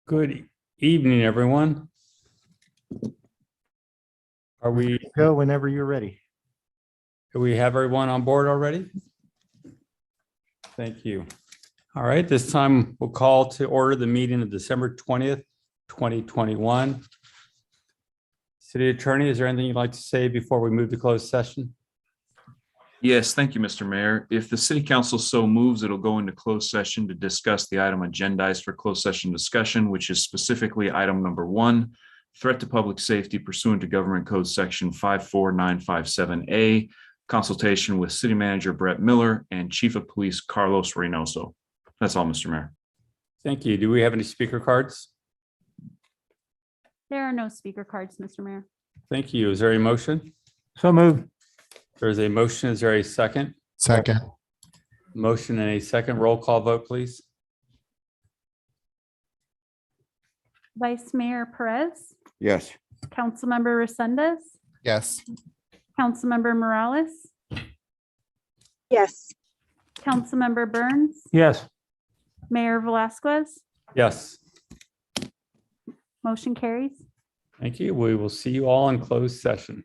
Good evening, everyone. Go whenever you're ready. Do we have everyone on board already? Thank you. All right, this time we'll call to order the meeting of December 20th, 2021. City Attorney, is there anything you'd like to say before we move to closed session? Yes, thank you, Mr. Mayor. If the city council so moves, it'll go into closed session to discuss the item agendized for closed session discussion, which is specifically item number 1, threat to public safety pursuant to Government Code Section 54957A, consultation with City Manager Brett Miller and Chief of Police Carlos Reynoso. That's all, Mr. Mayor. Thank you. Do we have any speaker cards? There are no speaker cards, Mr. Mayor. Thank you. Is there a motion? So moved. There's a motion. Is there a second? Second. Motion and a second. Roll call vote, please. Vice Mayor Perez, Yes. Councilmember Resendez, Yes. Councilmember Morales, Yes. Councilmember Burns, Yes. Mayor Velasquez, Yes. motion carries. Thank you. We will see you all in closed session.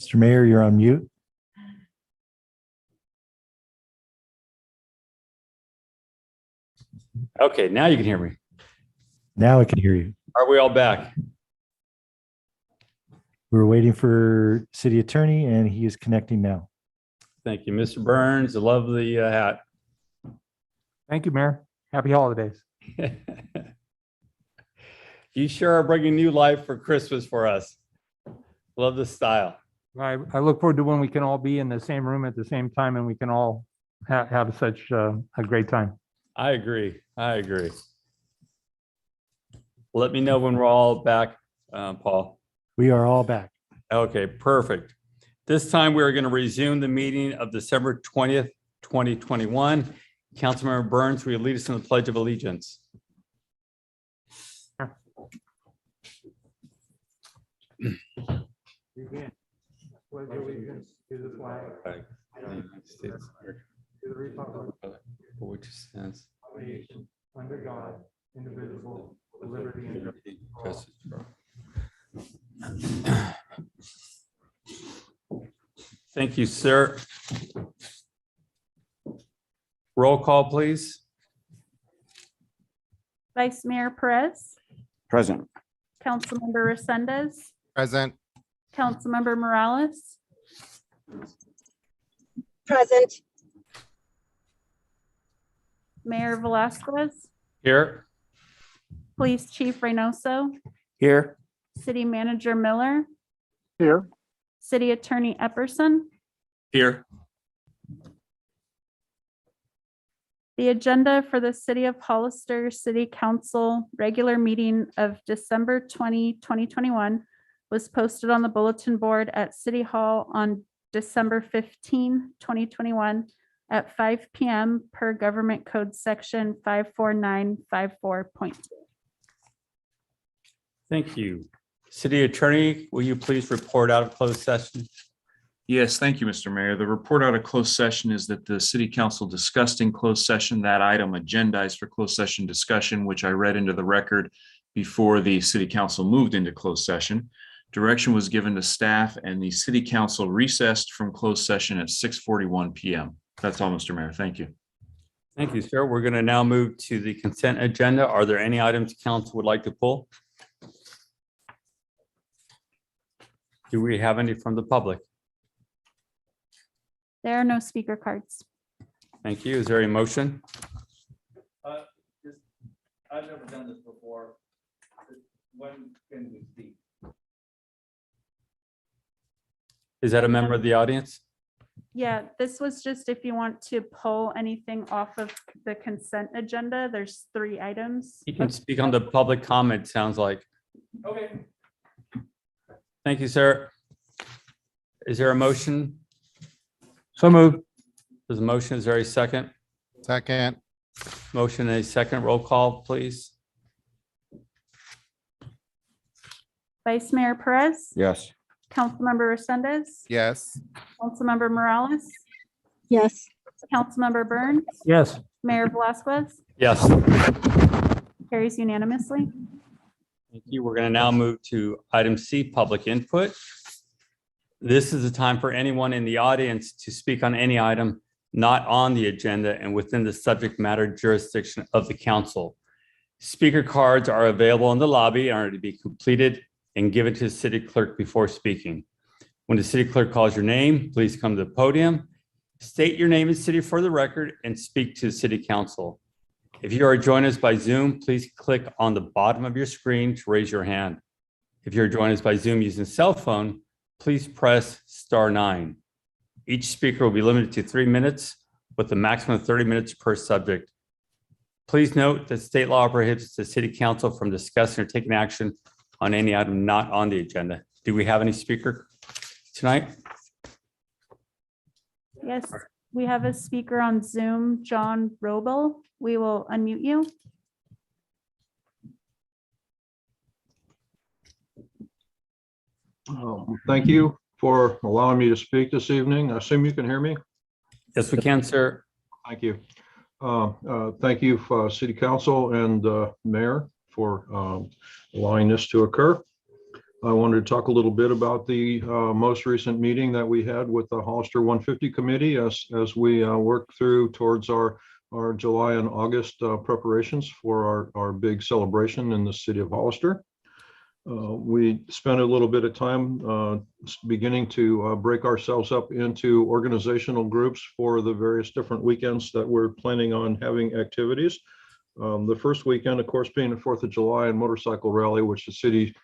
Mr. Mayor, you're on mute. Okay, now you can hear me. Now I can hear you. Are we all back? We're waiting for city attorney and he is connecting now. Thank you, Mr. Burns. I love the hat. Thank you, Mayor. Happy holidays. You sure are bringing new life for Christmas for us. Love the style. I look forward to when we can all be in the same room at the same time and we can all have such a great time. I agree. I agree. Let me know when we're all back, Paul. We are all back. Okay, perfect. This time we are going to resume the meeting of December 20th, 2021. Councilmember Burns, will you lead us in the Pledge of Allegiance? Pledge allegiance to the flag Of the United States of America, to the republic for which it stands, of the nation, under God, indivisible, with liberty and justice for all. justice for all. Thank you, sir. Roll call, please. Vice Mayor Perez, Present. Councilmember Resendez, Present. Councilmember Morales, Present. Mayor Velazquez, Here. Police Chief Reynoso, Here. City Manager Miller, Here. City Attorney Epperson. Here. The agenda for the City of Hollister City Council regular meeting of December 20, 2021 was posted on the bulletin board at City Hall on December 15, 2021 at 5 p.m. per Government Code Section 54954.2. Thank you. City Attorney, will you please report out of closed session? Yes, thank you, Mr. Mayor. The report out of closed session is that the city council discussed in closed session that item agendized for closed session discussion, which I read into the record before the city council moved into closed session. Direction was given to staff and the city council recessed from closed session at 6:41 p.m. That's all, Mr. Mayor. Thank you. Thank you, sir. We're going to now move to the consent agenda. Are there any items council would like to pull? Do we have any from the public? There are no speaker cards. Thank you. Is there a motion? I've never done this before. When can we speak? Is that a member of the audience? Yeah, this was just if you want to pull anything off of the consent agenda. There's 3 items. You can speak on the public comment, sounds like. Okay. Thank you, sir. Is there a motion? So moved. There's a motion. Is there a second? Second. Motion and a second. Roll call, please. Vice Mayor Perez, Yes. Councilmember Resendez, Yes. Councilmember Morales, Yes. Councilmember Burns, Yes. Mayor Velasquez, Yes. carries unanimously. Thank you. We're going to now move to item C, public input. This is a time for anyone in the audience to speak on any item not on the agenda and within the subject matter jurisdiction of the council. Speaker cards are available in the lobby and are to be completed and given to the city clerk before speaking. When the city clerk calls your name, please come to the podium, state your name and city for the record, and speak to the city council. If you are joining us by Zoom, please click on the bottom of your screen to raise your hand. If you're joining us by Zoom using a cell phone, please press *9. Each speaker will be limited to 3 minutes with a maximum of 30 minutes per subject. Please note that state law prohibits the city council from discussing or taking action on any item not on the agenda. Do we have any speaker tonight? Yes, we have a speaker on Zoom, John Robel. We will unmute you. Thank you for allowing me to speak this evening. I assume you can hear me? Yes, we can, sir. Thank you. Thank you, City Council and Mayor, for allowing this to occur. I wanted to talk a little bit about the most recent meeting that we had with the Hollister 150 Committee as we work through towards our July and August preparations for our big celebration in the city of Hollister. We spent a little bit of time beginning to break ourselves up into organizational groups for the various different weekends that we're planning on having activities. The first weekend, of course, being the 4th of July and motorcycle rally, which the city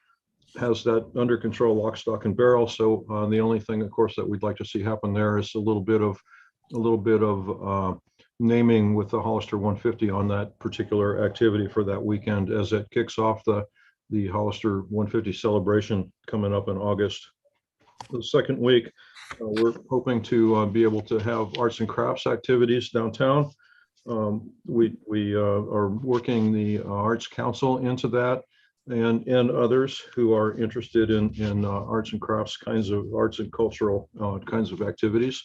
has that under control, lock, stock, and barrel. So the only thing, of course, that we'd like to see happen there is a little bit of naming with the Hollister 150 on that particular activity for that weekend as it kicks off the Hollister 150 celebration coming up in August. The second week, we're hoping to be able to have arts and crafts activities downtown. We are working the Arts Council into that and others who are interested in arts and crafts, kinds of arts and cultural kinds of activities.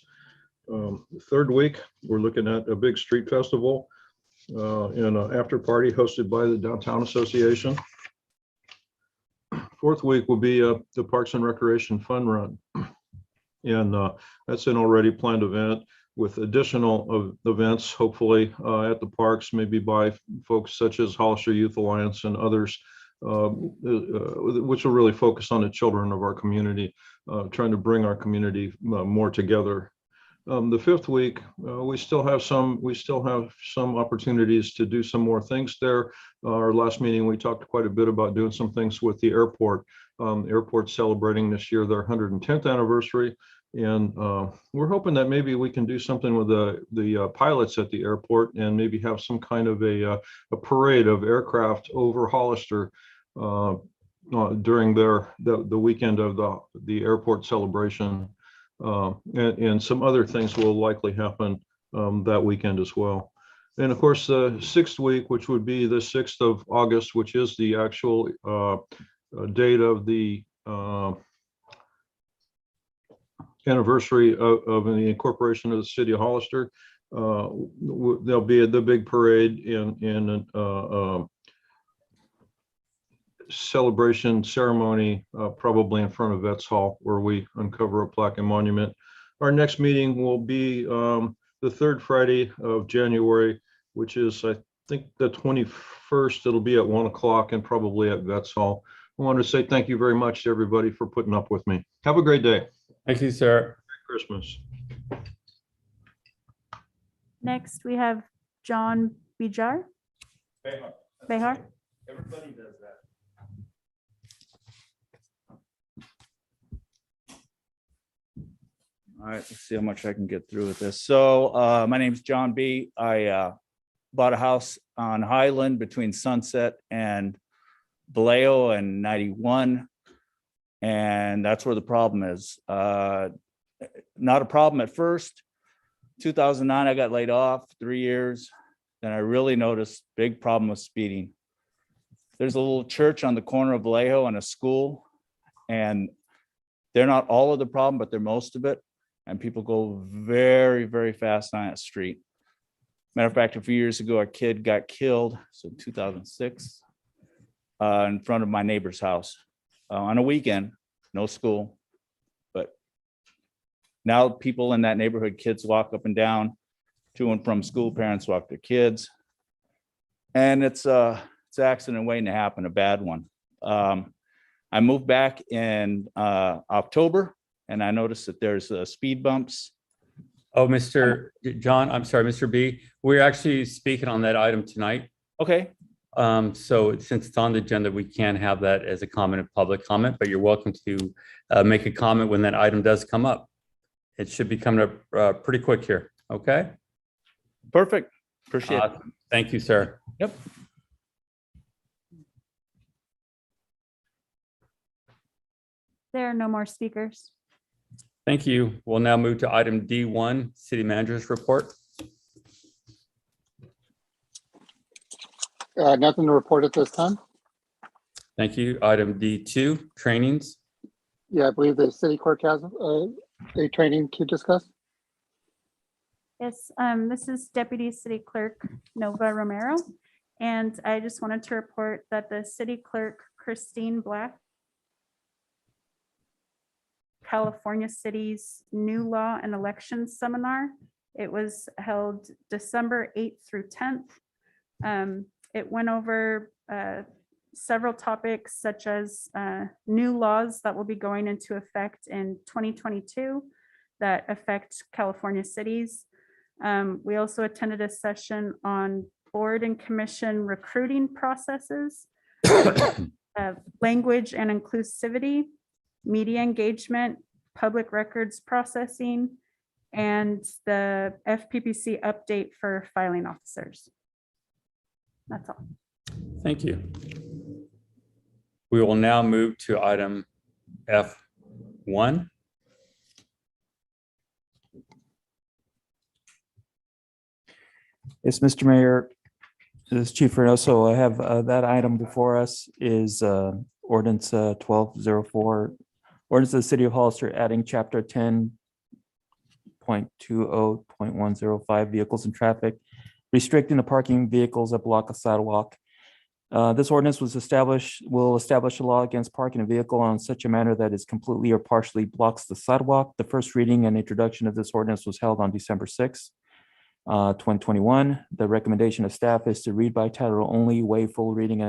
The third week, we're looking at a big street festival and an after party hosted by the Downtown Association. Fourth week will be the Parks and Recreation Fun Run. And that's an already planned event with additional events, hopefully at the parks, maybe by folks such as Hollister Youth Alliance and others, which will really focus on the children of our community, trying to bring our community more together. The fifth week, we still have some opportunities to do some more things there. Our last meeting, we talked quite a bit about doing some things with the airport. Airport's celebrating this year their 110th anniversary. And we're hoping that maybe we can do something with the pilots at the airport and maybe have some kind of a parade of aircraft over Hollister during the weekend of the airport celebration. And some other things will likely happen that weekend as well. And of course, the sixth week, which would be the 6th of August, which is the actual date of the anniversary of the incorporation of the city of Hollister. There'll be the big parade in celebration ceremony, probably in front of Vets Hall, where we uncover a plaque and monument. Our next meeting will be the third Friday of January, which is, I think, the 21st. It'll be at 1 o'clock and probably at Vets Hall. I wanted to say thank you very much to everybody for putting up with me. Have a great day. Thank you, sir. Merry Christmas. Next, we have John Bijar. Behar. Everybody does that. All right, let's see how much I can get through with this. So my name's John B. I bought a house on Highland between Sunset and Vallejo and 91. And that's where the problem is. Not a problem at first. 2009, I got laid off 3 years. Then I really noticed big problem with speeding. There's a little church on the corner of Vallejo and a school, and they're not all of the problem, but they're most of it. And people go very, very fast on that street. Matter of fact, a few years ago, a kid got killed, so 2006, in front of my neighbor's house on a weekend, no school. But now people in that neighborhood, kids walk up and down to and from school, parents walk their kids. And it's an accident waiting to happen, a bad one. I moved back in October, and I noticed that there's speed bumps. Oh, Mr. John, I'm sorry, Mr. B, we're actually speaking on that item tonight. Okay, So since it's on the agenda, we can have that as a comment of public comment, but you're welcome to make a comment when that item does come up. It should be coming up pretty quick here. Okay? perfect. Appreciate it. Thank you, sir. Yep. There are no more speakers. Thank you. We'll now move to item D1, City Manager's Report. Nothing to report at this time. Thank you. Item D2, Trainings. Yeah, I believe the city clerk has a training to discuss. Yes, this is Deputy City Clerk Nova Romero. And I just wanted to report that the city clerk Christine Black, California City's new law and elections seminar. It was held December 8th through 10th. It went over several topics such as new laws that will be going into effect in 2022 that affect California cities. We also attended a session on board and commission recruiting processes, language and inclusivity, media engagement, public records processing, and the FPPC update for filing officers. That's all. Thank you. We will now move to item F1. Yes, Mr. Mayor, this is Chief Reynoso. I have that item before us is ordinance 1204, ordinance of the City of Hollister adding chapter 10.20.105 vehicles and traffic, restricting the parking vehicles that block a sidewalk. This ordinance will establish a law against parking a vehicle on such a manner that is completely or partially blocks the sidewalk. The first reading and introduction of this ordinance was held on December 6th. 2021. The recommendation of staff is to read by title only, waive full reading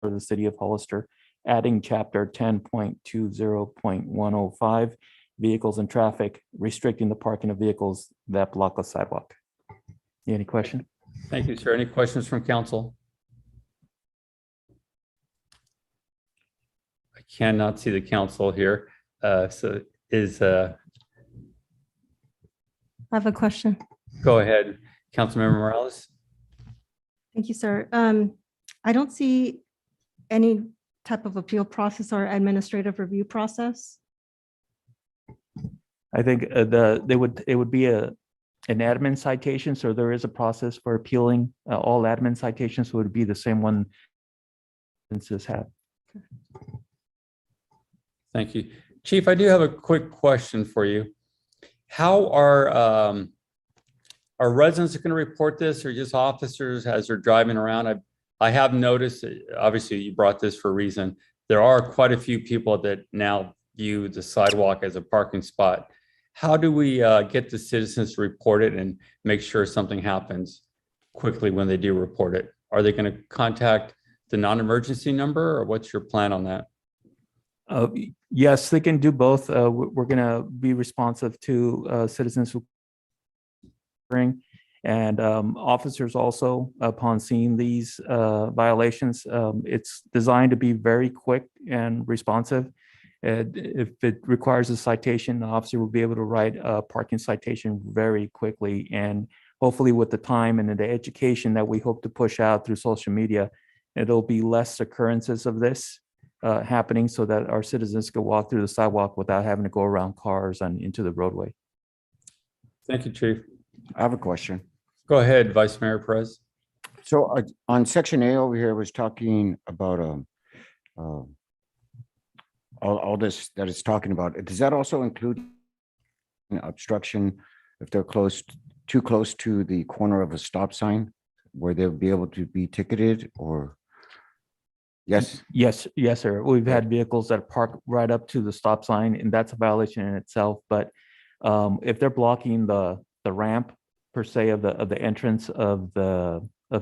for the City of Hollister, adding chapter 10.20.105 vehicles and traffic, restricting the parking of vehicles that block a sidewalk. Any question? Thank you, sir. Any questions from council? I cannot see the council here. So is I have a question. go ahead, Councilmember Morales. Thank you, sir. I don't see any type of appeal process or administrative review process. I think it would be an admin citation, so there is a process for appealing. All admin citations would be the same one instances have. Thank you. Chief, I do have a quick question for you. How are residents going to report this, or just officers as they're driving around? I have noticed, obviously you brought this for a reason, there are quite a few people that now view the sidewalk as a parking spot. How do we get the citizens to report it and make sure something happens quickly when they do report it? Are they going to contact the non-emergency number, or what's your plan on that? Yes, they can do both. We're going to be responsive to citizens who bring, and officers also, upon seeing these violations. It's designed to be very quick and responsive. If it requires a citation, the officer will be able to write a parking citation very quickly, and hopefully with the time and the education that we hope to push out through social media, it'll be less occurrences of this happening, so that our citizens can walk through the sidewalk without having to go around cars and into the roadway. Thank you, Chief. I have a question. Go ahead, Vice Mayor Perez. So on section A over here was talking about all this that it's talking about. Does that also include obstruction if they're too close to the corner of a stop sign where they'll be able to be ticketed or? Yes, Yes, sir. We've had vehicles that park right up to the stop sign, and that's a violation in itself. But if they're blocking the ramp per se of the entrance of the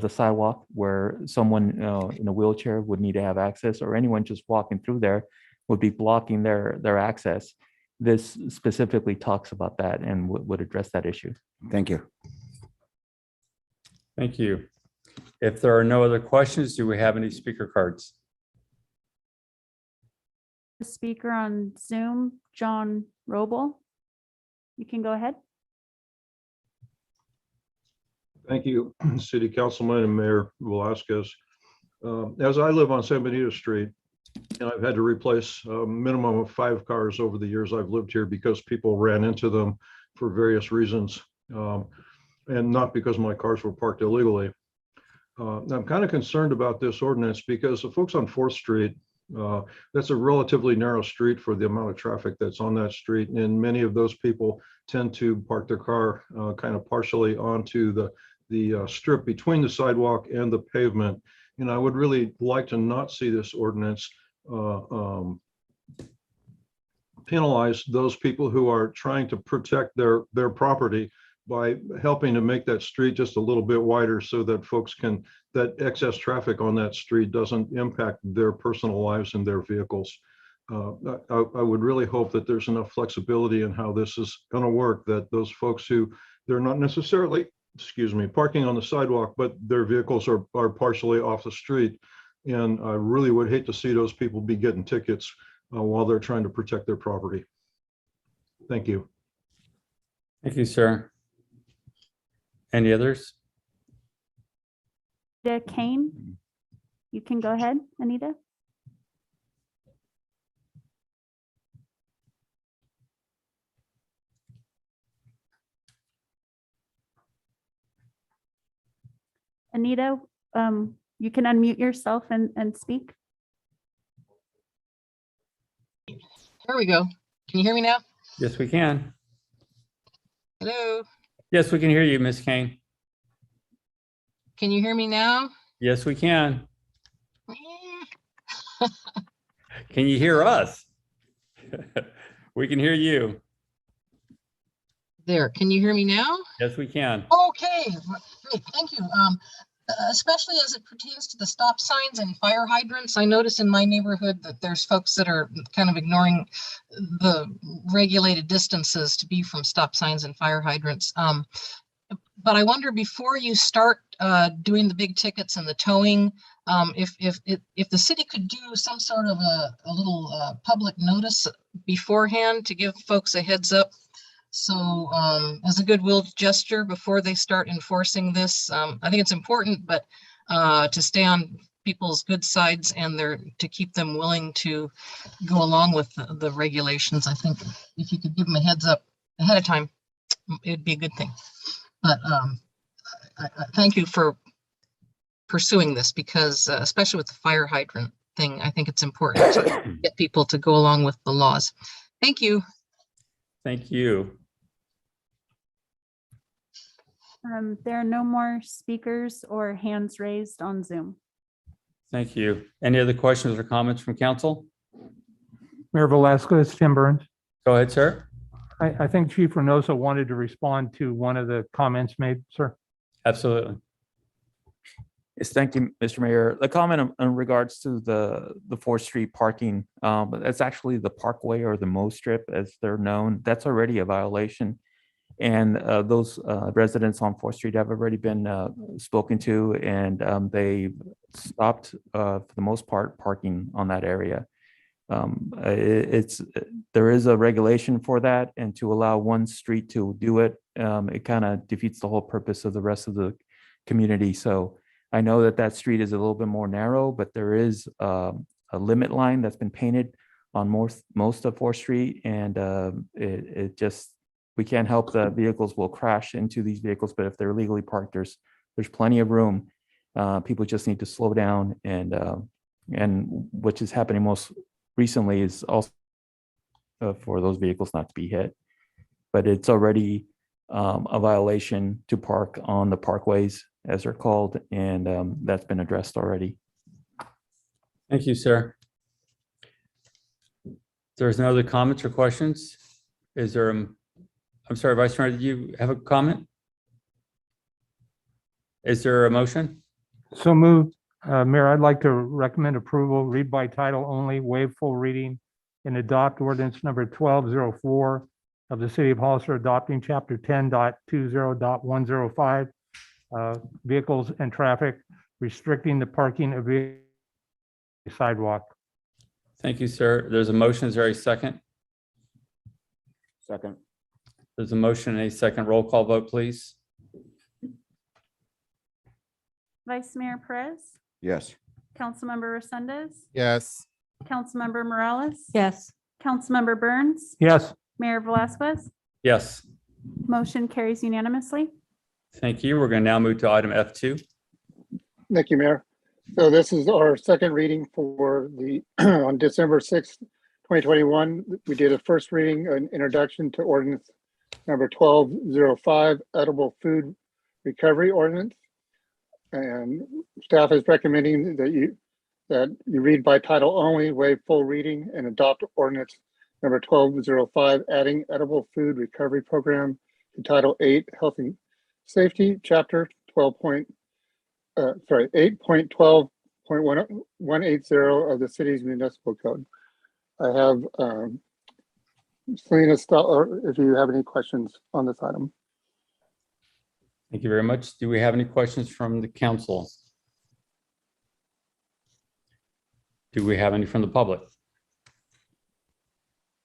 sidewalk where someone in a wheelchair would need to have access, or anyone just walking through there would be blocking their access. This specifically talks about that and would address that issue. thank you. Thank you. If there are no other questions, do we have any speaker cards? The speaker on Zoom, John Roble. You can go ahead. Thank you, City Councilman and Mayor Velazquez. As I live on San Benito Street, and I've had to replace a minimum of 5 cars over the years I've lived here because people ran into them for various reasons, and not because my cars were parked illegally. I'm kind of concerned about this ordinance because the folks on 4th Street, that's a relatively narrow street for the amount of traffic that's on that street. And many of those people tend to park their car kind of partially onto the strip between the sidewalk and the pavement. And I would really like to not see this ordinance penalize those people who are trying to protect their property by helping to make that street just a little bit wider so that that excess traffic on that street doesn't impact their personal lives and their vehicles. I would really hope that there's enough flexibility in how this is going to work, that those folks who they're not necessarily, parking on the sidewalk, but their vehicles are partially off the street. And I really would hate to see those people be getting tickets while they're trying to protect their property. Thank you. Thank you, sir. Any others? Anita Kane. You can go ahead, Anita. Anita, you can unmute yourself and speak. There we go. Can you hear me now? Yes, we can. Hello. Yes, we can hear you, Ms. Kane. Can you hear me now? Yes, we can. Can you hear us? We can hear you. There. Can you hear me now? Yes, we can. Okay. Great. Thank you. Especially as it pertains to the stop signs and fire hydrants, I notice in my neighborhood that there's folks that are kind of ignoring the regulated distances to be from stop signs and fire hydrants. But I wonder, before you start doing the big tickets and the towing, if the city could do some sort of a little public notice beforehand to give folks a heads up. So as a goodwill gesture before they start enforcing this, I think it's important, but to stay on people's good sides and to keep them willing to go along with the regulations. I think if you could give them a heads up ahead of time, it'd be a good thing. But I thank you for pursuing this because especially with the fire hydrant thing, I think it's important to get people to go along with the laws. Thank you. Thank you. There are no more speakers or hands raised on Zoom. Thank you. Any other questions or comments from council? Mayor Velazquez, Tim Burns. Go ahead, sir. I think Chief Reynoso wanted to respond to one of the comments made, sir. Absolutely. Yes, thank you, Mr. Mayor. The comment in regards to the 4th Street parking, that's actually the Parkway or the Mo Strip as they're known. That's already a violation. And those residents on 4th Street have already been spoken to, and they stopped for the most part parking on that area. There is a regulation for that, and to allow one street to do it, it kind of defeats the whole purpose of the rest of the community. So I know that that street is a little bit more narrow, but there is a limit line that's been painted on most of 4th Street, and it just we can't help that vehicles will crash into these vehicles, but if they're legally parked, there's plenty of room. People just need to slow down, and which is happening most recently is also for those vehicles not to be hit. But it's already a violation to park on the parkways, as they're called, and that's been addressed already. Thank you, sir. There's no other comments or questions. Is there, I'm sorry, Vice Mayor, did you have a comment? Is there a motion? So moved. Mayor, I'd like to recommend approval, read by title only, waive full reading, and adopt ordinance number 1204 of the City of Hollister adopting chapter 10.20.105, vehicles and traffic, restricting the parking of vehicles on the sidewalk. Thank you, sir. There's a motion. Is there a second? Second. There's a motion and a second. Roll call vote, please. Vice Mayor Perez, Yes. Councilmember Resendez, Yes. Councilmember Morales, Yes. Councilmember Burns, Yes. Mayor Velazquez. Yes. Motion carries unanimously. Thank you. We're going to now move to item F2. Thank you, Mayor. So this is our second reading for the, on December 6th, 2021. We did a first reading, an introduction to ordinance number 1205, edible food recovery ordinance. And staff is recommending that you read by title only, waive full reading, and adopt ordinance number 1205, adding edible food recovery program to Title 8, Health and Safety, Chapter 8.12.180 of the city's municipal code. I have Selena, if you have any questions on this item. Thank you very much. Do we have any questions from the council? Do we have any from the public?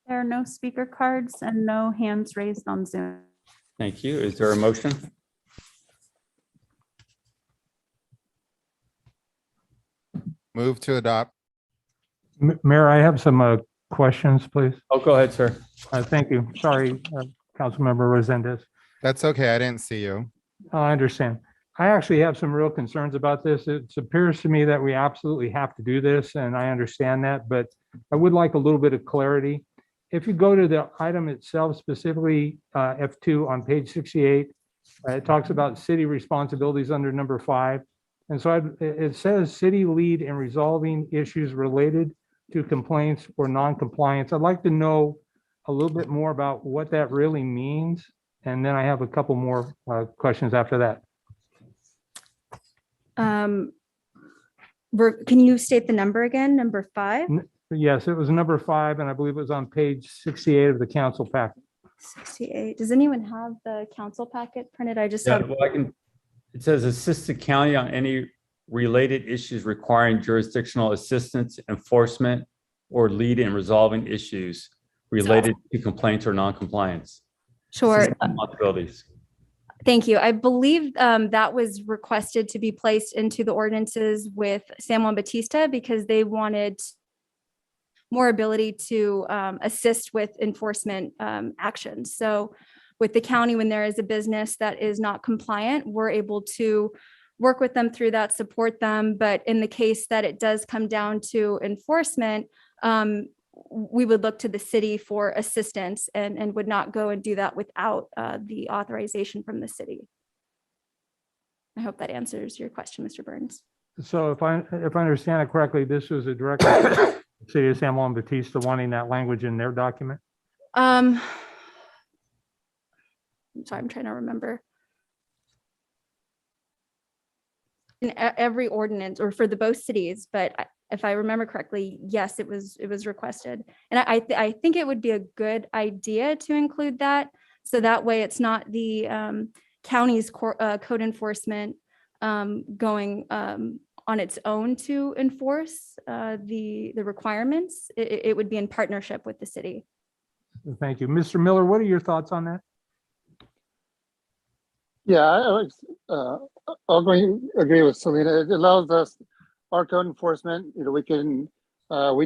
There are no speaker cards and no hands raised on Zoom. Thank you. Is there a motion? Move to adopt. Mayor, I have some questions, please. Oh, go ahead, sir. Thank you. Sorry, Councilmember Resendez. That's okay. I didn't see you. I understand. I actually have some real concerns about this. It appears to me that we absolutely have to do this, and I understand that, but I would like a little bit of clarity. If you go to the item itself, specifically F2 on page 68, it talks about city responsibilities under number 5. And so it says city lead in resolving issues related to complaints or non-compliance. I'd like to know a little bit more about what that really means. And then I have a couple more questions after that. Can you state the number again? Number 5? Yes, it was number 5, and I believe it was on page 68 of the council packet. 68. Does anyone have the council packet printed? I just Yeah, have. well, it says assist the county on any related issues requiring jurisdictional assistance, enforcement, or lead in resolving issues related to complaints or non-compliance. Sure. Responsibilities. Thank you. I believe that was requested to be placed into the ordinances with San Juan Bautista because they wanted more ability to assist with enforcement actions. So with the county, when there is a business that is not compliant, we're able to work with them through that, support them. But in the case that it does come down to enforcement, we would look to the city for assistance and would not go and do that without the authorization from the city. I hope that answers your question, Mr. Burns. So if I understand it correctly, this was a direct city of San Juan Bautista wanting that language in their document? I'm sorry, I'm trying to remember. In every ordinance or for both cities, but if I remember correctly, yes, it was requested. And I think it would be a good idea to include that. So that way it's not the county's code enforcement going on its own to enforce the requirements. It would be in partnership with the city. Thank you. Mr. Miller, what are your thoughts on that? Yeah, I'll agree with Selena. It allows us, our code enforcement, we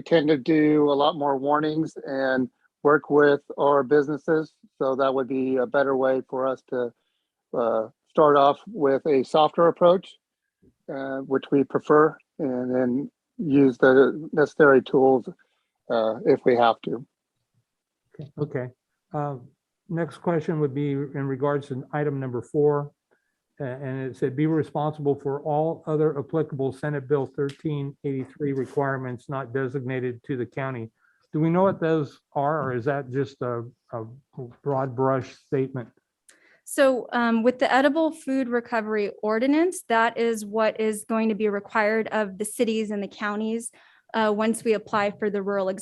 tend to do a lot more warnings, and work with our businesses. So that would be a better way for us to start off with a softer approach, which we prefer, and then use the necessary tools if we have to. Okay. Next question would be in regards to item number 4. And it said, be responsible for all other applicable Senate Bill 1383 requirements not designated to the county. Do we know what those are, or is that just a broad brush statement? So with the edible food recovery ordinance, that is what is going to be required of the cities and the counties once we apply for the rural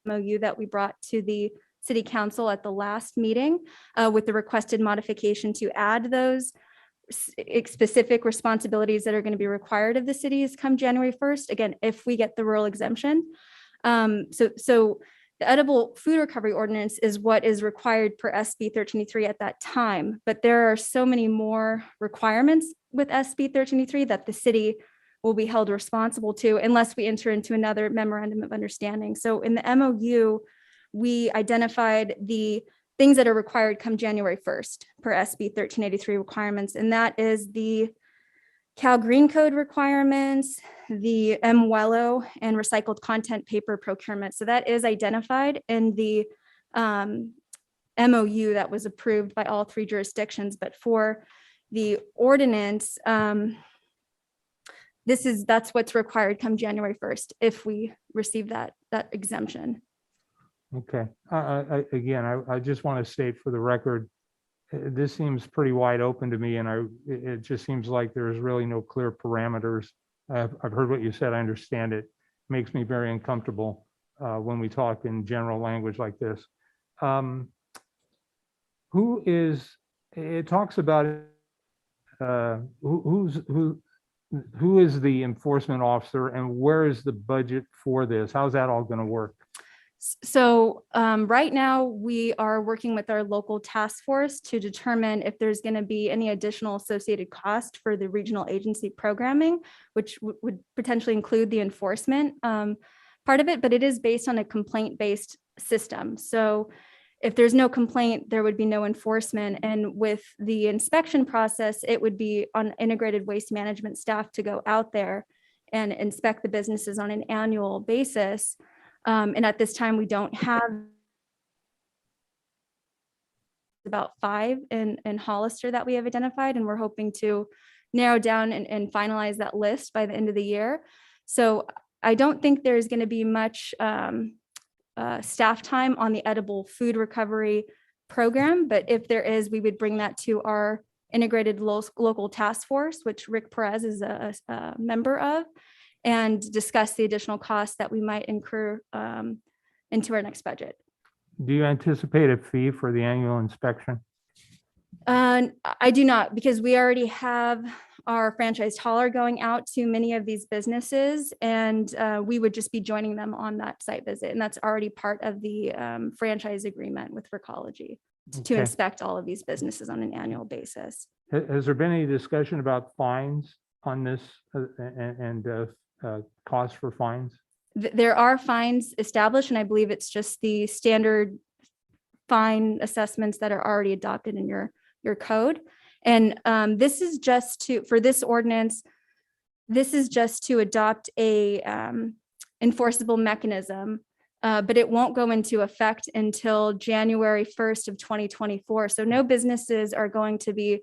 MOU that we brought to the City Council at the last meeting with the requested modification to add those specific responsibilities that are going to be required of the cities come January 1st. Again, if we get the rural exemption. So the edible food recovery ordinance is what is required per SB 1383 at that time. But there are so many more requirements with SB 1383 that the city will be held responsible to unless we enter into another memorandum of understanding. So in the MOU, we identified the things that are required come January 1st per SB 1383 requirements, and that is the Cal Green Code requirements, the MWELO, and recycled content paper procurement. So that is identified in the MOU that was approved by all 3 jurisdictions. But for the ordinance, that's what's required come January 1st if we receive that exemption. Okay. Again, I just want to state for the record, this seems pretty wide open to me, and it just seems like there's really no clear parameters. I've heard what you said. I understand it. Makes me very uncomfortable when we talk in general language like this. It talks about who is the enforcement officer, and where is the budget for this? How's that all going to work? So right now we are working with our local task force to determine if there's going to be any additional associated cost for the regional agency programming, which would potentially include the enforcement part of it, but it is based on a complaint-based system. So if there's no complaint, there would be no enforcement. And with the inspection process, it would be on integrated waste management staff to go out there and inspect the businesses on an annual basis. And at this time, we don't have about 5 in Hollister that we have identified, and we're hoping to narrow down and finalize that list by the end of the year. So I don't think there's going to be much staff time on the edible food recovery program, but if there is, we would bring that to our integrated local task force, which Rick Perez is a member of, and discuss the additional costs that we might incur into our next budget. Do you anticipate a fee for the annual inspection? I do not, because we already have our franchise hauler going out to many of these businesses, and we would just be joining them on that site visit. And that's already part of the franchise agreement with Recology to Okay. inspect all of these businesses on an annual basis. Has there been any discussion about fines on this and costs for fines? There are fines established, and I believe it's just the standard fine assessments that are already adopted in your code. And this is just for this ordinance, this is just to adopt a enforceable mechanism, but it won't go into effect until January 1st of 2024. So no businesses are going to be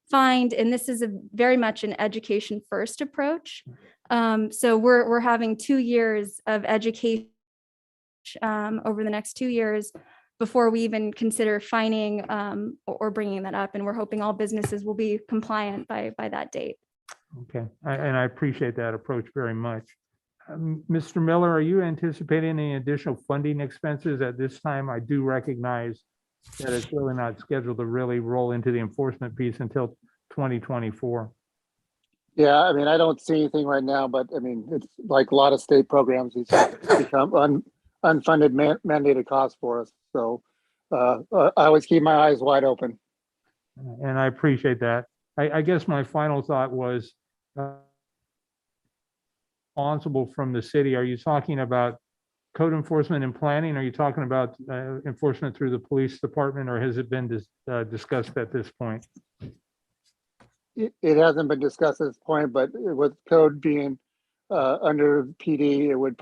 fined, and this is very much an education first approach. So we're having 2 years of education over the next 2 years before we even consider fining or bringing that up. And we're hoping all businesses will be compliant by that date. Okay, and I appreciate that approach very much. Mr. Miller, are you anticipating any additional funding expenses at this time? I do recognize that it's really not scheduled to really roll into the enforcement piece until 2024. Yeah, I mean, I don't see anything right now, but I mean, it's like a lot of state programs, it's become unfunded mandated costs for us. So I always keep my eyes wide open. And I appreciate that. I guess my final thought was responsible from the city. Are you talking about code enforcement and planning? Are you talking about enforcement through the police department, or has it been discussed at this point? It hasn't been discussed at this point, but with code being under PD, it would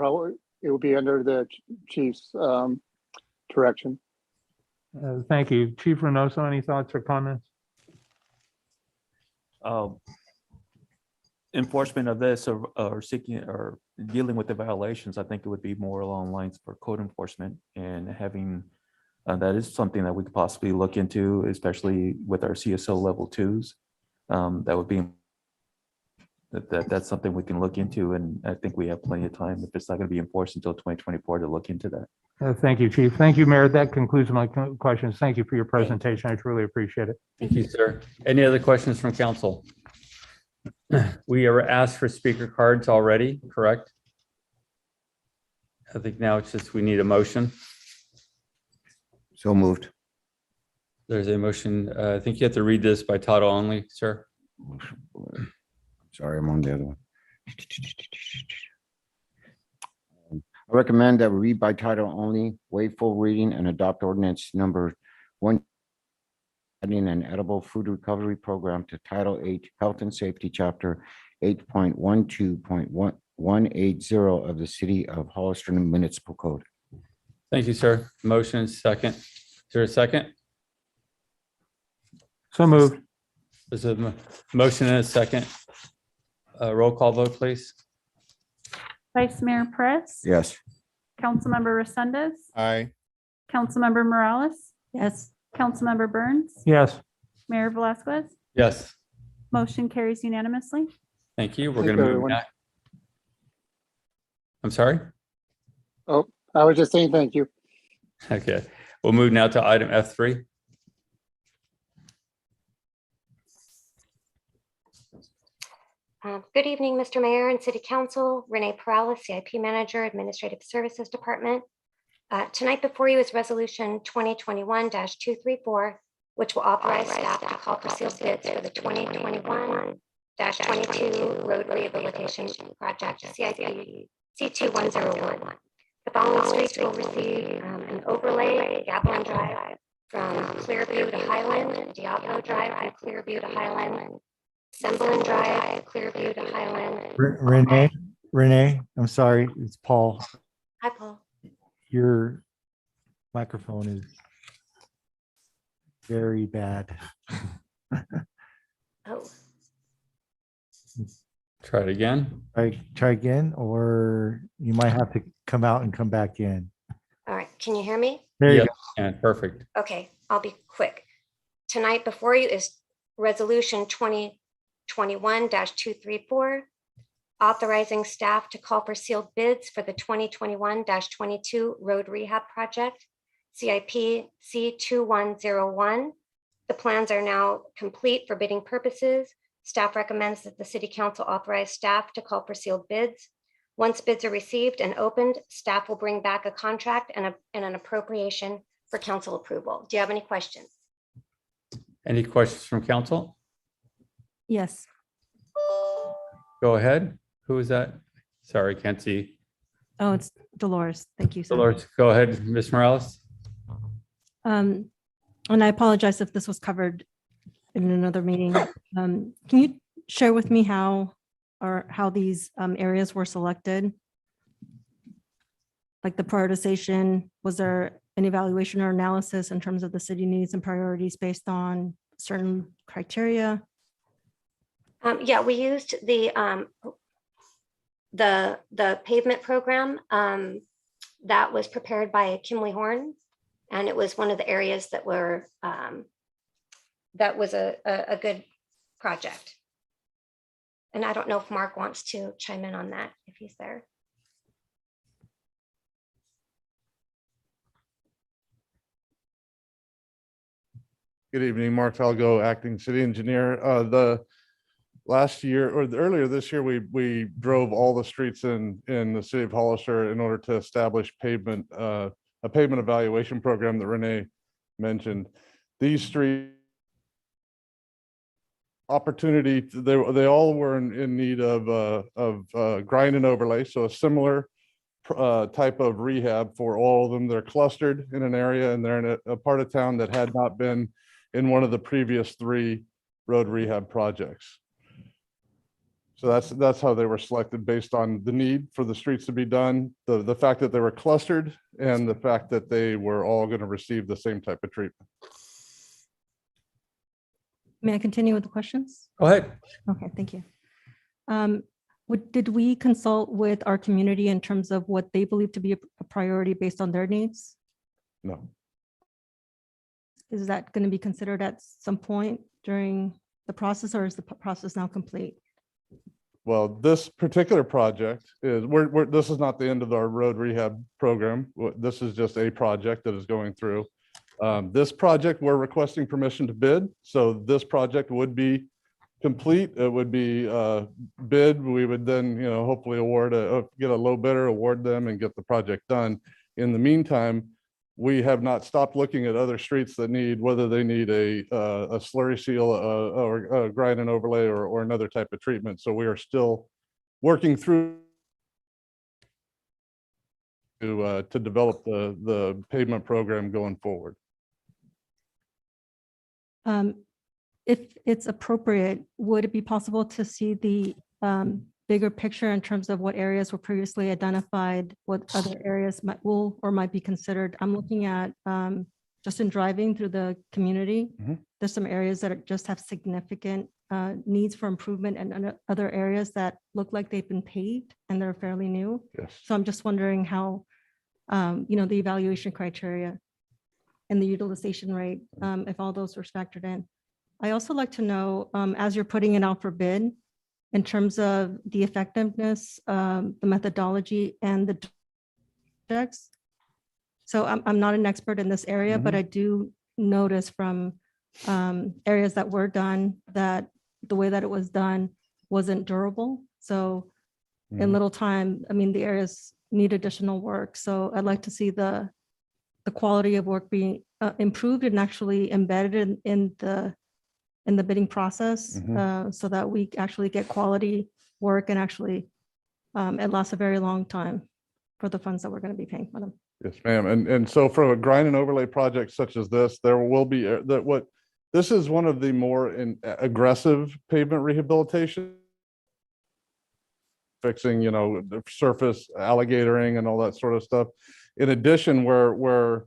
be under the chief's direction. Thank you. Chief Reynoso, any thoughts or comments? Enforcement of this or seeking or dealing with the violations, I think it would be more along lines for code enforcement and having, that is something that we could possibly look into, especially with our CSO level 2s. That would be, that's something we can look into, and I think we have plenty of time if it's not going to be enforced until 2024 to look into that. Thank you, Chief. Thank you, Mayor. That concludes my questions. Thank you for your presentation. I truly appreciate it. Thank you, sir. Any other questions from council? We are asked for speaker cards already, correct? I think now it's just we need a motion. So moved. There's a motion. I think you have to read this by title only, sir. Sorry, I'm on the other one. I recommend that we read by title only, waive full reading, and adopt ordinance number 1, adding an edible food recovery program to Title 8 Health and Safety, Chapter 8.12.180 of the City of Hollister Municipal Code. Thank you, sir. Motion second. Is there a second? So moved. There's a motion and a second. Roll call vote, please. Vice Mayor Perez. Yes. Councilmember Resendez. Aye. Councilmember Morales. Yes. Councilmember Burns. Yes. Mayor Velazquez. Yes. Motion carries unanimously. Thank you. We're Thank going to you, move everyone. now. I'm sorry? Oh, I was just saying thank you. Okay. We'll move now to item F3. Good evening, Mr. Mayor and City Council. Renee Perales, CIP Manager, Administrative Services Department. Tonight before you is Resolution 2021-234, which will authorize staff to call for sealed bids for the 2021-22 Road Rehabilitation Project, CIP C2101. The following streets will receive an overlay: Gavilan Drive from Clearview to Highland, Diablo Drive from Clearview to Highland, Semblin Drive, Clearview to Highland. Renee, I'm sorry, it's Paul. Hi, Paul. Your microphone is very bad. Oh, Try it again. Try again, or you might have to come out and come back in. all right. Can you hear me? There you Yep. go. And perfect. Okay, I'll be quick. Tonight before you is Resolution 2021-234, authorizing staff to call for sealed bids for the 2021-22 Road Rehab Project, CIP C2101. The plans are now complete for bidding purposes. Staff recommends that the City Council authorize staff to call for sealed bids. Once bids are received and opened, staff will bring back a contract and an appropriation for council approval. Do you have any questions? Any questions from council? Yes. Go ahead. Who is that? Sorry, can't see. Oh, it's Dolores. Thank you, sir. Dolores, go ahead, Ms. Morales. And I apologize if this was covered in another meeting. Can you share with me how these areas were selected? Like the prioritization, was there an evaluation or analysis in terms of the city needs and priorities based on certain criteria? Yeah, we used the pavement program that was prepared by Kimley Horn, and it was one of the areas that were that was a good project. And I don't know if Mark wants to chime in on that if he's there. Good evening, Mark Falgo, Acting City Engineer. The last year or earlier this year, we drove all the streets in the city of Hollister in order to establish a pavement evaluation program that Renee mentioned. These streets opportunity, they all were in need of grind and overlay, so a similar type of rehab for all of them. They're clustered in an area and they're in a part of town that had not been in one of the previous 3 road rehab projects. So that's how they were selected, based on the need for the streets to be done, the fact that they were clustered, and the fact that they were all going to receive the same type of treatment. May I continue with the questions? Go ahead. Okay, thank you. Did we consult with our community in terms of what they believe to be a priority based on their needs? No. Is that going to be considered at some point during the process, or is the process now complete? Well, this particular project is, this is not the end of our road rehab program. This is just a project that is going through. This project, we're requesting permission to bid. So this project would be complete. It would be bid. We would then, hopefully get a low bidder, award them, and get the project done. In the meantime, we have not stopped looking at other streets that need, whether they need a slurry seal or a grind and overlay or another type of treatment. So we are still working through to develop the pavement program going forward. If it's appropriate, would it be possible to see the bigger picture in terms of what areas were previously identified, what other areas might be considered? I'm looking at just in driving through the community, there's some areas that just have significant needs for improvement, and other areas that look like they've been paved and they're fairly new. Yes. So I'm just wondering how, the evaluation criteria and the utilization rate, if all those were factored in. I also like to know, as you're putting it out for bid, in terms of the effectiveness, the methodology, and the projects. So I'm not an expert in this area, but I do notice from areas that were done that the way that it was done wasn't durable. So in little time, the areas need additional work. So I'd like to see the quality of work being improved and actually embedded in the bidding process, so that we actually get quality work, and actually it lasts a very long time for the funds that we're going to be paying for them. Yes, ma'am. And so for a grind and overlay project such as this, there will be this is one of the more aggressive pavement rehabilitation, fixing, the surface alligatoring and all that sort of stuff. In addition, where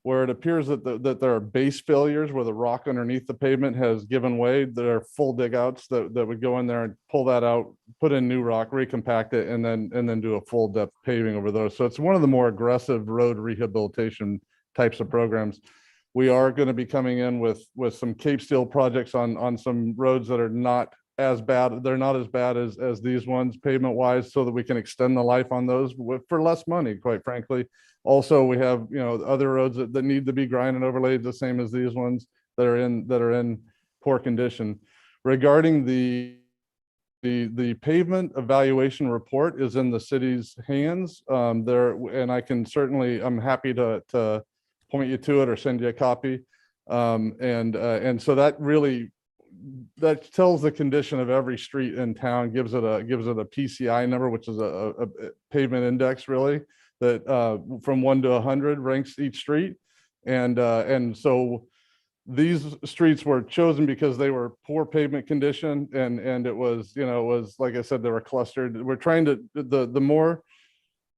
it appears that there are base failures where the rock underneath the pavement has given way, there are full dig outs that would go in there and pull that out, put in new rock, recompact it, and then do a full depth paving over those. So it's one of the more aggressive road rehabilitation types of programs. We are going to be coming in with some Cape Steel projects on some roads that are not as bad. They're not as bad as these ones pavement wise, so that we can extend the life on those for less money, quite frankly. Also, we have, other roads that need to be grind and overlaid the same as these ones that are in poor condition. Regarding the pavement evaluation report is in the city's hands and I can certainly, I'm happy to point you to it or send you a copy. And so that tells the condition of every street in town, gives it a PCI number, which is a pavement index, really, that from 1 to 100 ranks each street. And so these streets were chosen because they were poor pavement condition, and it was, like I said, they were clustered. We're trying to,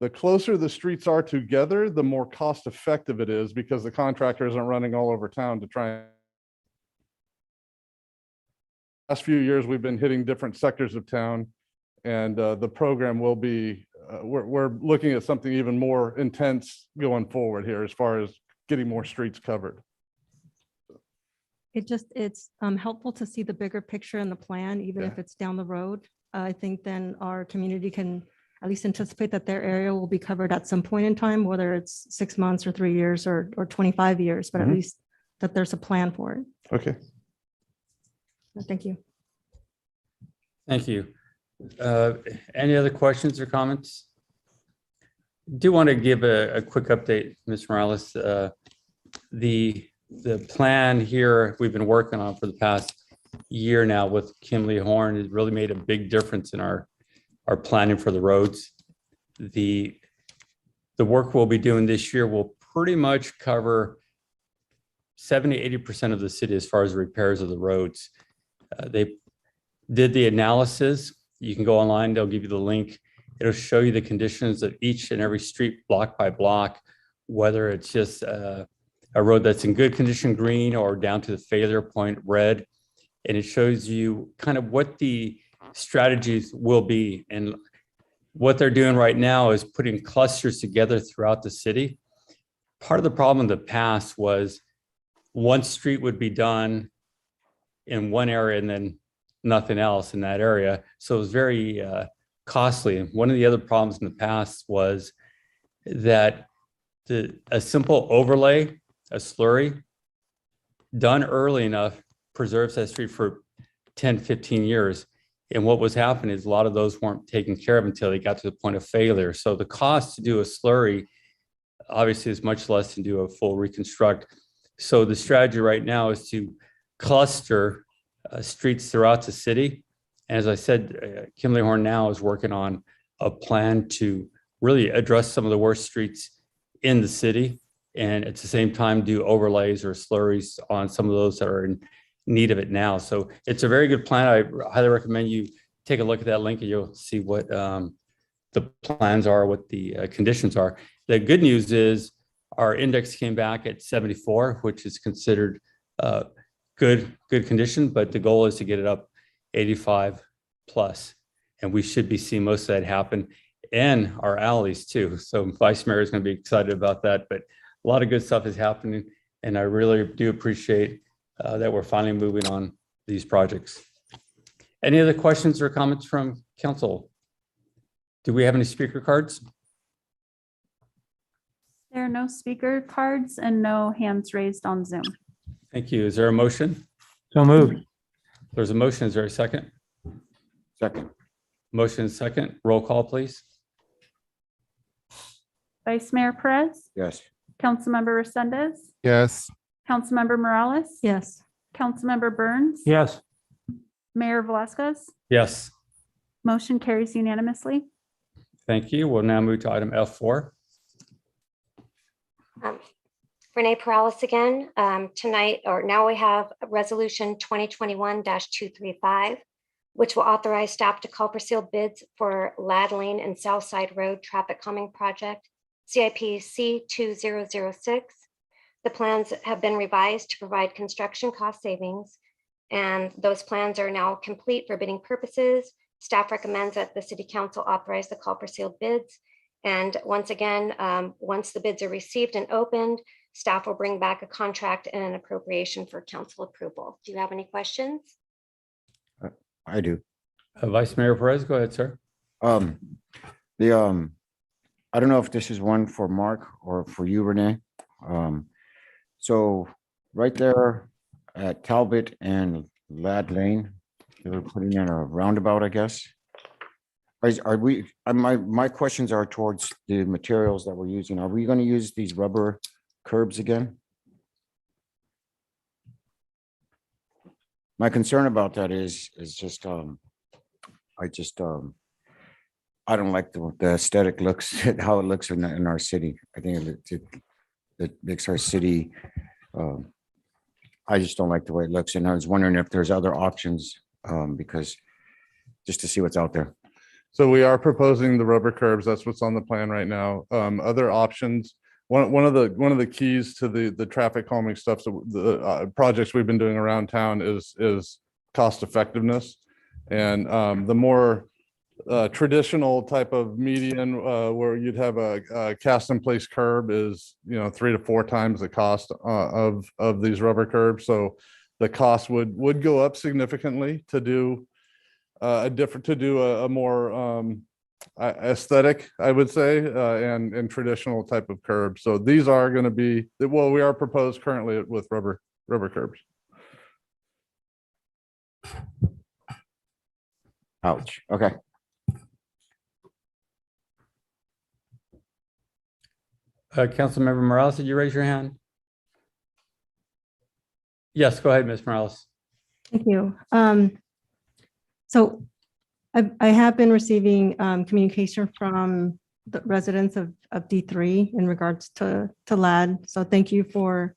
the closer the streets are together, the more cost effective it is, because the contractor isn't running all over town to try. Last few years, we've been hitting different sectors of town, and the program will be, we're looking at something even more intense going forward here as far as getting more streets covered. It's helpful to see the bigger picture in the plan, even if it's down the road. I think then our community can at least anticipate that their area will be covered at some point in time, whether it's 6 months or 3 years or 25 years, but at least that there's a plan for it. Okay. Thank you. Thank you. Any other questions or comments? Do want to give a quick update, Ms. Morales. The plan here we've been working on for the past year now with Kimley Horn has really made a big difference in our planning for the roads. The the work we'll be doing this year will pretty much cover 70–80% of the city as far as repairs of the roads. They did the analysis. You can go online, they'll give you the link. It'll show you the conditions of each and every street block by block, whether it's just a road that's in good condition, green, or down to the failure point, red. And it shows you kind of what the strategies will be. And what they're doing right now is putting clusters together throughout the city. Part of the problem in the past was one street would be done in one area and then nothing else in that area. So it was very costly. And one of the other problems in the past was that a simple overlay, a slurry, done early enough preserves that street for 10, 15 years. And what was happening is a lot of those weren't taken care of until they got to the point of failure. So the cost to do a slurry obviously is much less than do a full reconstruct. So the strategy right now is to cluster streets throughout the city. And as I said, Kimberly Horn now is working on a plan to really address some of the worst streets in the city, and at the same time do overlays or slurries on some of those that are in need of it now. So it's a very good plan. I highly recommend you take a look at that link and you'll see what the plans are, what the conditions are. The good news is our index came back at 74, which is considered good condition, but the goal is to get it up 85 plus. And we should be seeing most of that happen, and our alleys too. So Vice Mayor is going to be excited about that, but a lot of good stuff is happening. And I really do appreciate that we're finally moving on these projects. Any other questions or comments from council? Do we have any speaker cards? There are no speaker cards and no hands raised on Zoom. Thank you. Is there a motion? So moved. There's a motion. Is there a second? Second. Motion is second. Roll call, please. Vice Mayor Perez, Yes. Councilmember Resendez, Yes. Councilmember Morales, Yes. Councilmember Burns, Yes. Mayor Velazquez. Yes. Motion carries unanimously. Thank you. We'll now move to item F4. Renee Perales again. Tonight, or now we have Resolution 2021-235, which will authorize staff to call for sealed bids for Lad Lane and South Side Road Traffic Calming Project, CIP C2006. The plans have been revised to provide construction cost savings, and those plans are now complete for bidding purposes. Staff recommends that the City Council authorize the call for sealed bids. And once again, once the bids are received and opened, staff will bring back a contract and an appropriation for council approval. Do you have any questions? I do. Vice Mayor Perez, go ahead, sir. I don't know if this is one for Mark or for you, Renee. So right there at Talbot and Lad Lane, they're putting in a roundabout, I guess. Are we, my questions are towards the materials that we're using. Are we going to use these rubber curbs again? My concern about that is just, I don't like the aesthetic looks, how it looks in our city. I think it makes our city, I just don't like the way it looks. And I was wondering if there's other options, because just to see what's out there. So we are proposing the rubber curbs. That's what's on the plan right now. Other options. One of the keys to the traffic calming stuff, so the projects we've been doing around town is cost effectiveness, and the more traditional type of median where you'd have a cast in place curb is 3 to 4 times the cost of these rubber curbs. So the cost would go up significantly to do a more aesthetic, I would say, and traditional type of curb. So these are going to be, well, we are proposed currently with rubber curbs. Ouch. Okay. Councilmember Morales, did you raise your hand? Yes, go ahead, Ms. Morales. Thank you. So I have been receiving communication from the residents of D3 in regards to LAD. So thank you for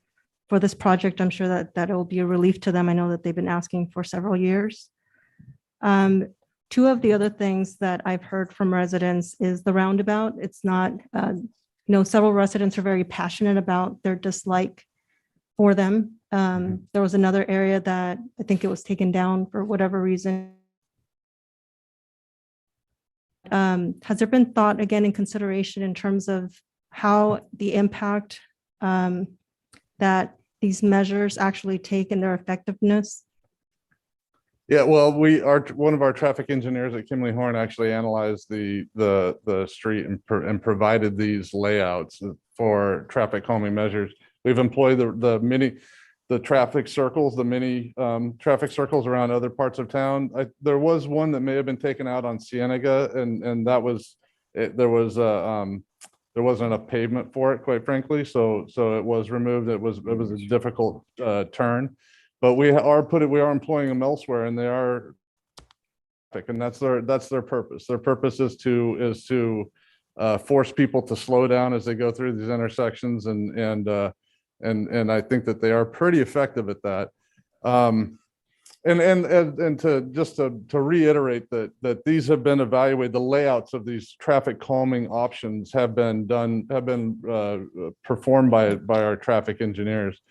this project. I'm sure that it will be a relief to them. I know that they've been asking for several years. Two of the other things that I've heard from residents is the roundabout. It's not, several residents are very passionate about their dislike for them. There was another area that I think it was taken down for whatever reason. Has there been thought again in consideration in terms of how the impact that these measures actually take and their effectiveness? Yeah, well, one of our traffic engineers at Kimley Horn actually analyzed the street and provided these layouts for traffic calming measures. We've employed the traffic circles, the mini traffic circles around other parts of town. There was one that may have been taken out on Cienega, and that was there wasn't a pavement for it, quite frankly. So it was removed. It was a difficult turn. But we are employing them elsewhere, and they are, and that's their purpose. Their purpose is to force people to slow down as they go through these intersections, and I think that they are pretty effective at that. And to reiterate that these have been evaluated, the layouts of these traffic calming options have been performed by our traffic engineers.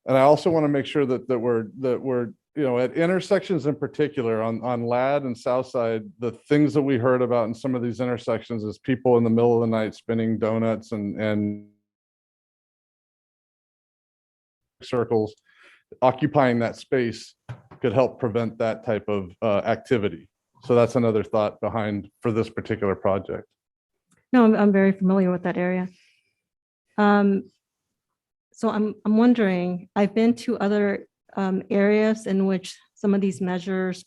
And I also want to make sure that we're at intersections in particular on Ladd and Southside, the things that we heard about in some of these intersections is people in the middle of the night spinning donuts and circles. Occupying that space could help prevent that type of activity. So that's another thought behind for this particular project. No, I'm very familiar with that area. So I'm wondering, I've been to other areas in which some of these measures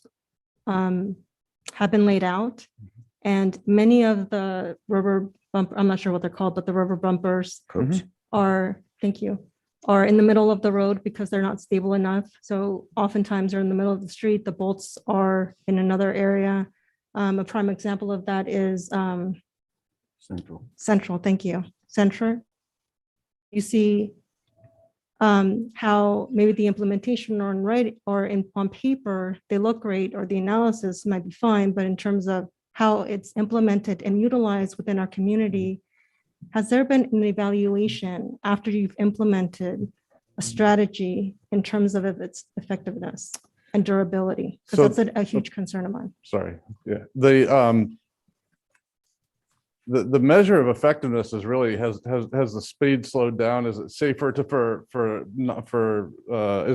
have been laid out, and many of the rubber bump, I'm not sure what they're called, but the rubber bumpers are, thank you, are in the middle of the road because they're not stable enough. So oftentimes they're in the middle of the street. The bolts are in another area. A prime example of that is Central. Thank you. Central. You see how maybe the implementation on paper, they look great, or the analysis might be fine, but in terms of how it's implemented and utilized within our community, has there been an evaluation after you've implemented a strategy in terms of its effectiveness and durability? Because that's a huge concern of mine. Sorry. Yeah. The measure of effectiveness is really has the speed slowed down? Is it safer is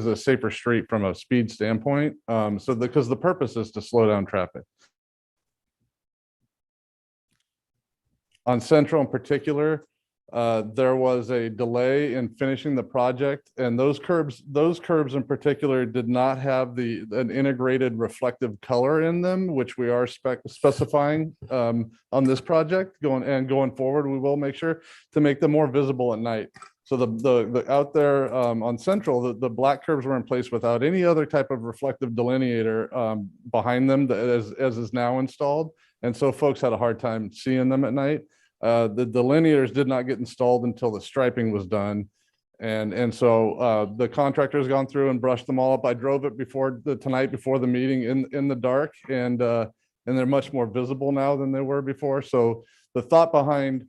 it a safer street from a speed standpoint? Because the purpose is to slow down traffic. On Central in particular, there was a delay in finishing the project, and those curbs in particular did not have an integrated reflective color in them, which we are specifying on this project going forward. We will make sure to make them more visible at night. So the out there on Central, the black curbs were in place without any other type of reflective delineator behind them as is now installed. And so folks had a hard time seeing them at night. The delineators did not get installed until the striping was done. And so the contractor has gone through and brushed them all up. I drove it tonight before the meeting in the dark, and they're much more visible now than they were before. So the thought behind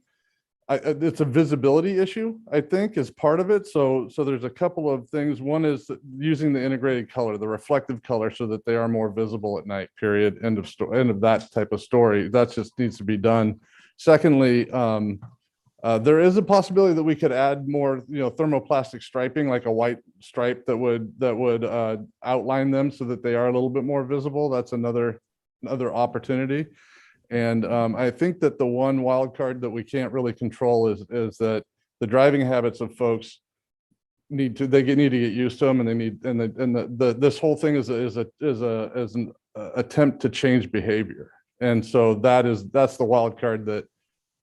it's a visibility issue, I think, is part of it. So there's a couple of things. One is using the integrated color, the reflective color, so that they are more visible at night, period. End of that type of story. That just needs to be done. Secondly, there is a possibility that we could add more, thermoplastic striping, like a white stripe that would outline them so that they are a little bit more visible. That's another opportunity. And I think that the one wild card that we can't really control is that the driving habits of folks need to get used to them, and this whole thing is an attempt to change behavior. And so that's the wild card that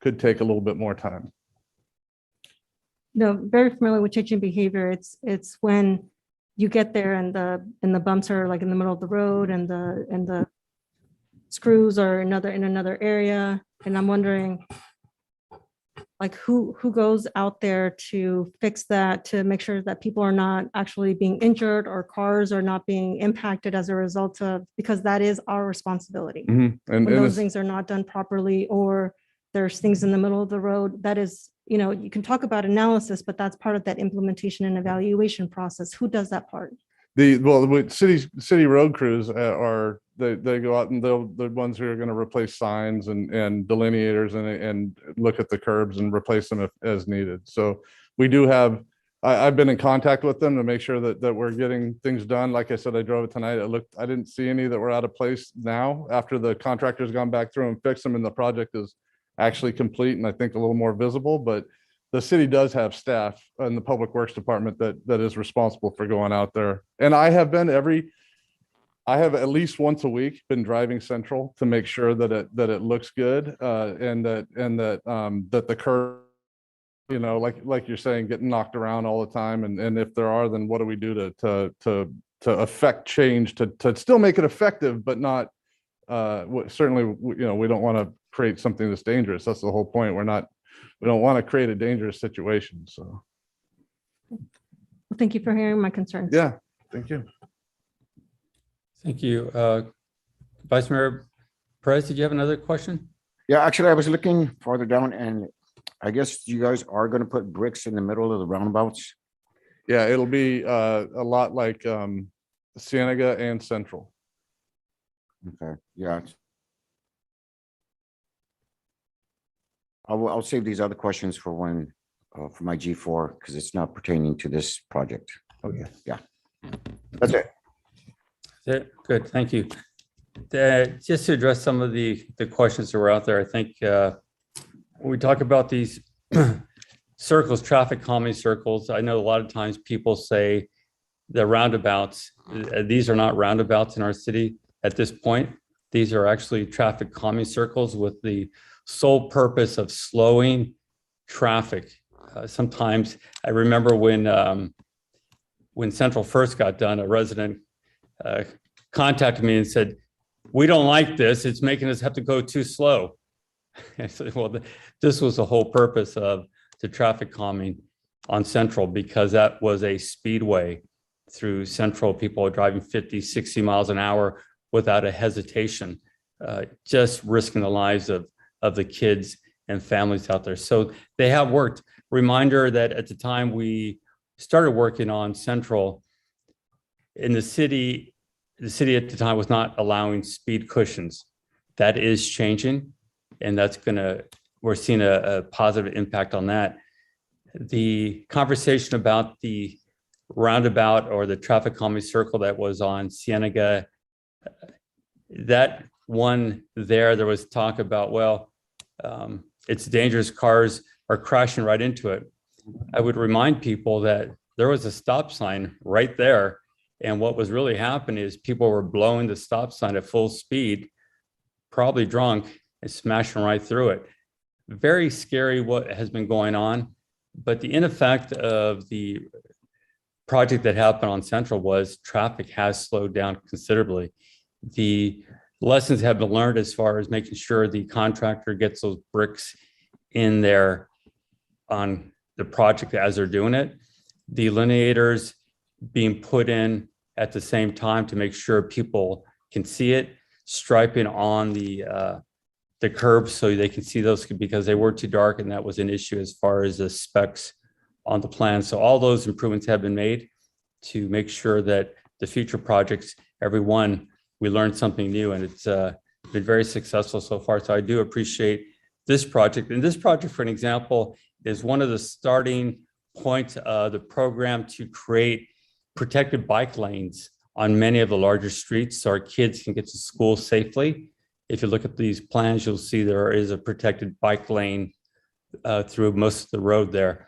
could take a little bit more time. No, very familiar with changing behavior. It's when you get there and the bumps are like in the middle of the road and the screws are in another area. And I'm wondering, like, who goes out there to fix that, to make sure that people are not actually being injured or cars are not being impacted as a result of, because that is our responsibility. And, When and those it's, things are not done properly, or there's things in the middle of the road, that is, you can talk about analysis, but that's part of that implementation and evaluation process. Who does that part? with city road crews they go out and they're the ones who are going to replace signs and delineators and look at the curbs and replace them as needed. So we do have, I've been in contact with them to make sure that we're getting things done. Like I said, I drove it tonight. I didn't see any that were out of place now after the contractor's gone back through and fixed them and the project is actually complete and I think a little more visible, but the city does have staff in the Public Works Department that is responsible for going out there. And I have at least once a week been driving Central to make sure that it looks good and that the curve, like you're saying, getting knocked around all the time. And if there are, then what do we do to affect change to still make it effective, but not certainly, we don't want to create something that's dangerous. That's the whole point. We don't want to create a dangerous situation. So, Well, thank you for hearing my concerns. yeah, thank you. Thank you. Vice Mayor Perez, did you have another question? Yeah, actually, I was looking farther down and I guess you guys are going to put bricks in the middle of the roundabouts. Yeah, it'll be a lot like Cienega and Central. Okay, yeah. I'll save these other questions for when, for my G4, because it's not pertaining to this project. Okay, yeah. That's it. Good, thank you. Just to address some of the questions that were out there, I think when we talk about these circles, traffic calming circles, I know a lot of times people say the roundabouts, these are not roundabouts in our city at this point. These are actually traffic calming circles with the sole purpose of slowing traffic. Sometimes I remember when Central first got done, a resident contacted me and said, "We don't like this. It's making us have to go too slow." I said, well, this was the whole purpose of the traffic calming on Central, because that was a speedway through Central. People are driving 50, 60 miles an hour without a hesitation, just risking the lives of the kids and families out there. So they have worked. Reminder that at the time we started working on Central, in the city at the time was not allowing speed cushions. That is changing, and we're seeing a positive impact on that. The conversation about the roundabout or the traffic calming circle that was on Cienega, that one there was talk about, well, it's dangerous, cars are crashing right into it. I would remind people that there was a stop sign right there. And what was really happening is people were blowing the stop sign at full speed, probably drunk, and smashing right through it. Very scary what has been going on. But the in effect of the project that happened on Central was traffic has slowed down considerably. The lessons have been learned as far as making sure the contractor gets those bricks in there on the project as they're doing it. The delineators being put in at the same time to make sure people can see it, striping on the curbs so they can see those, because they were too dark and that was an issue as far as the specs on the plan. So all those improvements have been made to make sure that the future projects, every one, we learned something new, and it's been very successful so far. So I do appreciate this project. And this project, for an example, is one of the starting points of the program to create protected bike lanes on many of the larger streets so our kids can get to school safely. If you look at these plans, you'll see there is a protected bike lane through most of the road there.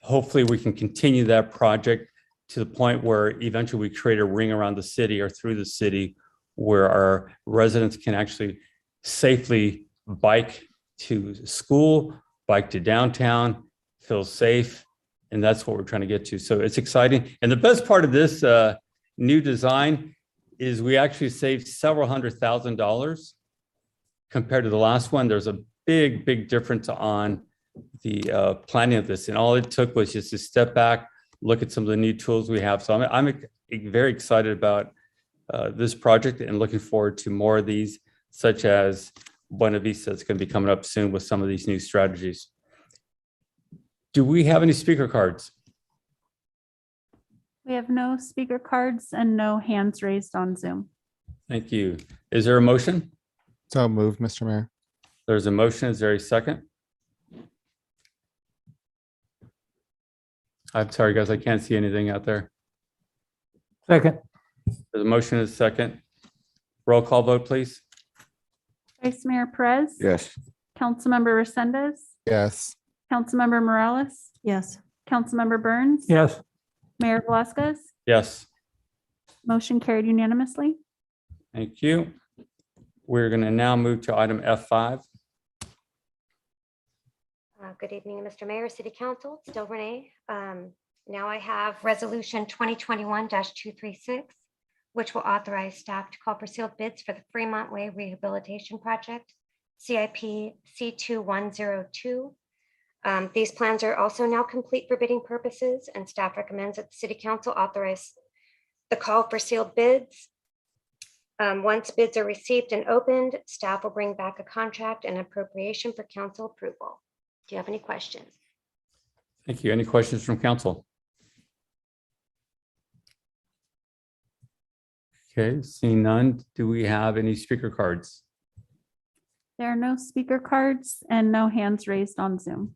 Hopefully we can continue that project to the point where eventually we create a ring around the city or through the city where our residents can actually safely bike to school, bike to downtown, feel safe. And that's what we're trying to get to. So it's exciting. And the best part of this new design is we actually saved several $100,000 compared to the last one, there's a big difference on the planning of this. And all it took was just to step back, look at some of the new tools we have. So I'm very excited about this project and looking forward to more of these, such as Buena Vista that's going to be coming up soon with some of these new strategies. Do we have any speaker cards? We have no speaker cards and no hands raised on Zoom. Thank you. Is there a motion? So moved, Mr. Mayor. There's a motion. Is there a second? I'm sorry, guys, I can't see anything out there. Second. There's a motion and a second. Roll call vote, please. Vice Mayor Perez. Yes. Councilmember Resendez. Yes. Councilmember Morales. Yes. Councilmember Burns. Yes. Mayor Velazquez. Yes. Motion carried unanimously. Thank you. We're going to now move to item F5. Good evening, Mr. Mayor, City Council, still Renee. Now I have Resolution 2021-236, which will authorize staff to call for sealed bids for the Fremont Way Rehabilitation Project, CIP C2102. These plans are also now complete for bidding purposes, and staff recommends that the City Council authorize the call for sealed bids. Once bids are received and opened, staff will bring back a contract and appropriation for council approval. Do you have any questions? Thank you. Any questions from council? Okay, seeing none. Do we have any speaker cards? There are no speaker cards and no hands raised on Zoom.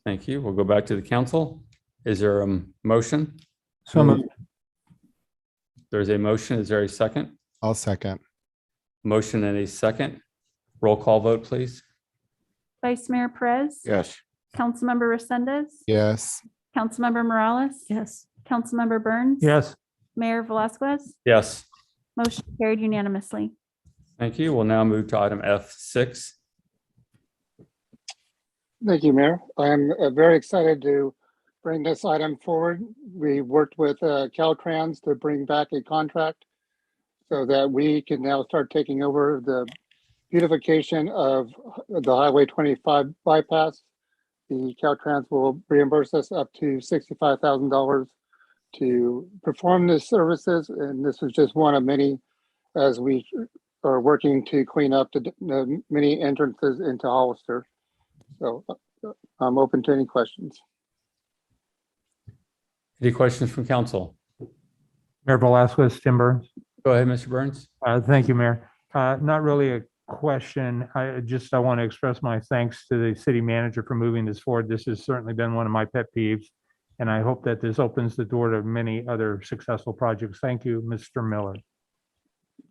Thank you. We'll go back to the council. Is there a motion? So moved. There's a motion. Is there a second? I'll second. Motion and a second. Roll call vote, please. Vice Mayor Perez. Yes. Councilmember Resendez. Yes. Councilmember Morales. Yes. Councilmember Burns. Yes. Mayor Velazquez. Yes. Motion carried unanimously. Thank you. We'll now move to item F6. Thank you, Mayor. I'm very excited to bring this item forward. We worked with Caltrans to bring back a contract so that we can now start taking over the beautification of the Highway 25 bypass. The Caltrans will reimburse us up to $65,000 to perform the services, and this is just one of many as we are working to clean up the many entrances into Hollister. So I'm open to any questions. Any questions from council? Mayor Velazquez, Tim Burns. Go ahead, Mr. Burns. Thank you, Mayor. Not really a question. I want to express my thanks to the city manager for moving this forward. This has certainly been one of my pet peeves, and I hope that this opens the door to many other successful projects. Thank you, Mr. Miller.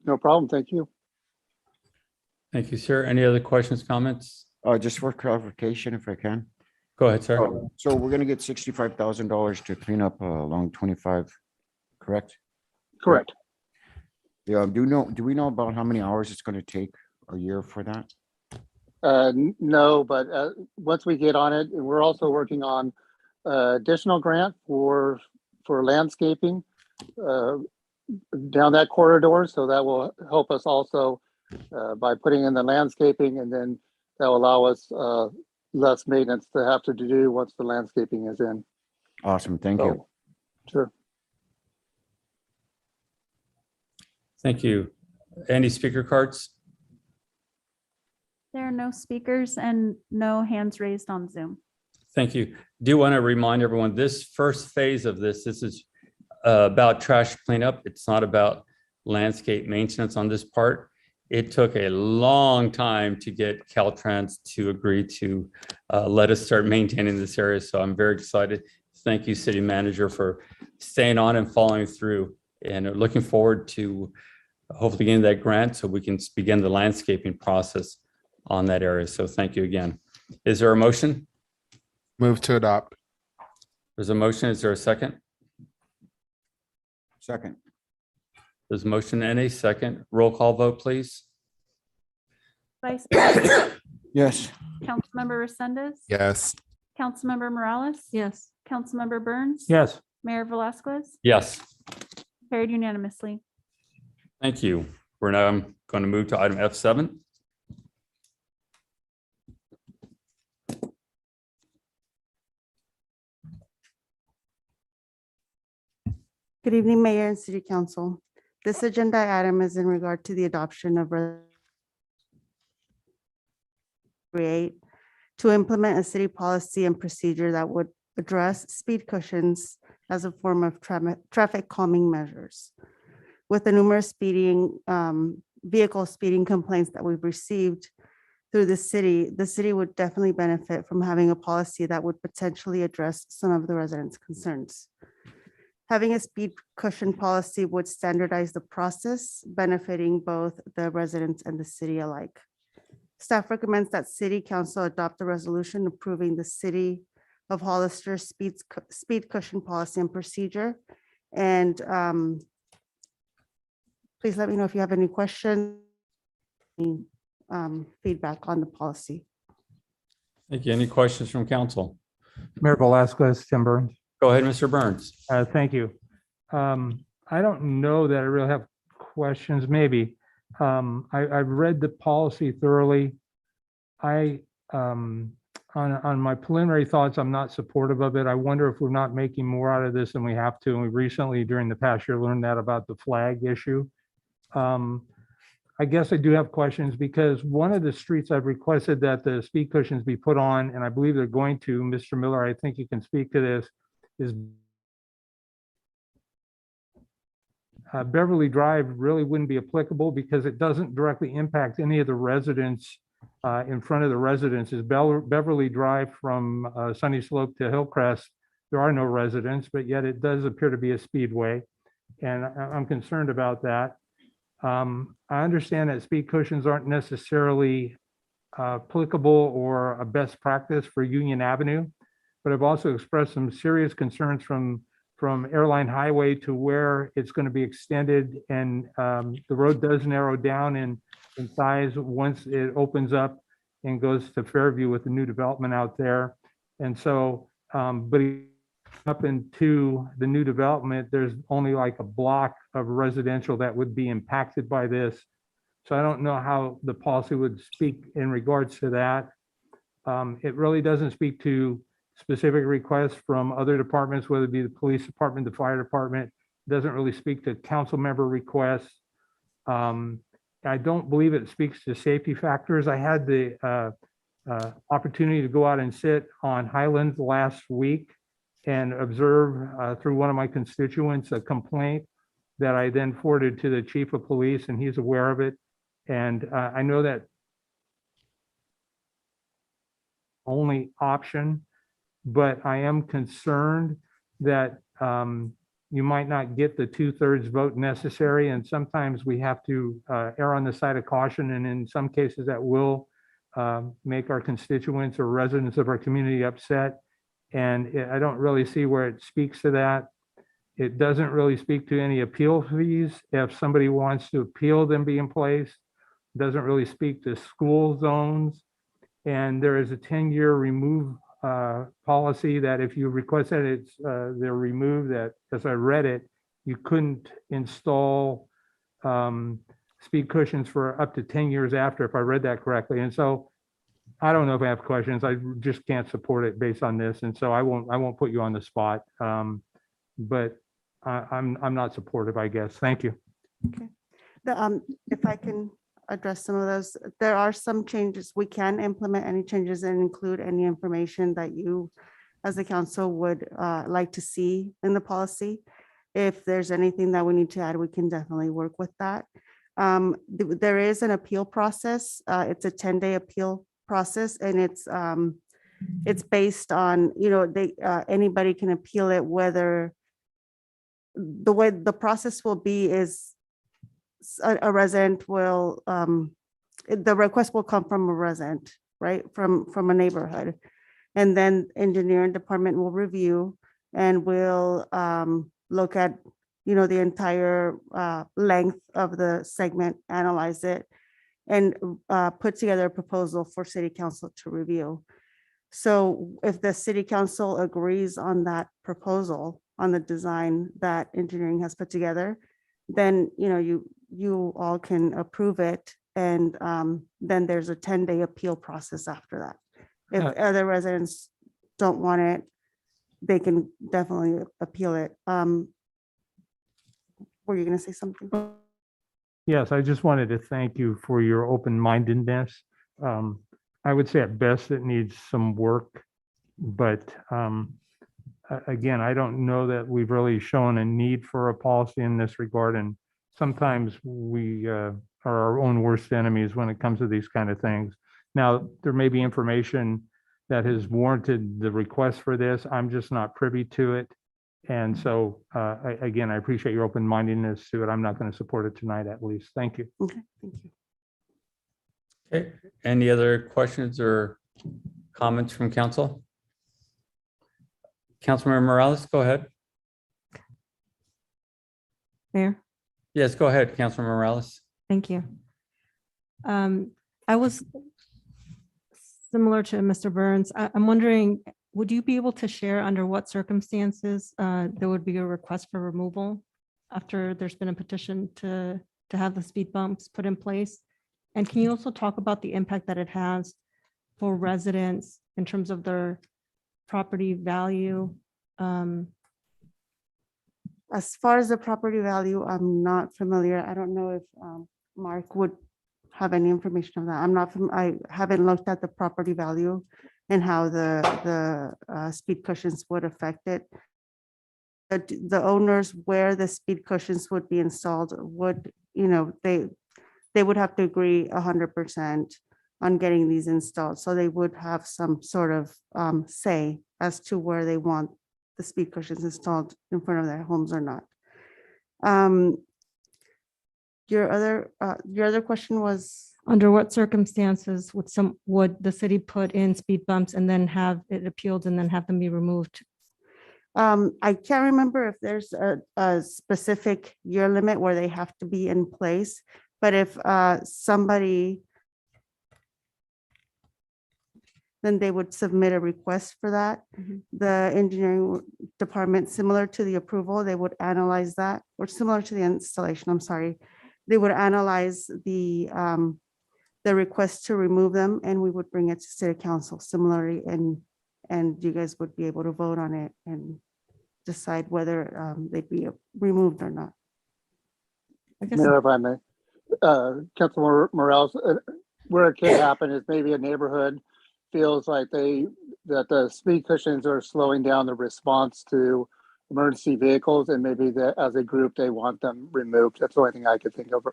No problem. Thank you. Thank you, sir. Any other questions, comments? Just for clarification, if I can. Go ahead, sir. So we're gonna get $65,000 to clean up along 25, correct? Correct. Yeah, do we know about how many hours it's gonna take a year for that? No, but once we get on it, and we're also working on additional grant for landscaping down that corridor. So that will help us also by putting in the landscaping, and then that will allow us less maintenance to have to do once the landscaping is in. Awesome, thank you. Sure. Thank you. Any speaker cards? There are no speakers and no hands raised on Zoom. Thank you. Do want to remind everyone, this first phase of this is about trash cleanup. It's not about landscape maintenance on this part. It took a long time to get Caltrans to agree to let us start maintaining this area. So I'm very excited. Thank you, City Manager, for staying on and following through, and looking forward to hopefully getting that grant so we can begin the landscaping process on that area. So thank you again. Is there a motion? Move to adopt. There's a motion. Is there a second? Second. There's a motion and a second. Roll call vote, please. Vice Mayor. Yes. Councilmember Resendez. Yes. Councilmember Morales. Yes. Councilmember Burns. Yes. Mayor Velazquez. Yes. Carried unanimously. Thank you. We're now going to move to item F7. Good evening, Mayor and City Council. This agenda item is in regard to the adoption of create to implement a city policy and procedure that would address speed cushions as a form of traffic calming measures. With the numerous vehicle speeding complaints that we've received through the city would definitely benefit from having a policy that would potentially address some of the residents' concerns. Having a speed cushion policy would standardize the process, benefiting both the residents and the city alike. Staff recommends that City Council adopt a resolution approving the City of Hollister speed cushion policy and procedure. And please let me know if you have any questions, feedback on the policy. Thank you. Any questions from council? Mayor Velazquez, Tim Burns. Go ahead, Mr. Burns. Thank you. I don't know that I really have questions, maybe. I've read the policy thoroughly. On my preliminary thoughts, I'm not supportive of it. I wonder if we're not making more out of this than we have to. And we recently, during the past year, learned that about the flag issue. I guess I do have questions because one of the streets I've requested that the speed cushions be put on, and I believe they're going to, Mr. Miller, I think you can speak to this, is Beverly Drive really wouldn't be applicable because it doesn't directly impact any of the residents in front of the residences. Beverly Drive from Sunny Slope to Hillcrest, there are no residents, but yet it does appear to be a speedway. And I'm concerned about that. I understand that speed cushions aren't necessarily applicable or a best practice for Union Avenue, but I've also expressed some serious concerns from Airline Highway to where it's going to be extended, and the road does narrow down in size once it opens up and goes to Fairview with the new development out there. And so, but up into the new development, there's only like a block of residential that would be impacted by this. So I don't know how the policy would speak in regards to that. It really doesn't speak to specific requests from other departments, whether it be the police department, the fire department. It doesn't really speak to council member requests. I don't believe it speaks to safety factors. I had the opportunity to go out and sit on Highlands last week and observe through one of my constituents a complaint that I then forwarded to the chief of police, and he's aware of it. And I know that only option, but I am concerned that you might not get the 2/3 vote necessary. And sometimes we have to err on the side of caution. And in some cases that will make our constituents or residents of our community upset. And I don't really see where it speaks to that. It doesn't really speak to any appeal fees. If somebody wants to appeal them being placed, doesn't really speak to school zones. And there is a 10-year remove policy that if you request that it's they're removed, that as I read it, you couldn't install speed cushions for up to 10 years after, if I read that correctly. And so I don't know if I have questions. I just can't support it based on this. And so I won't put you on the spot. But I'm not supportive, I guess. Thank you. Okay. If I can address some of those, there are some changes. We can implement any changes and include any information that you as the council would like to see in the policy. If there's anything that we need to add, we can definitely work with that. There is an appeal process. It's a 10-day appeal process, and it's based on, anybody can appeal it, whether the way the process will be is a resident will, the request will come from a resident, right? From a neighborhood. And then engineering department will review and will look at, the entire length of the segment, analyze it, and put together a proposal for city council to review. So if the city council agrees on that proposal, on the design that engineering has put together, then, you all can approve it. And then there's a 10-day appeal process after that. If other residents don't want it, they can definitely appeal it. were you going to say something? Yes, I just wanted to thank you for your open-mindedness. I would say at best it needs some work, but again, I don't know that we've really shown a need for a policy in this regard. And sometimes we are our own worst enemies when it comes to these kind of things. Now, there may be information that has warranted the request for this. I'm just not privy to it. And so, again, I appreciate your open-mindedness to it. I'm not going to support it tonight, at least. Thank you. Okay, thank you. Okay, any other questions or comments from council? Councilmember Morales, go ahead. Mayor, Yes, go ahead, Councilmember Morales. thank you. I was similar to Mr. Burns. I'm wondering, would you be able to share under what circumstances there would be a request for removal after there's been a petition to have the speed bumps put in place? And can you also talk about the impact that it has for residents in terms of their property value? As far as the property value, I'm not familiar. I don't know if Mark would have any information on that. I'm not, I haven't looked at the property value and how the speed cushions would affect it. But the owners where the speed cushions would be installed would, you know, they would have to agree 100% on getting these installed. So they would have some sort of say as to where they want the speed cushions installed in front of their homes or not. Your other question was? Under what circumstances would the city put in speed bumps and then have it appealed and then have them be removed? I can't remember if there's a specific year limit where they have to be in place, but if somebody, then they would submit a request for that. The engineering department, similar to the approval, they would analyze that, or similar to the installation, I'm sorry. They would analyze the request to remove them, and we would bring it to city council similarly, and you guys would be able to vote on it and decide whether they'd be removed or not. I guess Mayor, if I may, Councilmember Morales, where it can happen is maybe a neighborhood feels like that the speed cushions are slowing down the response to emergency vehicles, and maybe that as a group they want them removed. That's the only thing I could think of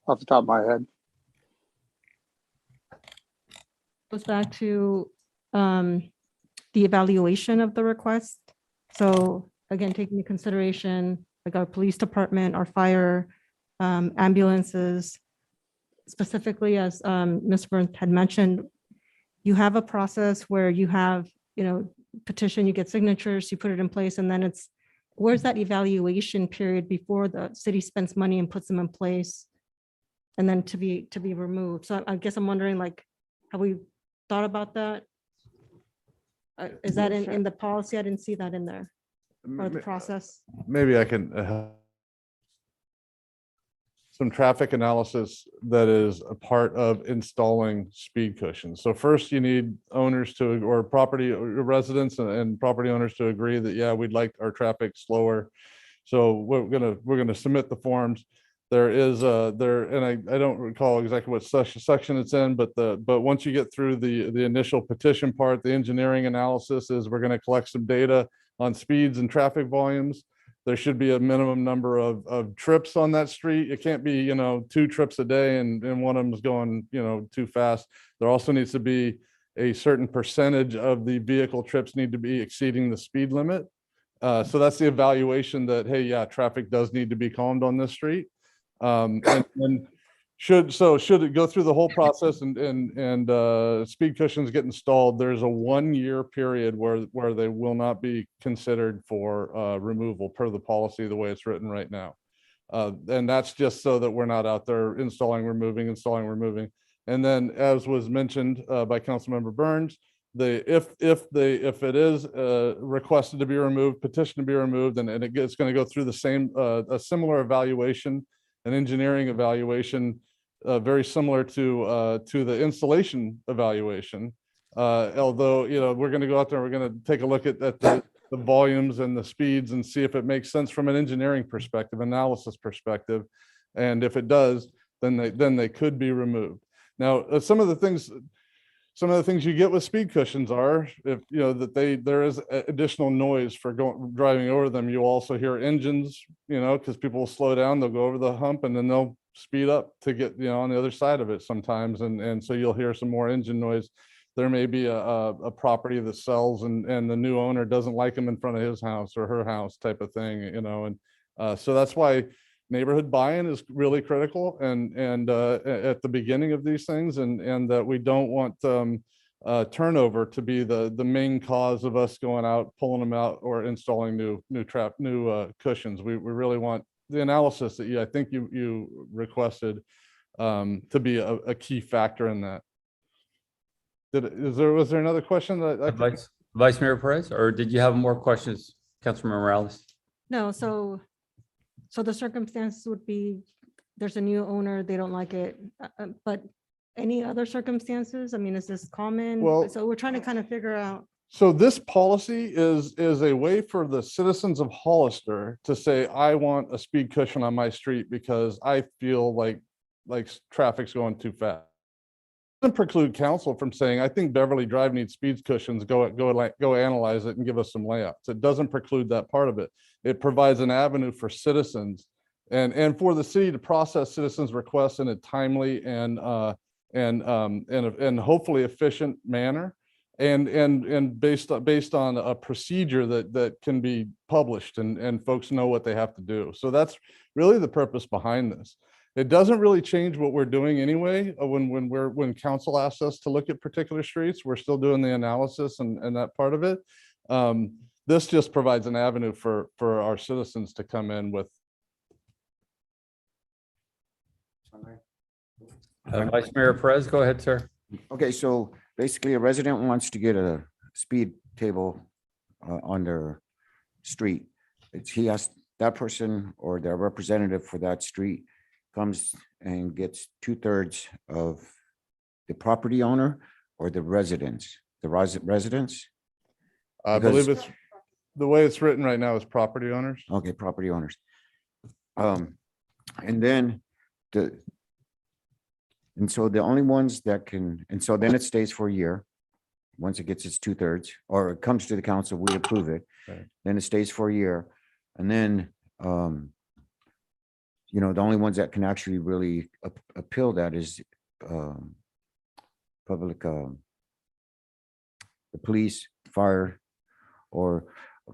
off the top of my head. goes back to the evaluation of the request. So again, taking into consideration like our police department, our fire, ambulances, specifically as Ms. Burns had mentioned, you have a process where you have, you know, petition, you get signatures, you put it in place, and then where's that evaluation period before the city spends money and puts them in place and then to be removed? So I guess I'm wondering, like, have we thought about that? Is that in the policy? I didn't see that in there, or the process. Maybe I can some traffic analysis that is a part of installing speed cushions. So first you need owners to, or property or residents and property owners to agree that, yeah, we'd like our traffic slower. So we're gonna submit the forms. There is and I don't recall exactly what section it's in, but once you get through the initial petition part, the engineering analysis is we're gonna collect some data on speeds and traffic volumes. There should be a minimum number of trips on that street. It can't be, you know, 2 trips a day and one of them is going, you know, too fast. There also needs to be a certain percentage of the vehicle trips need to be exceeding the speed limit. So that's the evaluation that, hey, yeah, traffic does need to be calmed on this street. And should it go through the whole process and speed cushions get installed, there's a 1-year period where they will not be considered for removal per the policy the way it's written right now. And that's just so that we're not out there installing, removing. And then, as was mentioned by Councilmember Burns, if it is requested to be removed, petition to be removed, and it's going to go through the same a similar evaluation, an engineering evaluation, very similar to the installation evaluation. Although, you know, we're going to go out there, we're going to take a look at the the volumes and the speeds and see if it makes sense from an engineering perspective, analysis perspective. And if it does, then they could be removed. Now, some of the things you get with speed cushions are, if you know that there is additional noise for driving over them. You also hear engines, because people will slow down, they'll go over the hump and then they'll speed up to get on the other side of it sometimes, and so you'll hear some more engine noise. There may be a property that sells and the new owner doesn't like them in front of his house or her house type of thing, and so that's why neighborhood buy-in is really critical and at the beginning of these things, and that we don't want turnover to be the main cause of us going out, pulling them out, or installing new cushions. We really want the analysis that I think you requested to be a key factor in that. Was there another question that Vice Mayor Perez, or did you have more questions, Councilman Morales? No, so the circumstances would be, there's a new owner, they don't like it, but any other circumstances? I mean, is this common? Well- So we're trying to kind of figure out. So this policy is a way for the citizens of Hollister to say, I want a speed cushion on my street because I feel like traffic's going too fast. Doesn't preclude council from saying, I think Beverly Drive needs speed cushions, go analyze it and give us some layouts. It doesn't preclude that part of it. It provides an avenue for citizens and for the city to process citizens' requests in a timely and hopefully efficient manner, and based on a procedure that can be published and folks know what they have to do. So that's really the purpose behind this. It doesn't really change what we're doing anyway. When council asks us to look at particular streets, we're still doing the analysis and that part of it. This just provides an avenue for our citizens to come in with. Vice Mayor Perez, go ahead, sir. Okay, so basically a resident wants to get a speed table on their street. He has that person or their representative for that street comes and gets 2/3 of the property owner or the residents, residents. I believe it's the way it's written right now is property owners. Okay, property owners. And then so the only ones that can, and so then it stays for a year. Once it gets its 2/3, or it comes to the council, we approve it. Right. Then it stays for a year. And then, the only ones that can actually really appeal that is public, the police, fire, or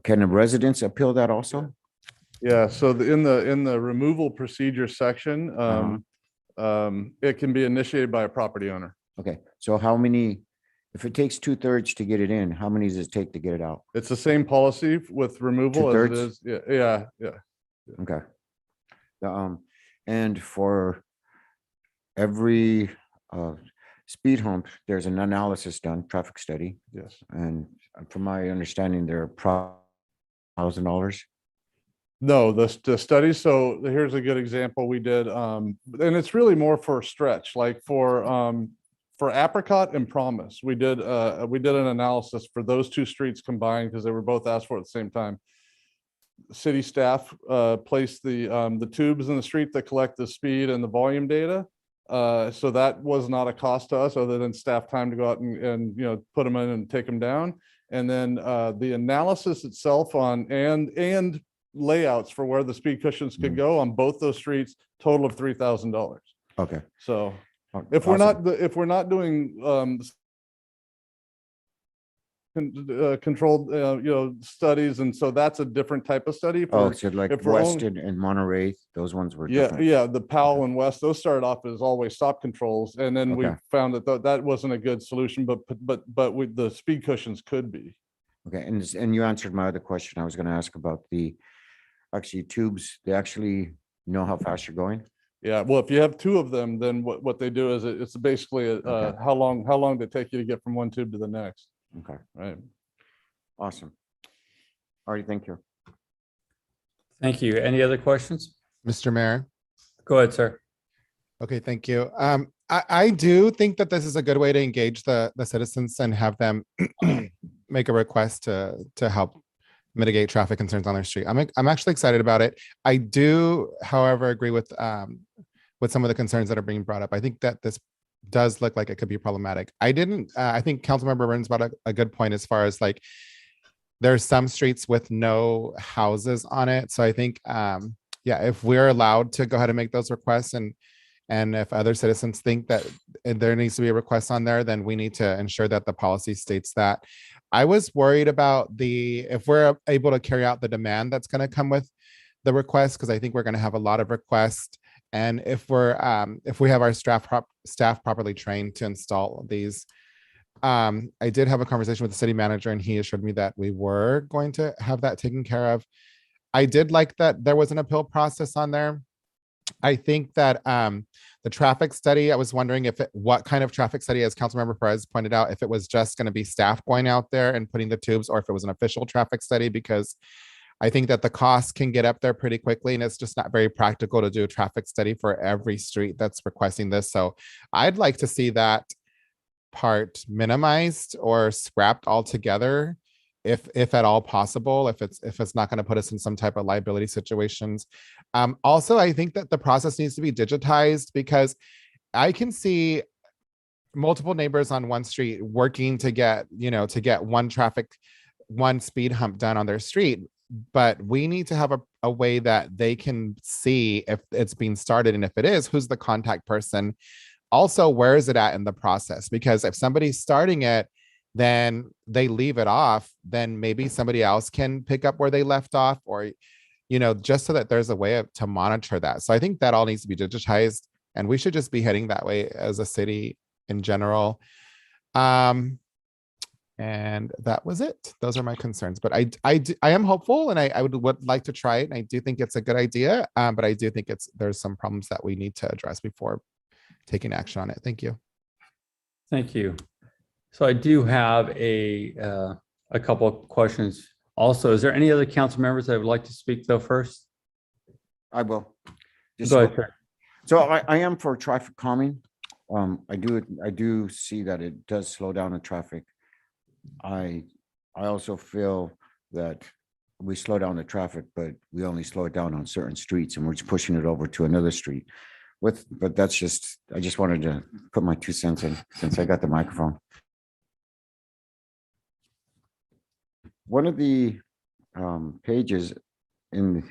can the residents appeal that also? Yeah, so in the removal procedure section, it can be initiated by a property owner. Okay, so how many, if it takes 2/3 to get it in, how many does it take to get it out? It's the same policy with removal as it 2/3? is. Yeah. Okay. And for every speed hump, there's an analysis done, traffic study. Yes. And from my understanding, they're $1,000. No, the study. So here's a good example we did, and it's really more for stretch, like for Apricot and Promise. We did an analysis for those two streets combined because they were both asked for at the same time. City staff placed the tubes in the street that collect the speed and the volume data. So that was not a cost to us other than staff time to go out and put them in and take them down. And then the analysis itself and layouts for where the speed cushions could go on both those streets, total of $3,000. Okay. So Awesome. if we're not doing controlled studies, and so that's a different type of study. Oh, so like if we're West only- and Monterey, those ones were different. Yeah, the Powell and West, those started off as always stop controls, and then we Okay. found that that wasn't a good solution, but with the speed cushions could be. Okay, and you answered my other question. I was going to ask about the actually tubes. They actually know how fast you're going. Yeah, well, if you have two of them, then what they do is it's basically how long did it take you to get from one tube to the next. Okay, Right. awesome. All right, thank you. Thank you. Any other questions? Mr. Mayor. Go ahead, sir. Okay, thank you. I do think that this is a good way to engage the citizens and have them make a request to help mitigate traffic concerns on their street. I'm actually excited about it. I do, however, agree with some of the concerns that are being brought up. I think that this does look like it could be problematic. I think Councilmember Burns brought a good point as far as like, there's some streets with no houses on it. So I think, yeah, if we're allowed to go ahead and make those requests and if other citizens think that there needs to be a request on there, then we need to ensure that the policy states that. I was worried about if we're able to carry out the demand that's going to come with the request, because I think we're going to have a lot of requests. And if we have our staff properly trained to install these, I did have a conversation with the city manager and he assured me that we were going to have that taken care of. I did like that there was an appeal process on there. I think that the traffic study, I was wondering what kind of traffic study, as Councilmember Perez pointed out, if it was just going to be staff going out there and putting the tubes, or if it was an official traffic study, because I think that the cost can get up there pretty quickly and it's just not very practical to do a traffic study for every street that's requesting this. So I'd like to see that part minimized or scrapped altogether, if at all possible, if it's not going to put us in some type of liability situations. Also, I think that the process needs to be digitized, because I can see multiple neighbors on one street working to get one speed hump done on their street. But we need to have a way that they can see if it's being started, and if it is, who's the contact person. Also, where is it at in the process? Because if somebody's starting it, then they leave it off, then maybe somebody else can pick up where they left off, or, just so that there's a way to monitor that. So I think that all needs to be digitized, and we should just be heading that way as a city in general. And that was it. Those are my concerns, but I am hopeful, and I would like to try it. And I do think it's a good idea, but I do think there's some problems that we need to address before taking action on it. Thank you. Thank you. So I do have a couple of questions. Also, is there any other council members that would like to speak though first? I will. Go ahead, sir. So I am for traffic calming. I do see that it does slow down the traffic. I also feel that we slow down the traffic, but we only slow it down on certain streets, and we're just pushing it over to another street. But that's just, I just wanted to put my 2 cents in since I got the microphone. One of the pages in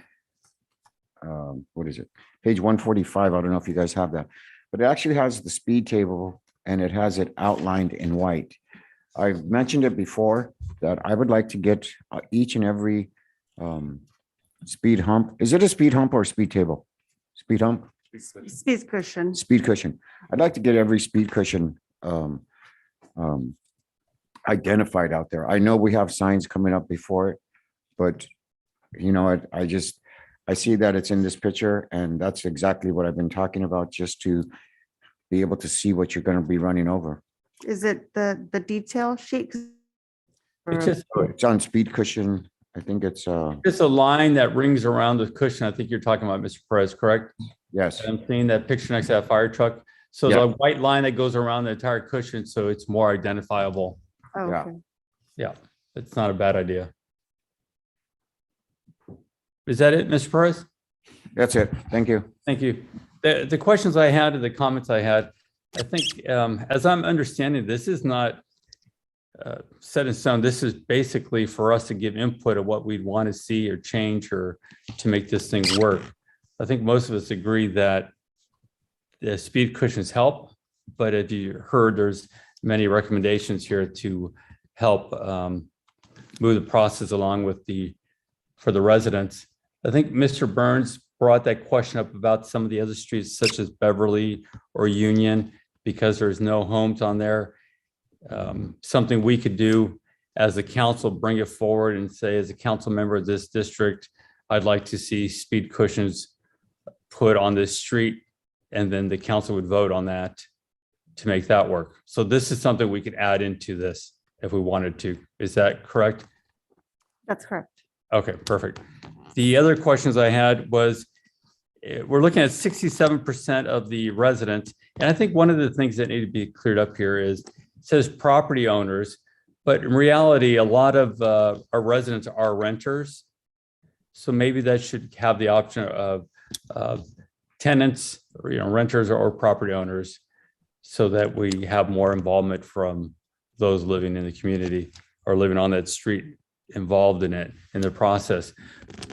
what is it? Page 145. I don't know if you guys have that, but it actually has the speed table and it has it outlined in white. I've mentioned it before that I would like to get each and every speed hump. Is it a speed hump or a speed table? Speed hump? Speed cushion. Speed cushion. I'd like to get every speed cushion identified out there. I know we have signs coming up before it, but I see that it's in this picture, and that's exactly what I've been talking about, just to be able to see what you're going to be running over. Is it the detail sheet? It's on speed cushion. I think it's just a line that rings around the cushion. I think you're talking about, Mr. Perez, correct? Yes. I'm seeing that picture next to that fire truck. So Yeah. the white line that goes around the entire cushion, so it's more identifiable. Oh, Yeah. okay. Yeah, it's not a bad idea. Is that it, Mr. Perez? That's it. Thank you. Thank you. The questions I had and the comments I had, I think, as I'm understanding, this is not set in stone. This is basically for us to give input of what we'd want to see or change or to make this thing work. I think most of us agree that the speed cushions help, but as you heard, there's many recommendations here to help move the process along for the residents. I think Mr. Burns brought that question up about some of the other streets such as Beverly or Union, because there's no homes on there. Something we could do as a council, bring it forward and say, as a council member of this district, I'd like to see speed cushions put on this street, and then the council would vote on that to make that work. So this is something we could add into this if we wanted to. Is that correct? That's correct. Okay, perfect. The other questions I had was, we're looking at 67% of the residents. And I think one of the things that need to be cleared up here is, it says property owners, But in reality, a lot of our residents are renters. So maybe that should have the option of tenants, or, renters or property owners, so that we have more involvement from those living in the community or living on that street, involved in it, in the process.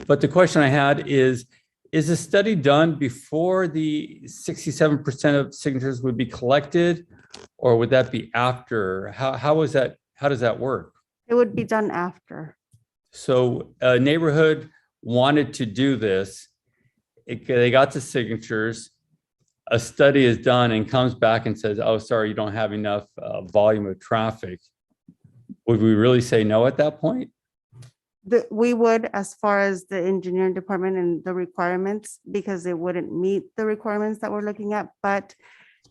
But the question I had is the study done before the 67% of signatures would be collected, or would that be after? How is that? How does that work? It would be done after. So a neighborhood wanted to do this. They got the signatures. A study is done and comes back and says, oh, sorry, you don't have enough volume of traffic. Would we really say no at that point? We would, as far as the engineering department and the requirements, because it wouldn't meet the requirements that we're looking at, but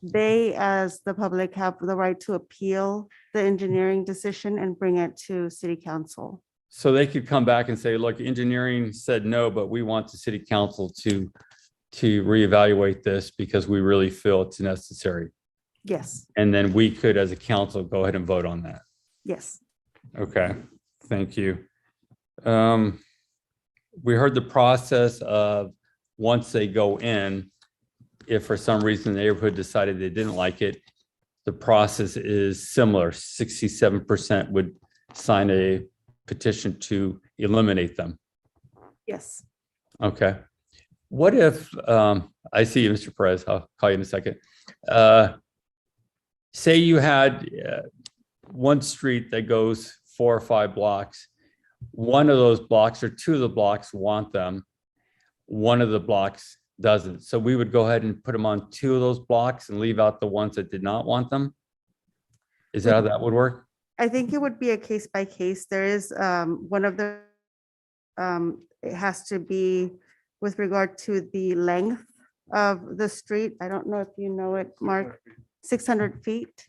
they, as the public, have the right to appeal the engineering decision and bring it to city council. So they could come back and say, look, engineering said no, but we want the city council to reevaluate this because we really feel it's necessary. Yes, And then we could, as a council, go ahead and vote on that. yes. Okay, thank you. We heard the process of once they go in, if for some reason the neighborhood decided they didn't like it, the process is similar. 67% would sign a petition to eliminate them. Yes. Okay. What if, I see you, Mr. Perez, I'll call you in a second. Say you had one street that goes 4 or 5 blocks. One of those blocks or 2 of the blocks want them. One of the blocks doesn't. So we would go ahead and put them on 2 of those blocks and leave out the ones that did not want them. Is that how that would work? I think it would be a case by case. There is one of the, it has to be with regard to the length of the street. I don't know if you know it, Mark, 600 feet.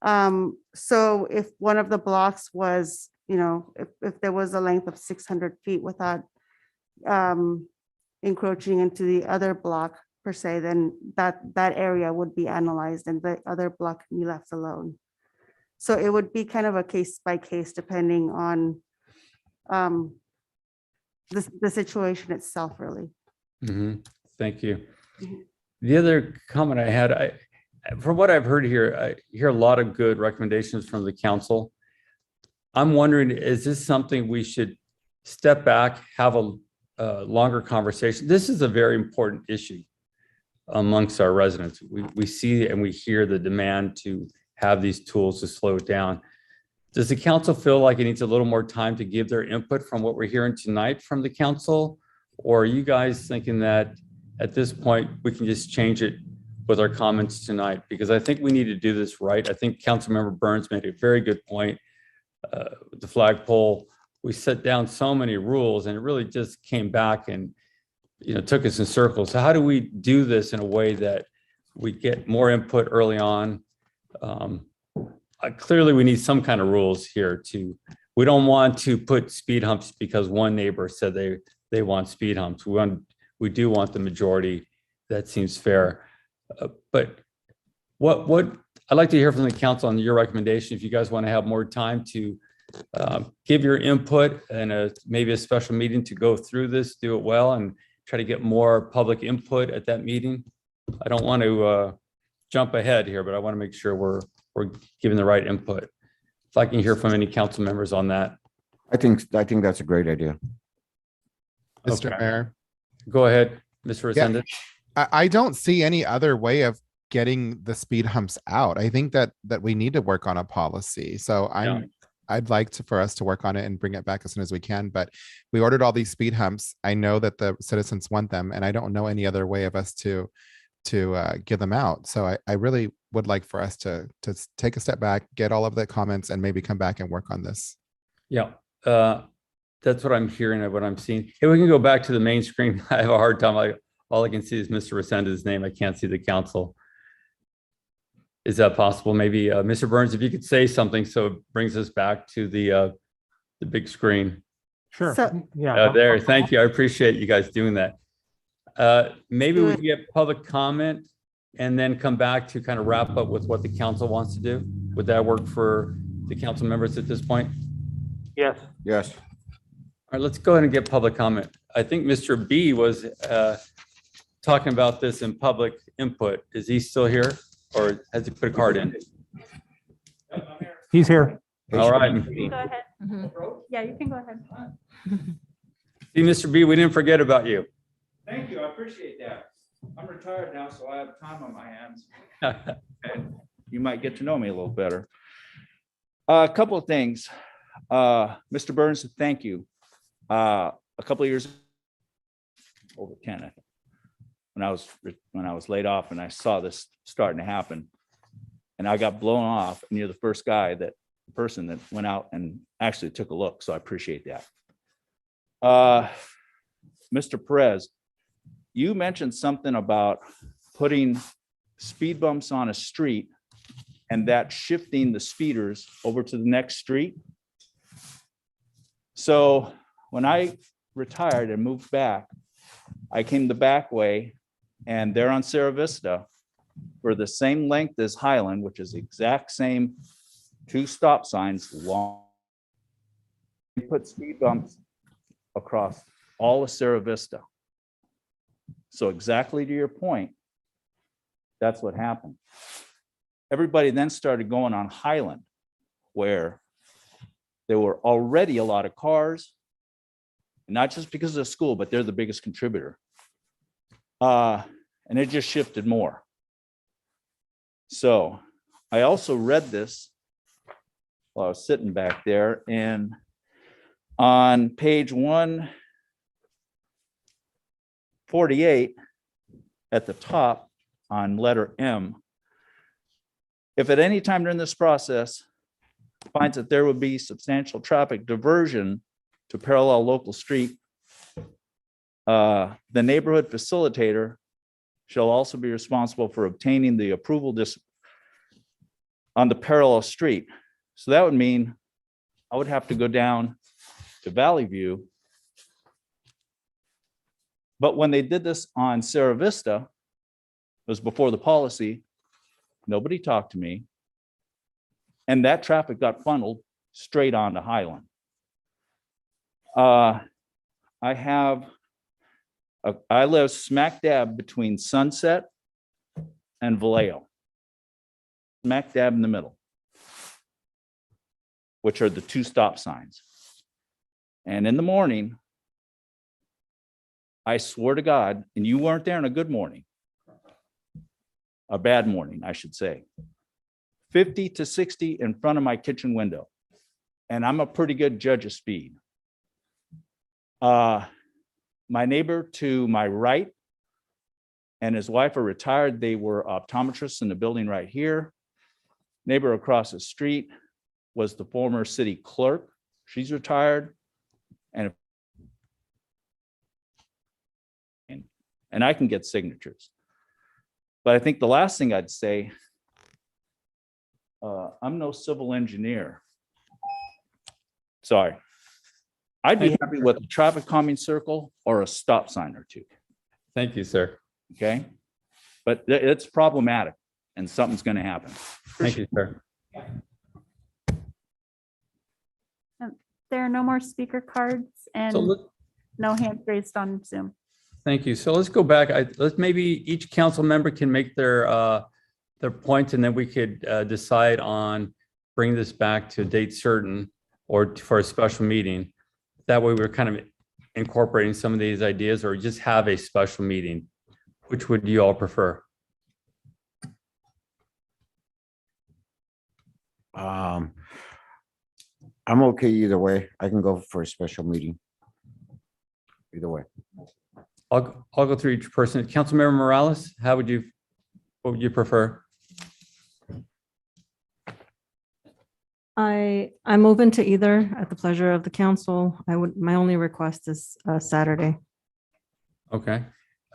So if one of the blocks was, if there was a length of 600 feet without encroaching into the other block per se, then that area would be analyzed and the other block can be left alone. So it would be kind of a case by case depending on the situation itself, really. Thank you. Mhm. The other comment I had, from what I've heard here, I hear a lot of good recommendations from the council. I'm wondering, is this something we should step back, have a longer conversation? This is a very important issue amongst our residents. We see and we hear the demand to have these tools to slow it down. Does the council feel like it needs a little more time to give their input from what we're hearing tonight from the council? Or are you guys thinking that at this point, we can just change it with our comments tonight? Because I think we need to do this right. I think Councilmember Burns made a very good point. The flagpole, we set down so many rules and it really just came back and took us in circles. So how do we do this in a way that we get more input early on? Clearly, we need some kind of rules here we don't want to put speed humps because one neighbor said they want speed humps. We do want the majority. That seems fair. But what I'd like to hear from the council on your recommendation, if you guys want to have more time to give your input and maybe a special meeting to go through this, do it well, and try to get more public input at that meeting. I don't want to jump ahead here, but I want to make sure we're giving the right input. If I can hear from any council members on that. I think that's a great idea. Mr. Okay. Mayor. Go ahead, Mr. Resendez. I don't see any other way of getting the speed humps out. I think that we need to work on a policy. So I'd like for us to work on it and bring it back as soon as we can. But we ordered all these speed humps. I know that the citizens want them, and I don't know any other way of us to give them out. So I really would like for us to take a step back, get all of the comments, and maybe come back and work on this. Yeah, that's what I'm hearing and what I'm seeing. Hey, we can go back to the main screen. I have a hard time. All I can see is Mr. Resendez's name. I can't see the council. Is that possible? Maybe Mr. Burns, if you could say something so it brings us back to the big screen. Sure. So- Yeah. There, thank you. I appreciate you guys doing that. Maybe we can get public comment and then come back to kind of wrap up with what the council wants to do. Would that work for the council members at this point? Yes. Yes. All right, let's go ahead and get public comment. I think Mr. B was talking about this in public input. Is he still here or has he put a card in? He's here. All right. Go ahead. Yeah, you can go ahead. See, Mr. B, we didn't forget about you. Thank you. I appreciate that. I'm retired now, so I have time on my hands. And you might get to know me a little better. A couple of things. Mr. Burns, thank you. A couple of years, over 10, I think, when I was laid off and I saw this starting to happen, and I got blown off, and you're the first person that went out and actually took a look. So I appreciate that. Mr. Perez, you mentioned something about putting speed bumps on a street and that shifting the speeders over to the next street. So when I retired and moved back, I came the back way, and there on Sierra Vista, for the same length as Highland, which is the exact same 2 stop signs long, we put speed bumps across all of Sierra Vista. So exactly to your point, that's what happened. Everybody then started going on Highland, where there were already a lot of cars, not just because of the school, but they're the biggest contributor. And it just shifted more. So I also read this while I was sitting back there, and on page 148 at the top on letter M, if at any time during this process finds that there would be substantial traffic diversion to parallel local street, the neighborhood facilitator shall also be responsible for obtaining the approval on the parallel street. So that would mean I would have to go down to Valley View. But when they did this on Sierra Vista, it was before the policy, nobody talked to me, and that traffic got funneled straight onto Highland. I live smack dab between Sunset and Vallejo, smack dab in the middle, which are the 2 stop signs. And in the morning, I swear to God, and you weren't there on a good morning, a bad morning, I should say, 50 to 60 in front of my kitchen window. And I'm a pretty good judge of speed. My neighbor to my right and his wife are retired. They were optometrists in the building right here. Neighbor across the street was the former city clerk. She's retired. And I can get signatures. But I think the last thing I'd say, I'm no civil engineer. Sorry. I'd be happy with a traffic calming circle or a stop sign or 2. Thank you, sir. Okay. But it's problematic and something's going to happen. Thank you, sir. There are no more speaker cards and So look, no hands raised on Zoom. thank you. So let's go back. Let's maybe each council member can make their points, and then we could decide on bring this back to a date certain or for a special meeting. That way we're kind of incorporating some of these ideas, or just have a special meeting. Which would you all prefer? I'm okay either way. I can go for a special meeting. Either way. I'll go through each person. Councilmember Morales, what would you prefer? I'm open to either at the pleasure of the council. My only request is Saturday. Okay.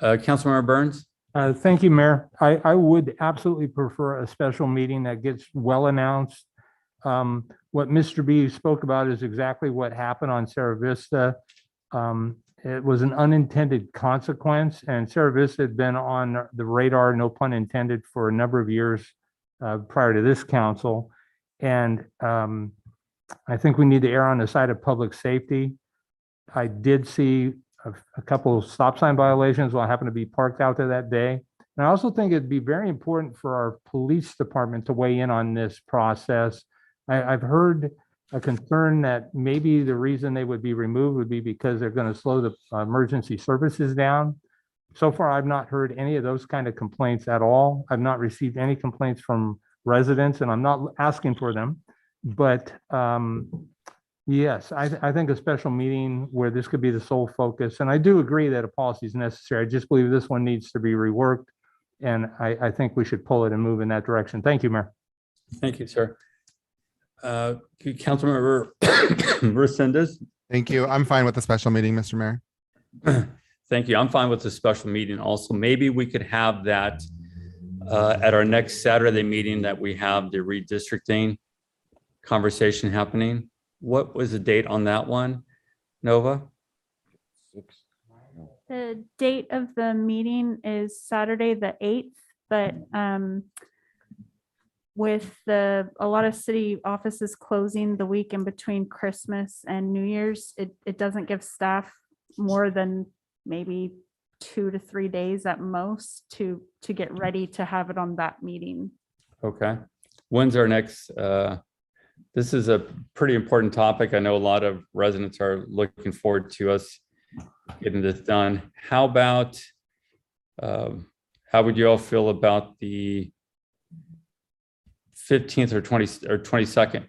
Councilmember Burns? Thank you, Mayor. I would absolutely prefer a special meeting that gets well announced. What Mr. B spoke about is exactly what happened on Sierra Vista. It was an unintended consequence, and Sierra Vista had been on the radar, no pun intended, for a number of years prior to this council. And I think we need to err on the side of public safety. I did see a couple of stop sign violations while I happened to be parked out there that day. And I also think it'd be very important for our police department to weigh in on this process. I've heard a concern that maybe the reason they would be removed would be because they're going to slow the emergency services down. So far, I've not heard any of those kind of complaints at all. I've not received any complaints from residents, and I'm not asking for them. But yes, I think a special meeting where this could be the sole focus, and I do agree that a policy is necessary. I just believe this one needs to be reworked, and I think we should pull it and move in that direction. Thank you, Mayor. Thank you, sir. Councilmember Resendez. Thank you. I'm fine with the special meeting, Mr. Mayor. Thank you. I'm fine with the special meeting also. Maybe we could have that at our next Saturday meeting, that we have the redistricting conversation happening. What was the date on that one, Nova? The date of the meeting is Saturday, the 8th, but with a lot of city offices closing the week in between Christmas and New Year's, it doesn't give staff more than maybe 2 to 3 days at most to get ready to have it on that meeting. Okay. When's our next, this is a pretty important topic. I know a lot of residents are looking forward to us getting this done. How about, how would you all feel about the 15th or 22nd?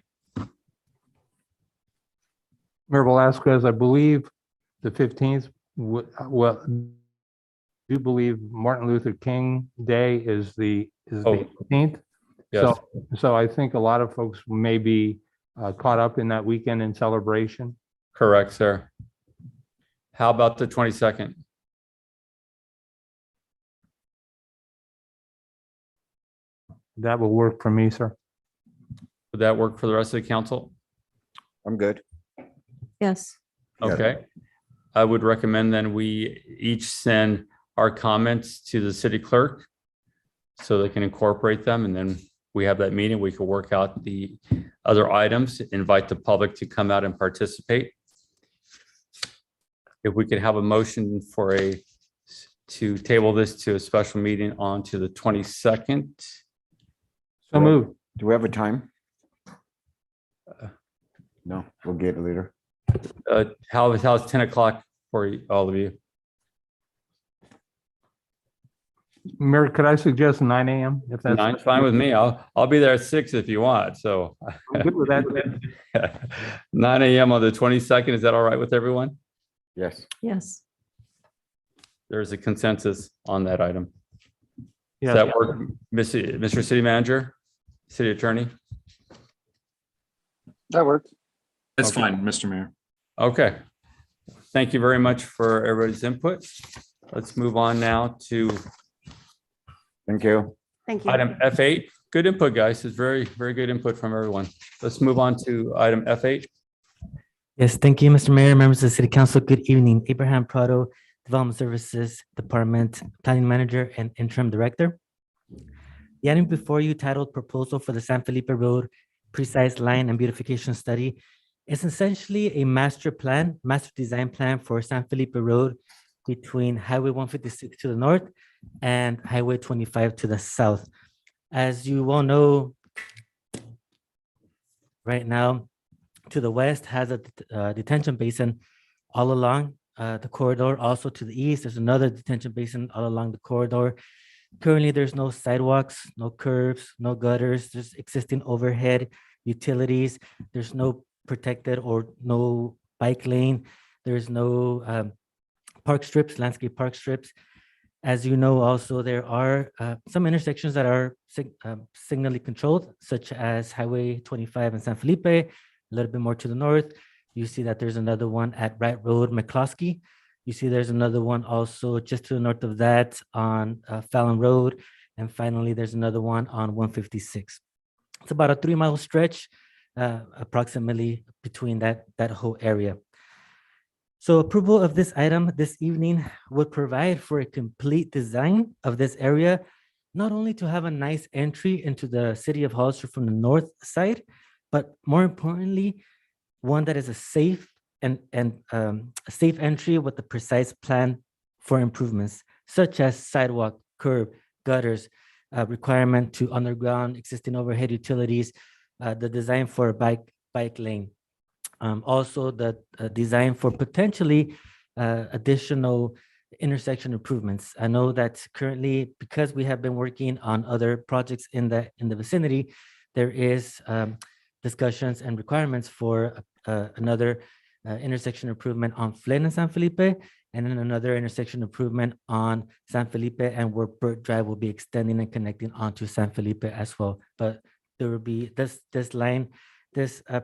Mayor Velasquez, I believe the 15th, well, I do believe Martin Luther King Day is the 15th. Yes. So I think a lot of folks may be caught up in that weekend in celebration. Correct, sir. How about the 22nd? That will work for me, sir. Would that work for the rest of the council? I'm good. Yes. Okay. I would recommend then we each send our comments to the city clerk so they can incorporate them, and then we have that meeting. We can work out the other items, invite the public to come out and participate. If we could have a motion to table this to a special meeting on to the 22nd. So moved. Do we have a time? No, we'll get it later. How's 10 o'clock for all of you? Mayor, could I suggest 9 a.m.? If that's 9's fine with me. I'll be there at 6 if you want, so. I'm good with that. 9 a.m. on the 22nd, is that all right with everyone? Yes. Yes. There's a consensus on that item. Yeah. Does that work, Mr. City Manager, City Attorney? That works. That's Okay. fine, Mr. Mayor. Okay. Thank you very much for everybody's input. Let's move on now to Thank you. Thank you. item F8. Good input, guys. It's very, very good input from everyone. Let's move on to item F8. Yes, thank you, Mr. Mayor, members of the City Council. Good evening. Abraham Prado, Development Services Department Planning Manager and Interim Director. The item before you, titled Proposal for the San Felipe Road Precise Line and Beautification Study, is essentially a master design plan for San Felipe Road between Highway 156 to the north and Highway 25 to the south. As you all know, right now, to the west has a detention basin all along the corridor. Also to the east, there's another detention basin all along the corridor. Currently, there's no sidewalks, no curbs, no gutters. There's existing overhead utilities. There's no protected or no bike lane. There's no park strips, landscape park strips. As you know, also, there are some intersections that are signally controlled, such as Highway 25 in San Felipe, a little bit more to the north. You see that there's another one at Wright Road, McCloskey. You see there's another one also just to the north of that on Fallon Road. And finally, there's another one on 156. It's about a 3-mile stretch, approximately between that whole area. So approval of this item this evening would provide for a complete design of this area, not only to have a nice entry into the city of Hollister from the north side, but more importantly, one that is a safe and a safe entry with a precise plan for improvements, such as sidewalk, curb, gutters, requirement to underground existing overhead utilities, the design for a bike lane. Also the design for potentially additional intersection improvements. I know that currently, because we have been working on other projects in the vicinity, there is discussions and requirements for another intersection improvement on Flynn and San Felipe, and then another intersection improvement on San Felipe, and where Burt Drive will be extending and connecting onto San Felipe as well. But there will be this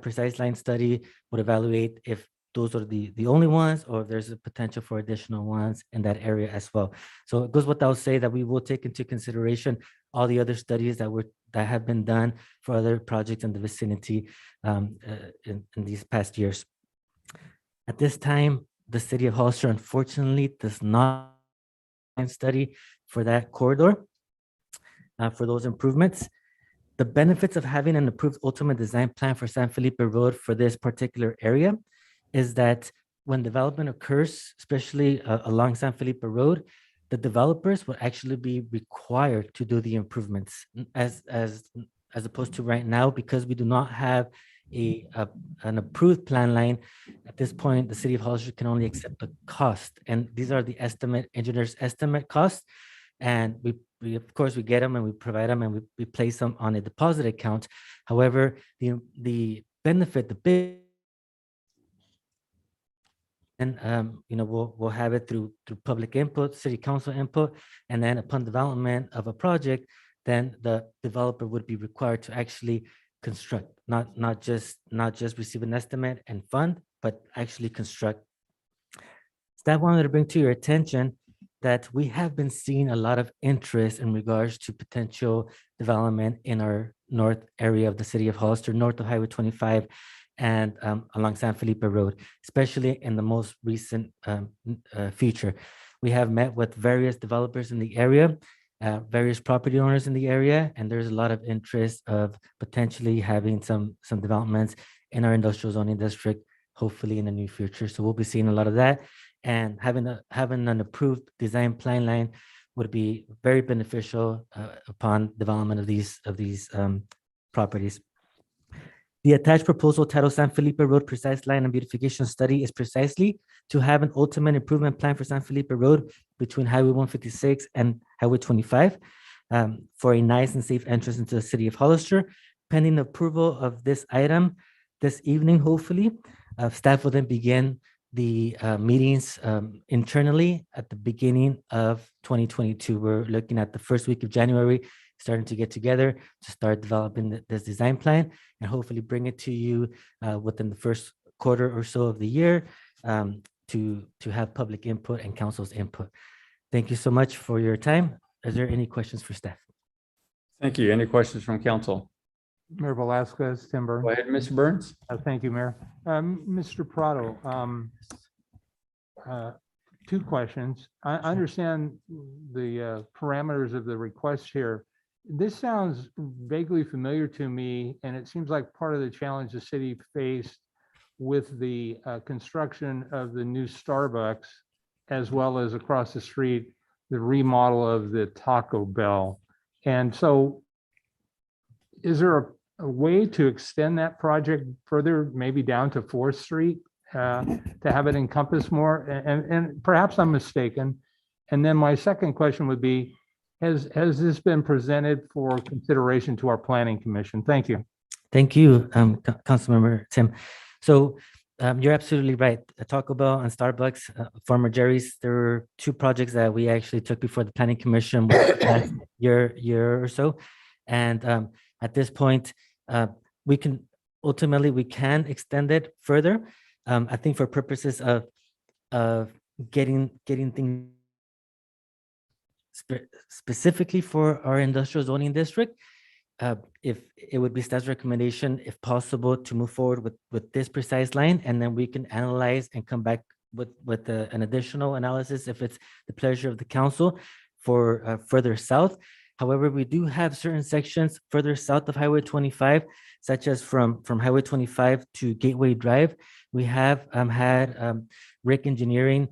precise line study would evaluate if those are the only ones, or if there's a potential for additional ones in that area as well. So it goes without say that we will take into consideration all the other studies that have been done for other projects in the vicinity in these past years. At this time, the city of Hollister unfortunately does not study for that corridor, for those improvements. The benefits of having an approved ultimate design plan for San Felipe Road for this particular area is that when development occurs, especially along San Felipe Road, the developers will actually be required to do the improvements as opposed to right now, because we do not have an approved plan line. At this point, the city of Hollister can only accept the cost, and these are the engineer's estimate costs. And we of course we get them and we provide them and we place them on a deposit account. However, the benefit, the big, and we'll have it through public input, city council input, and then upon development of a project, then the developer would be required to actually construct, not just receive an estimate and fund, but actually construct. Staff wanted to bring to your attention that we have been seeing a lot of interest in regards to potential development in our north area of the city of Hollister, north of Highway 25 and along San Felipe Road, especially in the most recent future. We have met with various developers in the area, various property owners in the area, and there's a lot of interest of potentially having some developments in our industrial zoning district, hopefully in the near future. So we'll be seeing a lot of that. And having an approved design plan line would be very beneficial upon development of these properties. The attached proposal titled San Felipe Road Precise Line and Beautification Study is precisely to have an ultimate improvement plan for San Felipe Road between Highway 156 and Highway 25 for a nice and safe entrance into the city of Hollister. Pending approval of this item this evening, hopefully, staff will then begin the meetings internally at the beginning of 2022. We're looking at the first week of January, starting to get together to start developing this design plan and hopefully bring it to you within the first quarter or so of the year to have public input and council's input. Thank you so much for your time. Is there any questions for staff? Thank you. Any questions from council? Mayor Velazquez, Tim Burns. Go ahead, Mr. Burns. Thank you, Mayor. Mr. Prado, two questions. I understand the parameters of the request here. This sounds vaguely familiar to me, and it seems like part of the challenge the city faced with the construction of the new Starbucks, as well as across the street, the remodel of the Taco Bell. And so is there a way to extend that project further, maybe down to 4th Street, to have it encompass more? And perhaps I'm mistaken. And then my second question would be, has this been presented for consideration to our planning commission? Thank you. Thank you, Councilmember Tim. So you're absolutely right. Taco Bell and Starbucks, former Jerry's, there were two projects that we actually took before the planning commission last year or so. And at this point, we can extend it further. I think for purposes of getting things specifically for our industrial zoning district, if it would be staff's recommendation, if possible, to move forward with this precise line, and then we can analyze and come back with an additional analysis if it's the pleasure of the council for further south. However, we do have certain sections further south of Highway 25, such as from Highway 25 to Gateway Drive. We have had Rick Engineering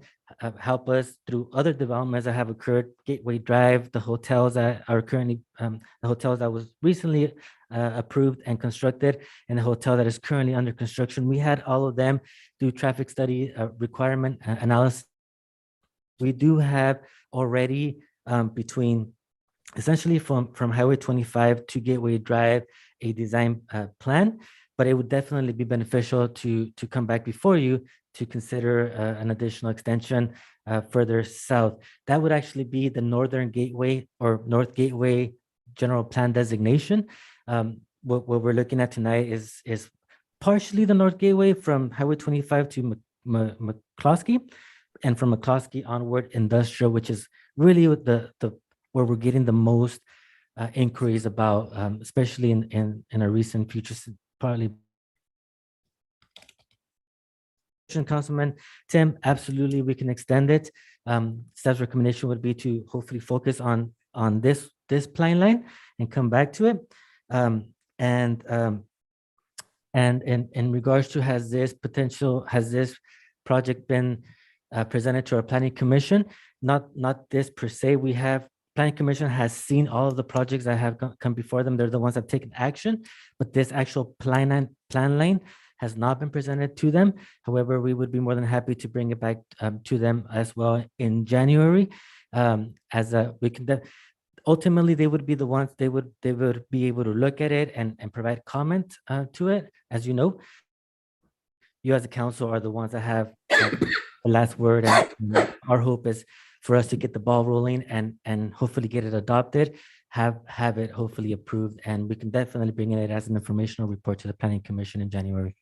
help us through other developments that have occurred, Gateway Drive, the hotels that are currently, the hotels that was recently approved and constructed, and the hotel that is currently under construction. We had all of them do traffic study requirement analysis. We do have already between essentially from Highway 25 to Gateway Drive, a design plan, but it would definitely be beneficial to come back before you to consider an additional extension further south. That would actually be the Northern Gateway or North Gateway General Plan designation. What we're looking at tonight is partially the North Gateway from Highway 25 to McCloskey, and from McCloskey onward industrial, which is really the where we're getting the most inquiries about, especially in a recent future, partly. Councilman Tim, absolutely, we can extend it. Staff's recommendation would be to hopefully focus on this plan line and come back to it. And in regards to has this project been presented to our planning commission? Not this per se. We have planning commission has seen all of the projects that have come before them. They're the ones that have taken action, but this actual plan line has not been presented to them. However, we would be more than happy to bring it back to them as well in January. Ultimately, they would be the ones, they would be able to look at it and provide comment to it. As you know, you as a council are the ones that have the last word. And our hope is for us to get the ball rolling and hopefully get it adopted, have it hopefully approved, and we can definitely bring it as an informational report to the Planning Commission in January.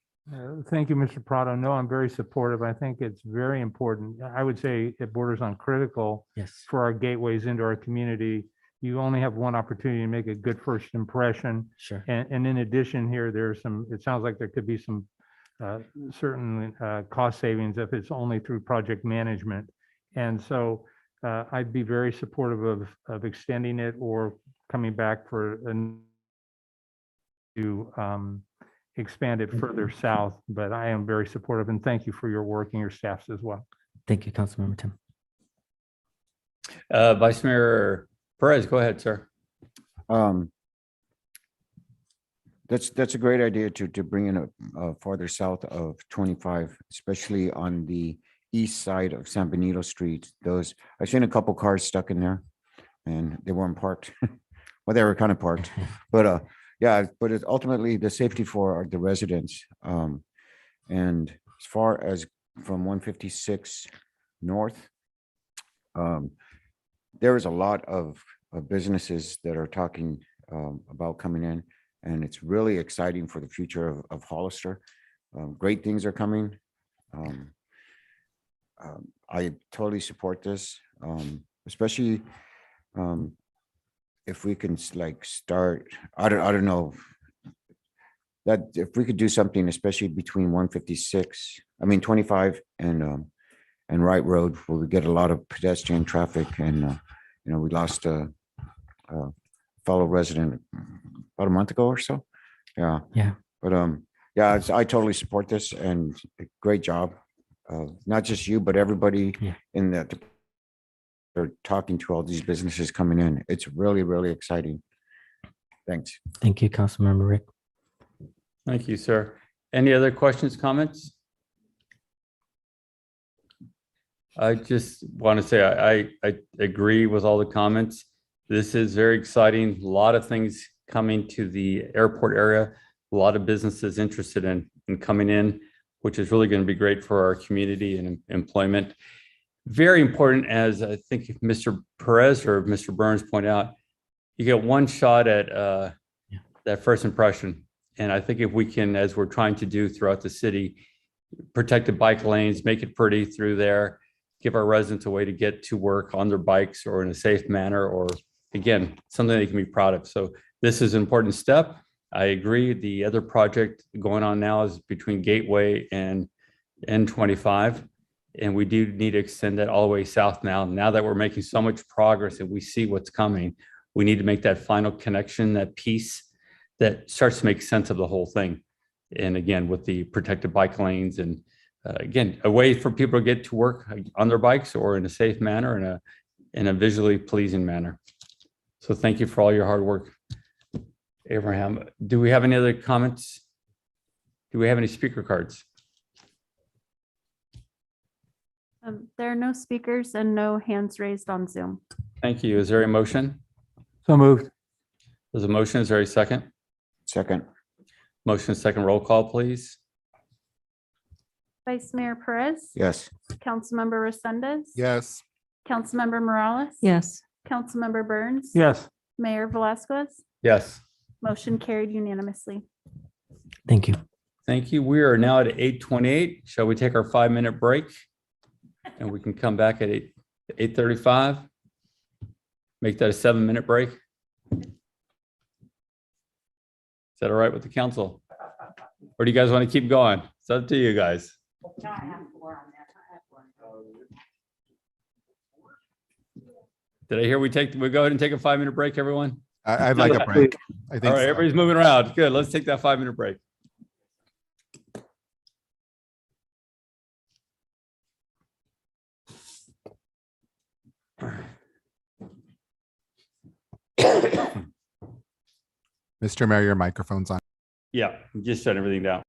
Thank you, Mr. Prado. No, I'm very supportive. I think it's very important. I would say it borders on critical for our gateways into our community. You only have one opportunity to make a good first impression. Sure. And in addition here, there's some, it sounds like there could be some certain cost savings if it's only through project management. And so I'd be very supportive of extending it or coming back for to expand it further south. But I am very supportive, and thank you for your work and your staffs as well. Thank you, Councilmember Tim. Vice Mayor Perez, go ahead, sir. That's a great idea to bring in a farther south of 25, especially on the east side of San Benito Street. I've seen a couple cars stuck in there and they weren't parked. Well, they were kind of parked, but yeah, but it's ultimately the safety for the residents. And as far as from 156 north, there is a lot of businesses that are talking about coming in, and it's really exciting for the future of Hollister. Great things are coming. I totally support this, especially if we can start. I don't know that if we could do something, especially between 25 and Wright Road, where we get a lot of pedestrian traffic, and we lost a fellow resident about a month ago or so. Yeah. But yeah, I totally support this, and great job. Not just you, but everybody in that they're talking to all these businesses coming in. It's really, really exciting. Thanks. Thank you, Councilmember Rick. Thank you, sir. Any other questions, comments? I just want to say I agree with all the comments. This is very exciting. A lot of things coming to the airport area. A lot of businesses interested in coming in, which is really going to be great for our community and employment. Very important, as I think Mr. Perez or Mr. Burns point out, you get one shot at that first impression. And I think if we can, as we're trying to do throughout the city, protect the bike lanes, make it pretty through there, give our residents a way to get to work on their bikes or in a safe manner, or again, something they can be proud of. So this is an important step. I agree. The other project going on now is between Gateway and N25. And we do need to extend that all the way south now. Now that we're making so much progress and we see what's coming, We need to make that final connection, that piece that starts to make sense of the whole thing. And again, with the protected bike lanes and again, a way for people to get to work on their bikes or in a safe manner, in a visually pleasing manner. So thank you for all your hard work. Abraham, do we have any other comments? Do we have any speaker cards? There are no speakers and no hands raised on Zoom. Thank you. Is there a motion? So moved. There's a motion. Is there a second? Second. Motion, second, roll call, please. Vice Mayor Perez. Yes. Councilmember Resendez. Yes. Councilmember Morales. Yes. Councilmember Burns. Yes. Mayor Velazquez. Yes. Motion carried unanimously. Thank you. Thank you. We are now at 8:28. Shall we take our 5-minute break? And we can come back at 8:35. Make that a 7-minute break. Is that all right with the council? Or do you guys want to keep going? It's up to you guys. Did I hear we go ahead and take a 5-minute break, everyone? I'd like a break. I All think right, so. everybody's moving around. Good. Let's take that 5-minute break. Mr. Mayor, your microphone's on. Yeah, just shut everything down.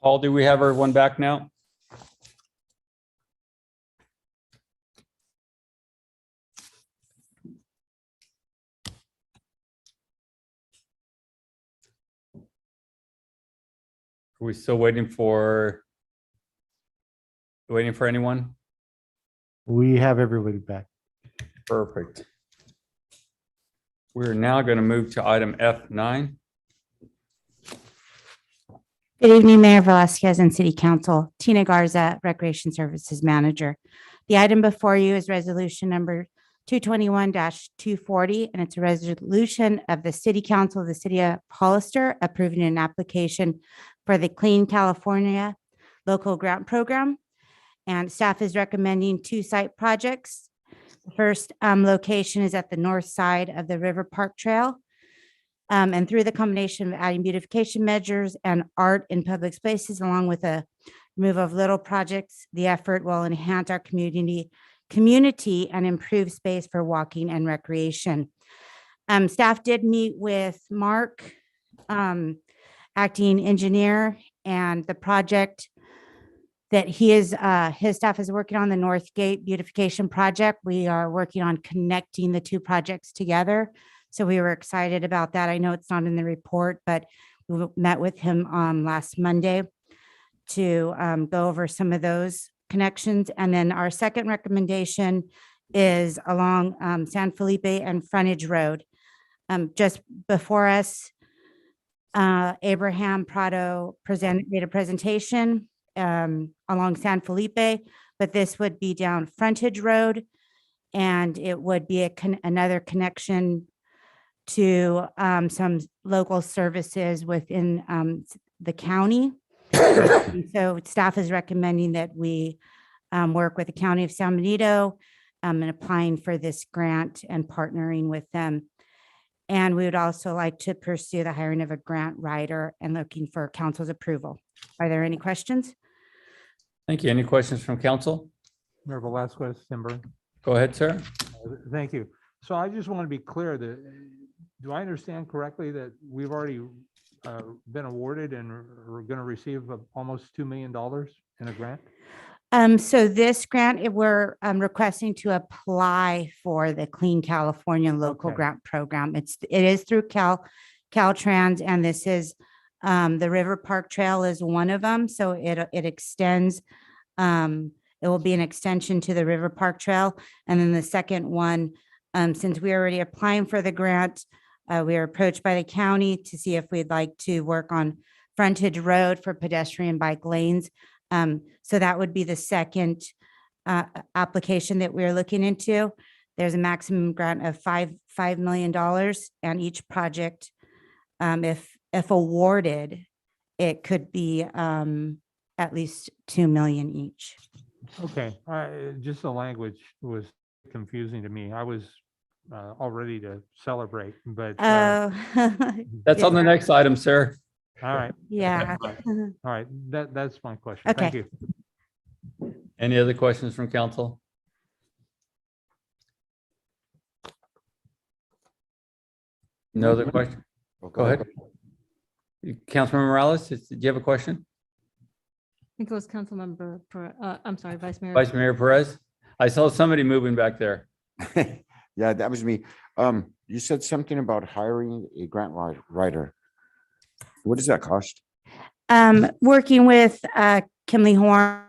Paul, do we have everyone back now? Are we still waiting for anyone? We have everybody back. Perfect. We're now going to move to item F9. Good evening, Mayor Velazquez and City Council. Tina Garza, Recreation Services Manager. The item before you is resolution number 221-240, and it's a resolution of the City Council of the City of Hollister approving an application for the Clean California Local Grant Program. And staff is recommending 2 site projects. The first location is at the north side of the River Park Trail. And through the combination of adding beautification measures and art in public spaces, along with a remove of little projects, the effort will enhance our community and improve space for walking and recreation. Staff did meet with Mark, acting engineer, and the project that his staff is working on, the North Gate beautification project. We are working on connecting the 2 projects together. So we were excited about that. I know it's not in the report, but we met with him last Monday to go over some of those connections. And then our second recommendation is along San Felipe and Frontage Road. Just before us, Abraham Prado made a presentation along San Felipe, but this would be down Frontage Road, and it would be another connection to some local services within the county. So staff is recommending that we work with the County of San Benito and applying for this grant and partnering with them. And we would also like to pursue the hiring of a grant writer and looking for council's approval. Are there any questions? Thank you. Any questions from council? Mayor Velazquez, Timber. Go ahead, sir. Thank you. So I just want to be clear that, do I understand correctly that we've already been awarded and we're going to receive almost $2 million in a grant? So this grant, we're requesting to apply for the Clean California Local Grant Program. It is through Caltrans, and this is the River Park Trail is one of them. So it extends. It will be an extension to the River Park Trail, and then the second one, since we're already applying for the grant, we were approached by the county to see if we'd like to work on Frontage Road for pedestrian bike lanes. So that would be the second application that we're looking into. There's a maximum grant of $5 million, and each project, if awarded, it could be at least 2 million each. Okay, just the language was confusing to me. I was all ready to celebrate, but. Oh. That's on the next item, sir. All right. Yeah. All right, that's my question. Thank Okay. you. Any other questions from council? No other question? Go ahead. Councilmember Morales, do you have a question? I think it was Councilmember, I'm sorry, Vice Mayor. Vice Mayor Perez? I saw somebody moving back there. Yeah, that was me. You said something about hiring a grant writer. What does that cost? Working with Kimley Horn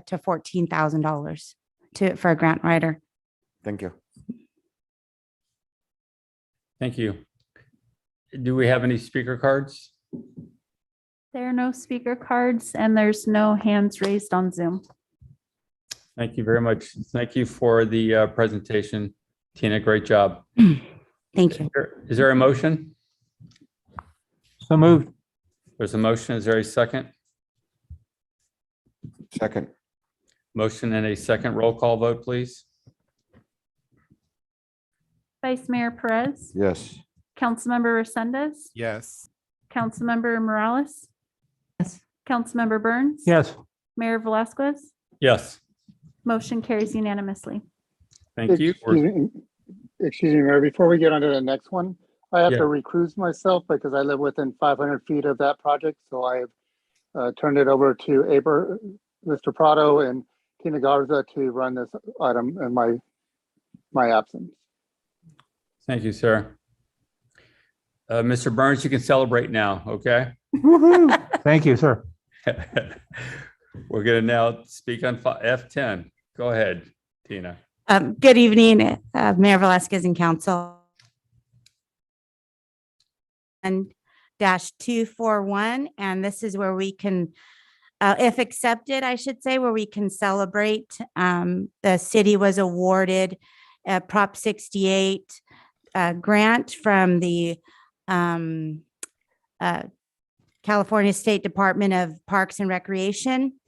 to $14,000 for a grant writer. Thank you. Thank you. Do we have any speaker cards? There are no speaker cards and there's no hands raised on Zoom. Thank you very much. Thank you for the presentation, Tina. Great job. Thank you. Is there a motion? So moved. There's a motion. Is there a second? Second. Motion and a second. Roll call vote, please. Vice Mayor Perez, Yes. Councilmember Resendez, Yes. Councilmember Morales, Yes. Councilmember Burns. Yes. Mayor Velazquez, Yes. motion carries unanimously. Thank you. Excuse me, Mayor, before we get on to the next one, I have Yeah. to recuse myself because I live within 500 feet of that project. So I have turned it over to Mr. Prado and Tina Garza to run this item in my absence. Thank you, sir. Mr. Burns, you can celebrate now, okay? Thank you, sir. We're gonna now speak on F10. Go ahead, Tina. Good evening, Mayor Velazquez and council. And -241, and this is where we can, if accepted, I should say, where we can celebrate. The city was awarded a Prop 68 grant from the California State Department of Parks and Recreation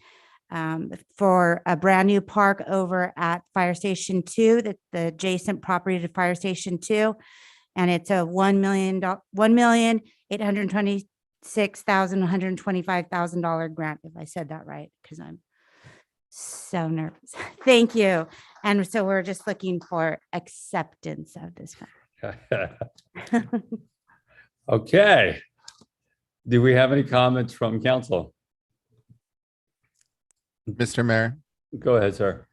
for a brand new park over at Fire Station 2, the adjacent property to Fire Station 2. And it's a $1,826,125,000 grant, if I said that right, because I'm so nervous. Thank you. And so we're just looking for acceptance of this. Okay. Do we have any comments from council? Mr. Mayor. Go ahead, sir.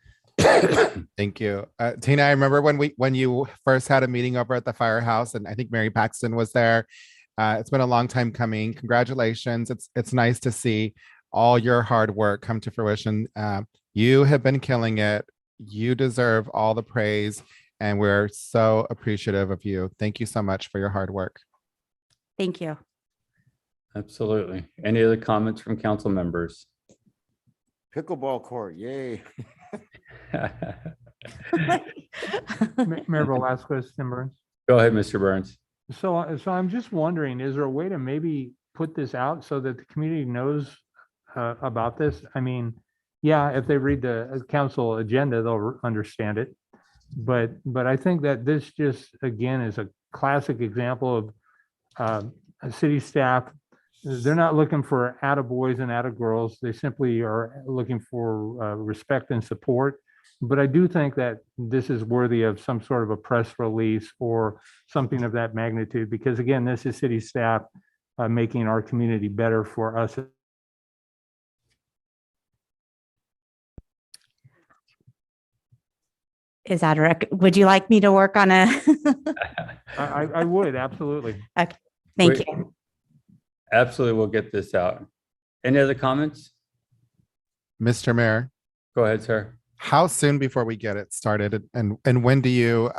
Thank you. Tina, I remember when you first had a meeting over at the firehouse, and I think Mary Paxton was there. It's been a long time coming. Congratulations. It's nice to see all your hard work come to fruition. You have been killing it. You deserve all the praise, and we're so appreciative of you. Thank you so much for your hard work. Thank you. Absolutely. Any other comments from council members? Pickleball court, yay. Mayor Velazquez, Tim Burns. Go ahead, Mr. Burns. So I'm just wondering, is there a way to maybe put this out so that the community knows about this? I mean, yeah, if they read the council agenda, they'll understand it. But I think that this just, again, is a classic example of city staff. They're not looking for attaboys and attagirls. They simply are looking for respect and support. But I do think that this is worthy of some sort of a press release or something of that magnitude, because again, this is city staff making our community better for us. Is that a would you like me to work on a? I would, absolutely. Okay, thank you. Absolutely, we'll get this out. Any other comments? Mr. Mayor. Go ahead, sir. How soon before we get it started, and when do you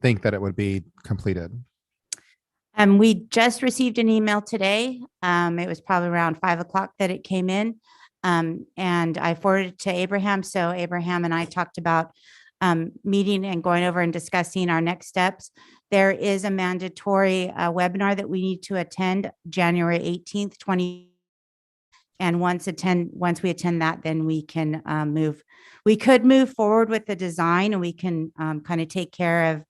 think that it would be completed? We just received an email today. It was probably around 5 o'clock that it came in. And I forwarded it to Abraham. So Abraham and I talked about meeting and going over and discussing our next steps. There is a mandatory webinar that we need to attend January 18th, 2020. And once we attend that, then we can we could move forward with the design, and we can kind of take care of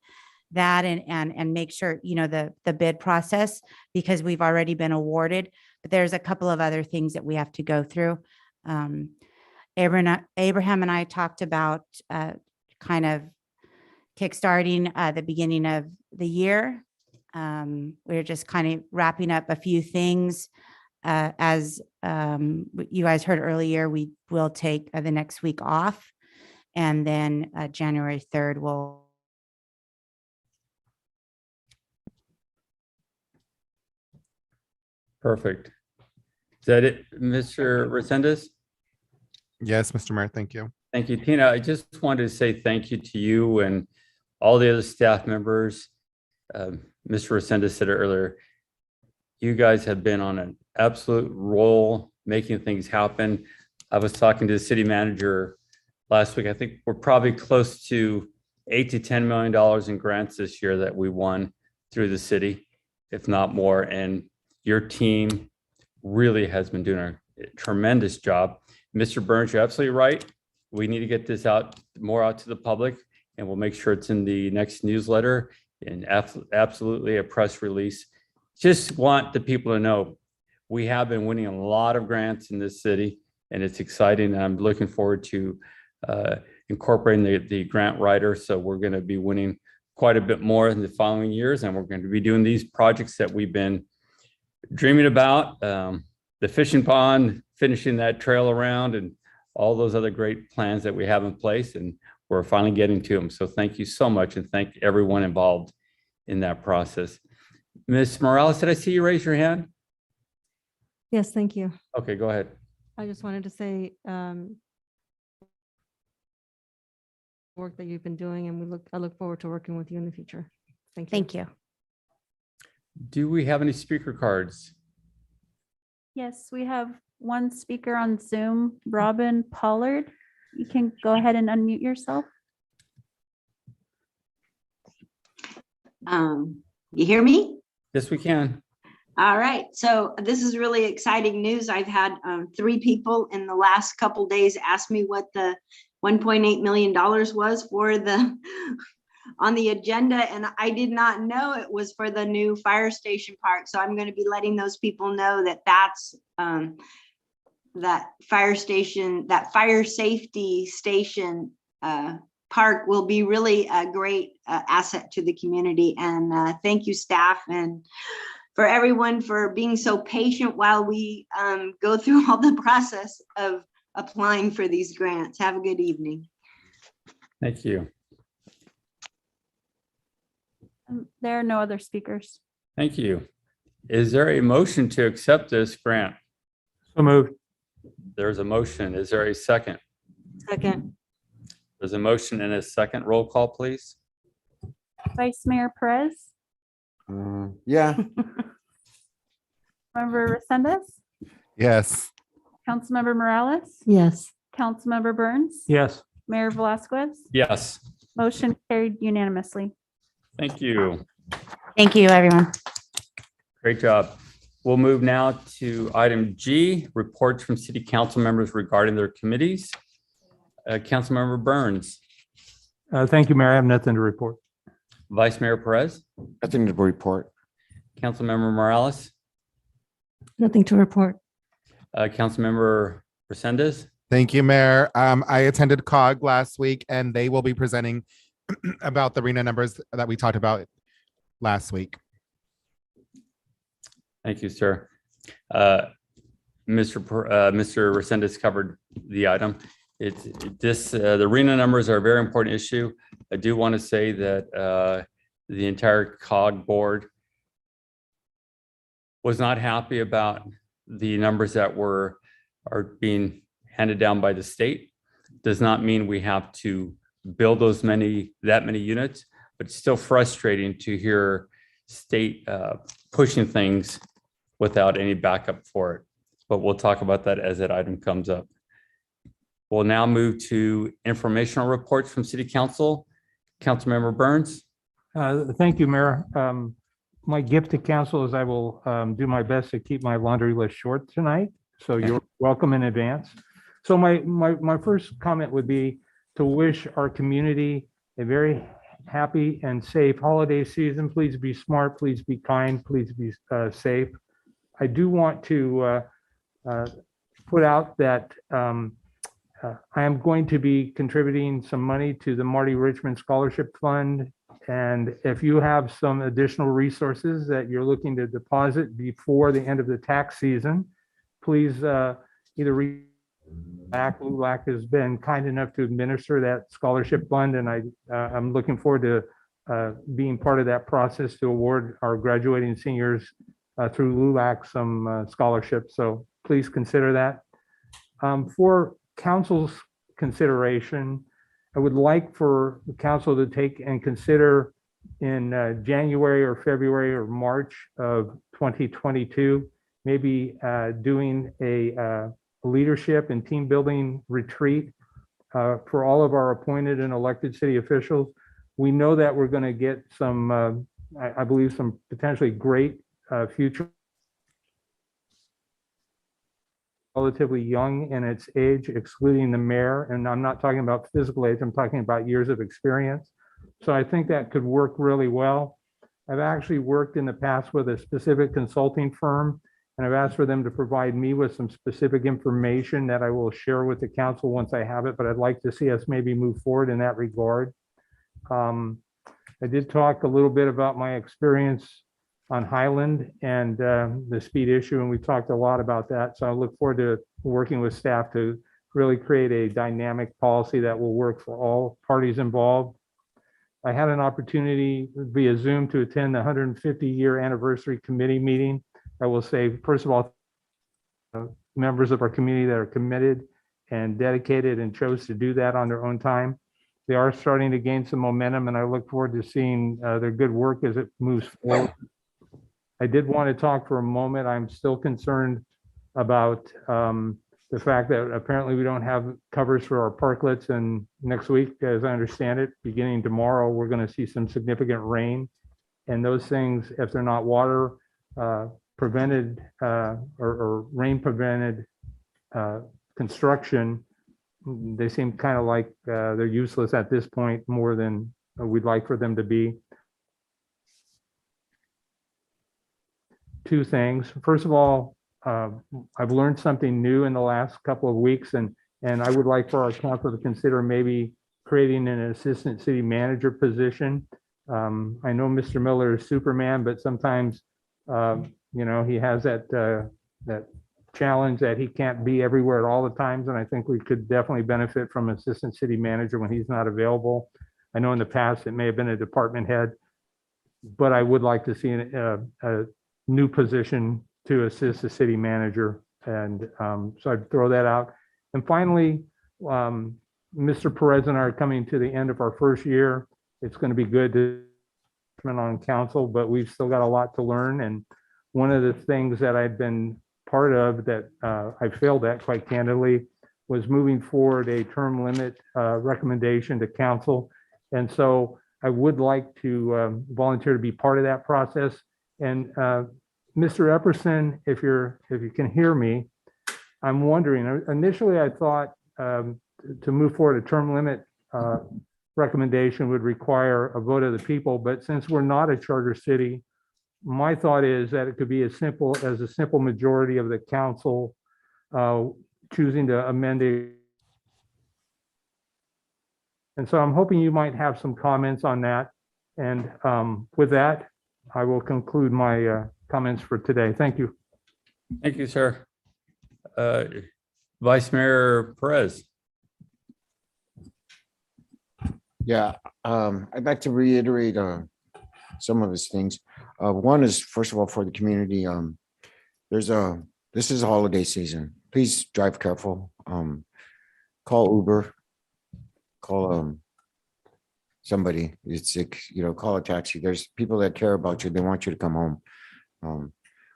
that and make sure, you know, the bid process, because we've already been awarded, but there's a couple of other things that we have to go through. Abraham and I talked about kind of kickstarting the beginning of the year. We're just kind of wrapping up a few things. As you guys heard earlier, we will take the next week off, and then January 3rd will. Perfect. Is that it, Mr. Resendez? Yes, Mr. Mayor, thank you. Thank you, Tina. I just wanted to say thank you to you and all the other staff members. Mr. Resendez said it earlier. You guys have been on an absolute roll, making things happen. I was talking to the city manager last week. I think we're probably close to $8 to $10 million in grants this year that we won through the city, if not more. And your team really has been doing a tremendous job. Mr. Burns, you're absolutely right. We need to get this out to the public, and we'll make sure it's in the next newsletter and absolutely a press release. Just want the people to know we have been winning a lot of grants in this city, and it's exciting. And I'm looking forward to incorporating the grant writer. So we're going to be winning quite a bit more in the following years, and we're going to be doing these projects that we've been dreaming about. The fishing pond, finishing that trail around, and all those other great plans that we have in place, and we're finally getting to them. So thank you so much, and thank everyone involved in that process. Ms. Morales, did I see you raise your hand? Yes, thank you. Okay, go ahead. I just wanted to say, work that you've been doing, and I look forward to working with you in the future. Thank you. Thank you. Do we have any speaker cards? Yes, we have one speaker on Zoom, Robin Pollard. You can go ahead and unmute yourself. You hear me? Yes, we can. All right. So this is really exciting news. I've had 3 people in the last couple days ask me what the $1.8 million was for the on the agenda, and I did not know it was for the new fire station park. So I'm going to be letting those people know that that's that fire station, that fire safety station park will be really a great asset to the community. And thank you, staff, and for everyone for being so patient while we go through all the process of applying for these grants. Have a good evening. Thank you. There are no other speakers. Thank you. Is there a motion to accept this grant? So moved. There's a motion. Is there a second? Second. There's a motion and a second. Roll call, please. Vice Mayor Perez, Yeah. Member Resendez, Yes. Councilmember Morales, Yes. Councilmember Burns, Yes. Mayor Velazquez. Yes. Motion carried unanimously. Thank you. Thank you, everyone. Great job. We'll move now to item G, reports from city council members regarding their committees. Councilmember Burns, Thank you, Mayor. I have nothing to report. Vice Mayor Perez, Nothing to report. Councilmember Morales, Nothing to report. Councilmember Resendez. Thank you, Mayor. I attended COG last week, and they will be presenting about the RENA numbers that we talked about last week. Thank you, sir. Mr. Resendez covered the item. The RENA numbers are a very important issue. I do want to say that the entire COG board was not happy about the numbers that are being handed down by the state. Does not mean we have to build that many units, but it's still frustrating to hear state pushing things without any backup for it. But we'll talk about that as that item comes up. We'll now move to informational reports from City Council. Councilmember Burns. Thank you, Mayor. My gift to council is I will do my best to keep my laundry list short tonight. So you're welcome in advance. So my first comment would be to wish our community a very happy and safe holiday season. Please be smart, please be kind, please be safe. I do want to put out that I am going to be contributing some money to the Marty Richmond Scholarship Fund. And if you have some additional resources that you're looking to deposit before the end of the tax season, please either reach back. LULAC has been kind enough to administer that scholarship fund, and I'm looking forward to being part of that process to award our graduating seniors through LULAC some scholarships. So please consider that. For council's consideration, I would like for the council to take and consider in January or February or March of 2022, maybe doing a leadership and team building retreat for all of our appointed and elected city officials. We know that we're going to get some, I believe, some potentially great future, relatively young in its age, excluding the mayor. And I'm not talking about physical age, I'm talking about years of experience. So I think that could work really well. I've actually worked in the past with a specific consulting firm, and I've asked for them to provide me with some specific information that I will share with the council once I have it, but I'd like to see us maybe move forward in that regard. I did talk a little bit about my experience on Highland and the speed issue, and we talked a lot about that. So I look forward to working with staff to really create a dynamic policy that will work for all parties involved. I had an opportunity via Zoom to attend the 150-year anniversary committee meeting. I will say, first of all, members of our community that are committed and dedicated and chose to do that on their own time. They are starting to gain some momentum, and I look forward to seeing their good work as it moves forward. I did want to talk for a moment. I'm still concerned about the fact that apparently we don't have covers for our parklets, and next week, as I understand it, beginning tomorrow, we're going to see some significant rain. And those things, if they're not water prevented or rain prevented construction, they seem kind of like they're useless at this point more than we'd like for them to be. Two things. First of all, I've learned something new in the last couple of weeks, and I would like for our council to consider maybe creating an assistant city manager position. I know Mr. Miller is Superman, but sometimes he has that challenge that he can't be everywhere at all the times, and I think we could definitely benefit from assistant city manager when he's not available. I know in the past it may have been a department head, but I would like to see a new position to assist the city manager, and so I'd throw that out. And finally, Mr. Perez and I are coming to the end of our first year. It's going to be good to on council, but we've still got a lot to learn. And one of the things that I've been part of that I failed at, quite candidly, was moving forward a term limit recommendation to council. And so I would like to volunteer to be part of that process. And Mr. Epperson, if you can hear me, I'm wondering, initially I thought to move forward a term limit recommendation would require a vote of the people, but since we're not a charter city, my thought is that it could be as simple as a simple majority of the council choosing to amend it. And so I'm hoping you might have some comments on that. And with that, I will conclude my comments for today. Thank you. Thank you, sir. Vice Mayor Perez. Yeah, I'd like to reiterate some of his things. One is, first of all, for the community, this is a holiday season. Please drive careful. Call Uber, call somebody. It's like, call a taxi. There's people that care about you. They want you to come home.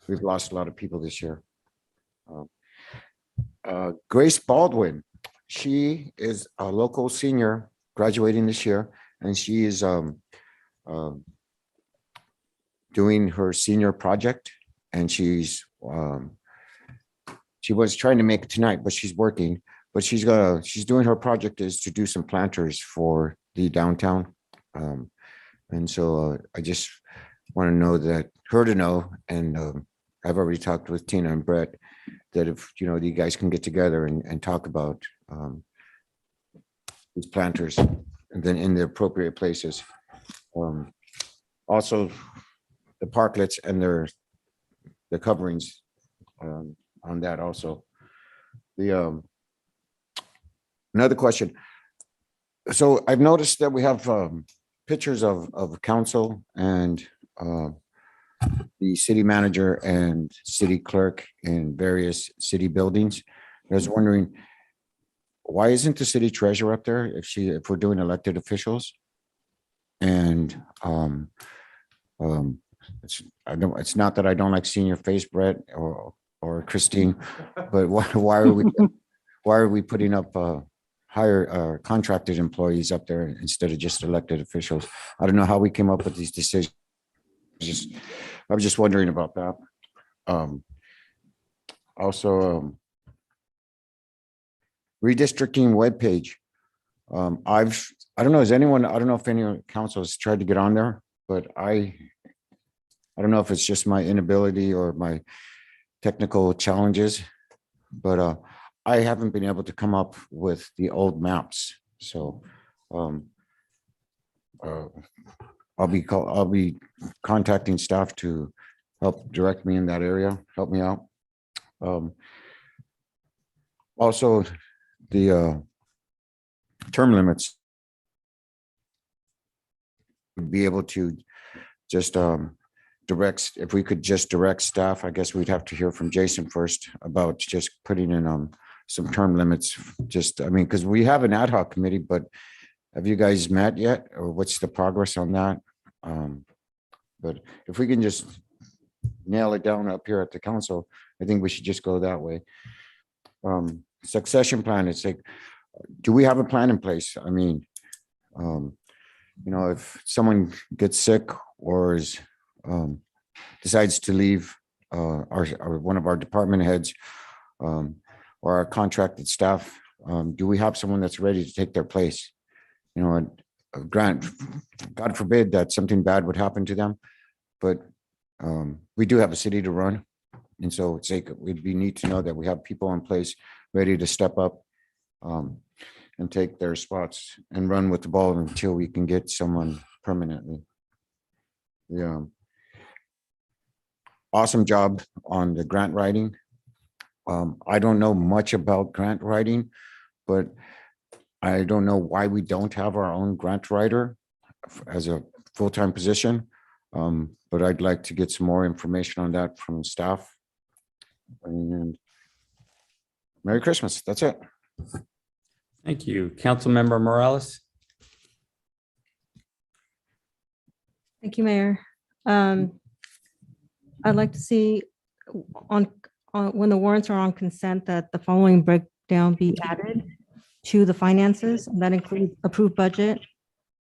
We've lost a lot of people this year. Grace Baldwin, she is a local senior graduating this year, and she is doing her senior project, and she was trying to make it tonight, but she's working. But she's doing her project is to do some planters for the downtown, and so I just want to know her to know, and I've already talked with Tina and Brett that if you guys can get together and talk about these planters, and then in the appropriate places. Also, the parklets and the coverings on that also. Another question. So I've noticed that we have pictures of council and the city manager and city clerk in various city buildings. I was wondering, why isn't the city treasurer up there if we're doing elected officials? And it's not that I don't like seeing your face, Brett or Christine, but why are we putting up higher contracted employees up there instead of just elected officials? I don't know how we came up with these decisions. I was just wondering about that. Also, redistricting webpage. I don't know, I don't know if any council has tried to get on there, but I don't know if it's just my inability or my technical challenges, but I haven't been able to come up with the old maps. So I I'll be contacting staff to help direct me in that area, help me out. Also, the term limits. Be able to just direct, if we could just direct staff, I guess we'd have to hear from Jason first about just putting in some term limits. Just, I mean, because we have an ad hoc committee, but have you guys met yet, or what's the progress on that? But if we can just nail it down up here at the council, I think we should just go that way. Succession plan, it's like, do we have a plan in place? I mean, you know, if someone gets sick or is decides to leave, our one of our department heads, or our contracted staff, do we have someone that's ready to take their place? You know, grant, God forbid that something bad would happen to them, but we do have a city to run. And so it's like, it'd be neat to know that we have people in place ready to step up and take their spots and run with the ball until we can get someone permanently. Yeah. Awesome job on the grant writing. I don't know much about grant writing, but I don't know why we don't have our own grant writer as a full-time position. But I'd like to get some more information on that from staff. And Merry Christmas. That's it. Thank you. Councilmember Morales. Thank you, Mayor. I'd like to see on when the warrants are on consent that the following breakdown be added to the finances, and that includes approved budget,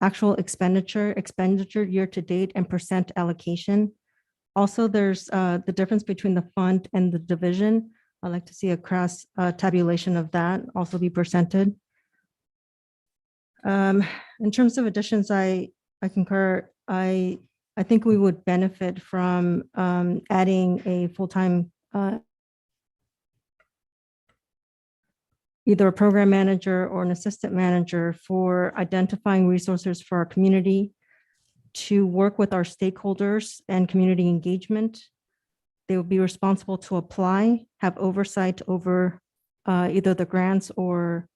actual expenditure year to date, and percent allocation. Also, there's the difference between the fund and the division. I'd like to see a cross tabulation of that also be presented. In terms of additions, I concur. I think we would benefit from adding a full-time either a program manager or an assistant manager for identifying resources for our community to work with our stakeholders and community engagement. They will be responsible to apply, have oversight over either the grants or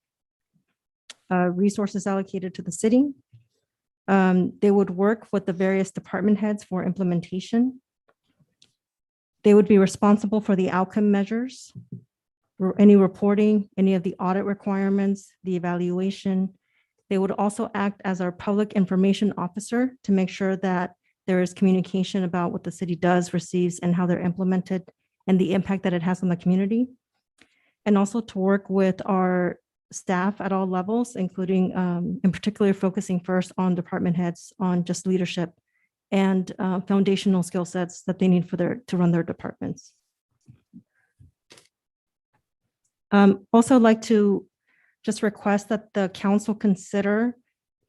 resources allocated to the city. They would work with the various department heads for implementation. They would be responsible for the outcome measures, any reporting, any of the audit requirements, the evaluation. They would also act as our public information officer to make sure that there is communication about what the city does, receives, and how they're implemented, and the impact that it has on the community. And also to work with our staff at all levels, including in particular focusing first on department heads on just leadership and foundational skill sets that they need for to run their departments. Also like to just request that the council consider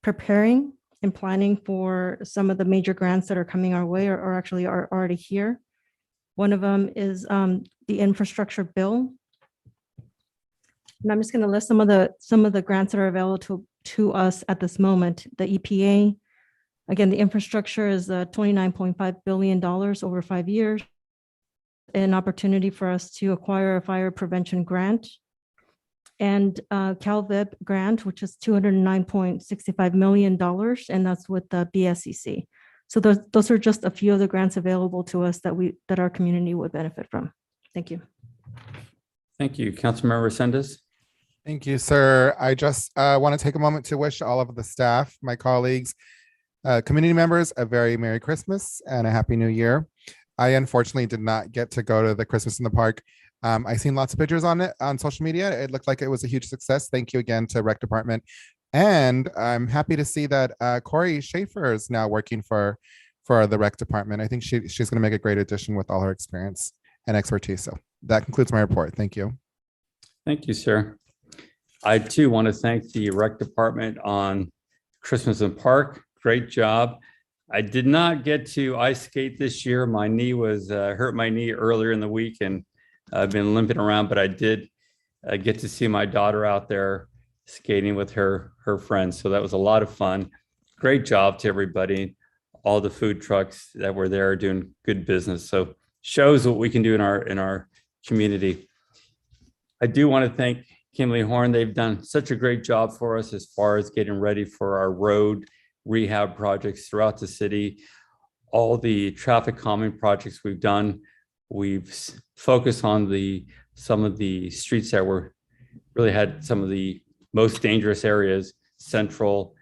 preparing and planning for some of the major grants that are coming our way or actually are already here. One of them is the infrastructure bill. And I'm just going to list some of the grants that are available to us at this moment. The EPA, again, the infrastructure is $29.5 billion over 5 years. An opportunity for us to acquire a fire prevention grant. And CalVIP grant, which is $209.65 million, and that's with the BSCC. So those are just a few of the grants available to us that our community would benefit from. Thank you. Thank you. Councilmember Sendes. Thank you, sir. I just want to take a moment to wish all of the staff, my colleagues, community members a very Merry Christmas and a Happy New Year. I unfortunately did not get to go to the Christmas in the Park. I've seen lots of pictures on it on social media. It looked like it was a huge success. Thank you again to Rec Department. And I'm happy to see that Corey Schaefer is now working for the Rec Department. I think she's going to make a great addition with all her experience and expertise. So that concludes my report. Thank you. Thank you, sir. I too want to thank the Rec Department on Christmas in Park. Great job. I did not get to ice skate this year. My knee was hurt my knee earlier in the week and I've been limping around, but I did get to see my daughter out there skating with her friends. So that was a lot of fun. Great job to everybody. all the food trucks that were there doing good business. So shows what we can do in our community. I do want to thank Kimberly Horn. They've done such a great job for us as far as getting ready for our road rehab projects throughout the city. All the traffic calming projects we've done, we've focused on some of the streets that were really had some of the most dangerous areas. Central,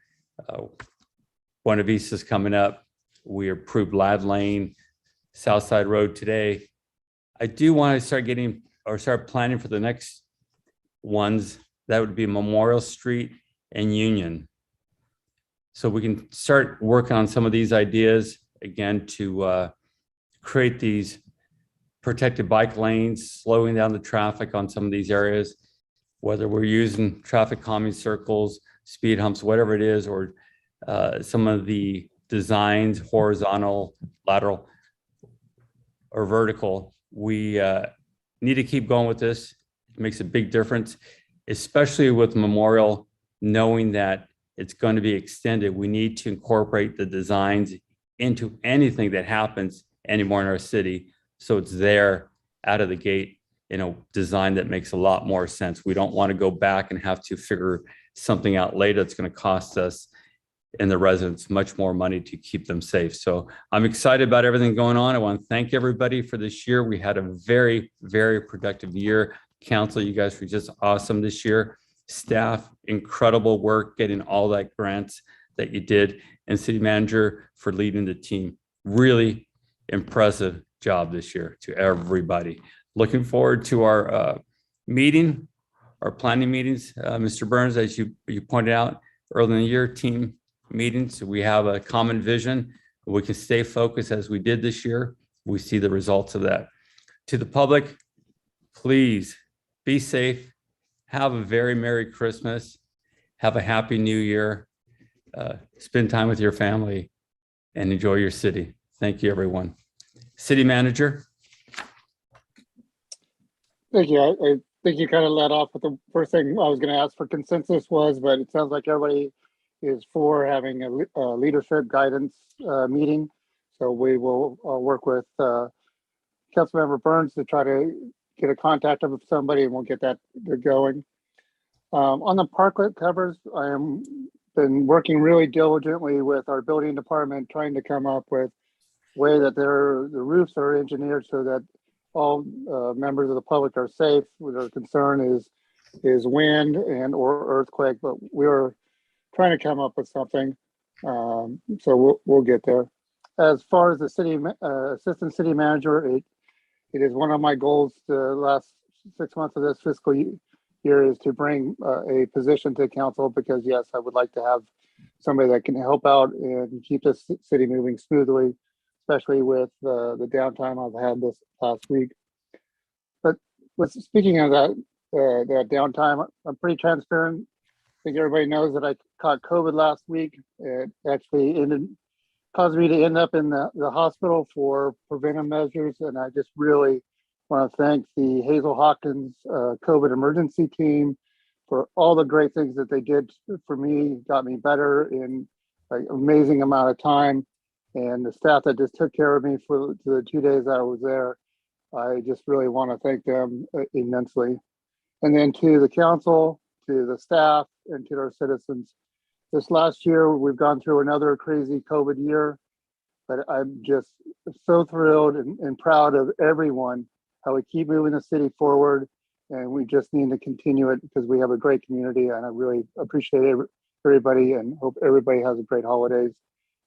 Buena Vista's coming up. We approved Lad Lane, Southside Road today. I do want to start planning for the next ones. That would be Memorial Street and Union. So we can start working on some of these ideas again to create these protected bike lanes, slowing down the traffic on some of these areas, whether we're using traffic calming circles, speed humps, whatever it is, or some of the designs, horizontal, lateral, or vertical. We need to keep going with this. It makes a big difference, especially with Memorial, knowing that it's going to be extended. We need to incorporate the designs into anything that happens anymore in our city. So it's there out of the gate in a design that makes a lot more sense. We don't want to go back and have to figure something out later that's going to cost us and the residents much more money to keep them safe. So I'm excited about everything going on. I want to thank everybody for this year. We had a very, very productive year. Council, you guys were just awesome this year. Staff, incredible work getting all that grants that you did. And city manager for leading the team. Really impressive job this year to everybody. Looking forward to our meeting, our planning meetings. Mr. Burns, as you pointed out early in the year, team meetings. So we have a common vision. We can stay focused as we did this year. We see the results of that. To the public, please be safe. Have a very Merry Christmas. Have a Happy New Year. Spend time with your family and enjoy your city. Thank you, everyone. City manager. Thank you. I think you kind of led off with the first thing I was going to ask for consensus was, but it sounds like everybody is for having a leadership guidance meeting. So we will work with Councilmember Burns to try to get a contact of somebody and we'll get that going. On the parklet covers, I am been working really diligently with our building department, trying to come up with a way that the roofs are engineered so that all members of the public are safe. Their concern is wind and or earthquake, but we're trying to come up with something. So we'll get there. As far as the city assistant city manager, it is one of my goals the last 6 months of this fiscal year is to bring a position to council because yes, I would like to have somebody that can help out and keep the city moving smoothly, especially with the downtime I've had this last week. But speaking of that downtime, I'm pretty transparent. I think everybody knows that I caught COVID last week. It actually caused me to end up in the hospital for preventive measures. And I just really want to thank the Hazel Hawkins COVID emergency team for all the great things that they did for me, got me better in an amazing amount of time. And the staff that just took care of me for the 2 days that I was there, I just really want to thank them immensely. And then to the council, to the staff, and to our citizens. This last year, we've gone through another crazy COVID year, but I'm just so thrilled and proud of everyone, how we keep moving the city forward. And we just need to continue it because we have a great community and I really appreciate everybody and hope everybody has a great holidays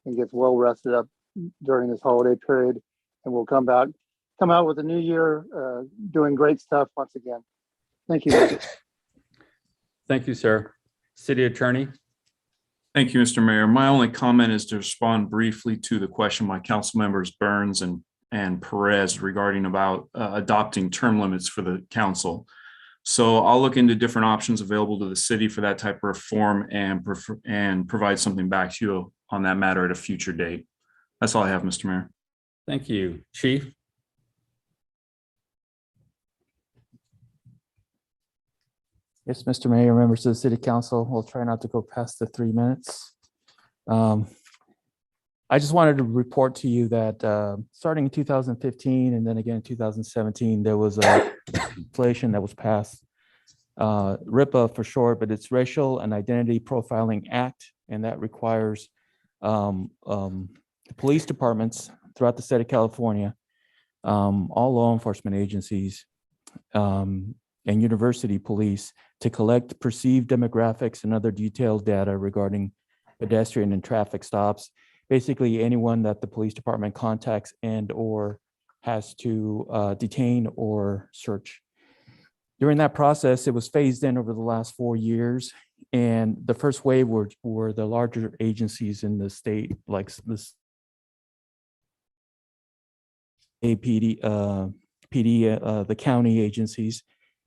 and gets well rested up during this holiday period. And we'll come out with a new year doing great stuff once again. Thank you. Thank you, sir. City attorney. Thank you, Mr. Mayor. My only comment is to respond briefly to the question by council members Burns and Perez regarding about adopting term limits for the council. So I'll look into different options available to the city for that type of reform and provide something back to you on that matter at a future date. That's all I have, Mr. Mayor. Thank you, Chief. Yes, Mr. Mayor, members of the city council, we'll try not to go past the 3 minutes. I just wanted to report to you that starting in 2015 and then again in 2017, there was a legislation that was passed, RIPA for short, but it's Racial and Identity Profiling Act, and that requires police departments throughout the state of California, all law enforcement agencies, and university police to collect perceived demographics and other detailed data regarding pedestrian and traffic stops. Basically, anyone that the police department contacts and or has to detain or search. During that process, it was phased in over the last 4 years. And the first wave were the larger agencies in the state, like this APD, the county agencies.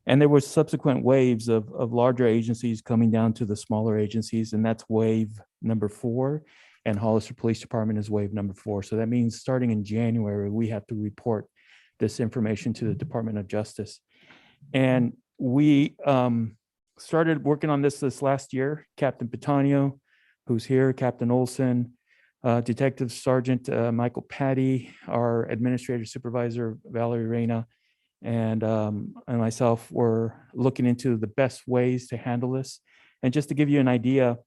And there were subsequent waves of larger agencies coming down to the smaller agencies, and that's wave number 4. And Hollister Police Department is wave number 4. So that means starting in January, we have to report this information to the Department of Justice. And we started working on this last year. Captain Pitanio, who's here, Captain Olson, Detective Sergeant Michael Patty, our Administrative Supervisor Valerie Reyna, and myself were looking into the best ways to handle this. And just to give you an idea,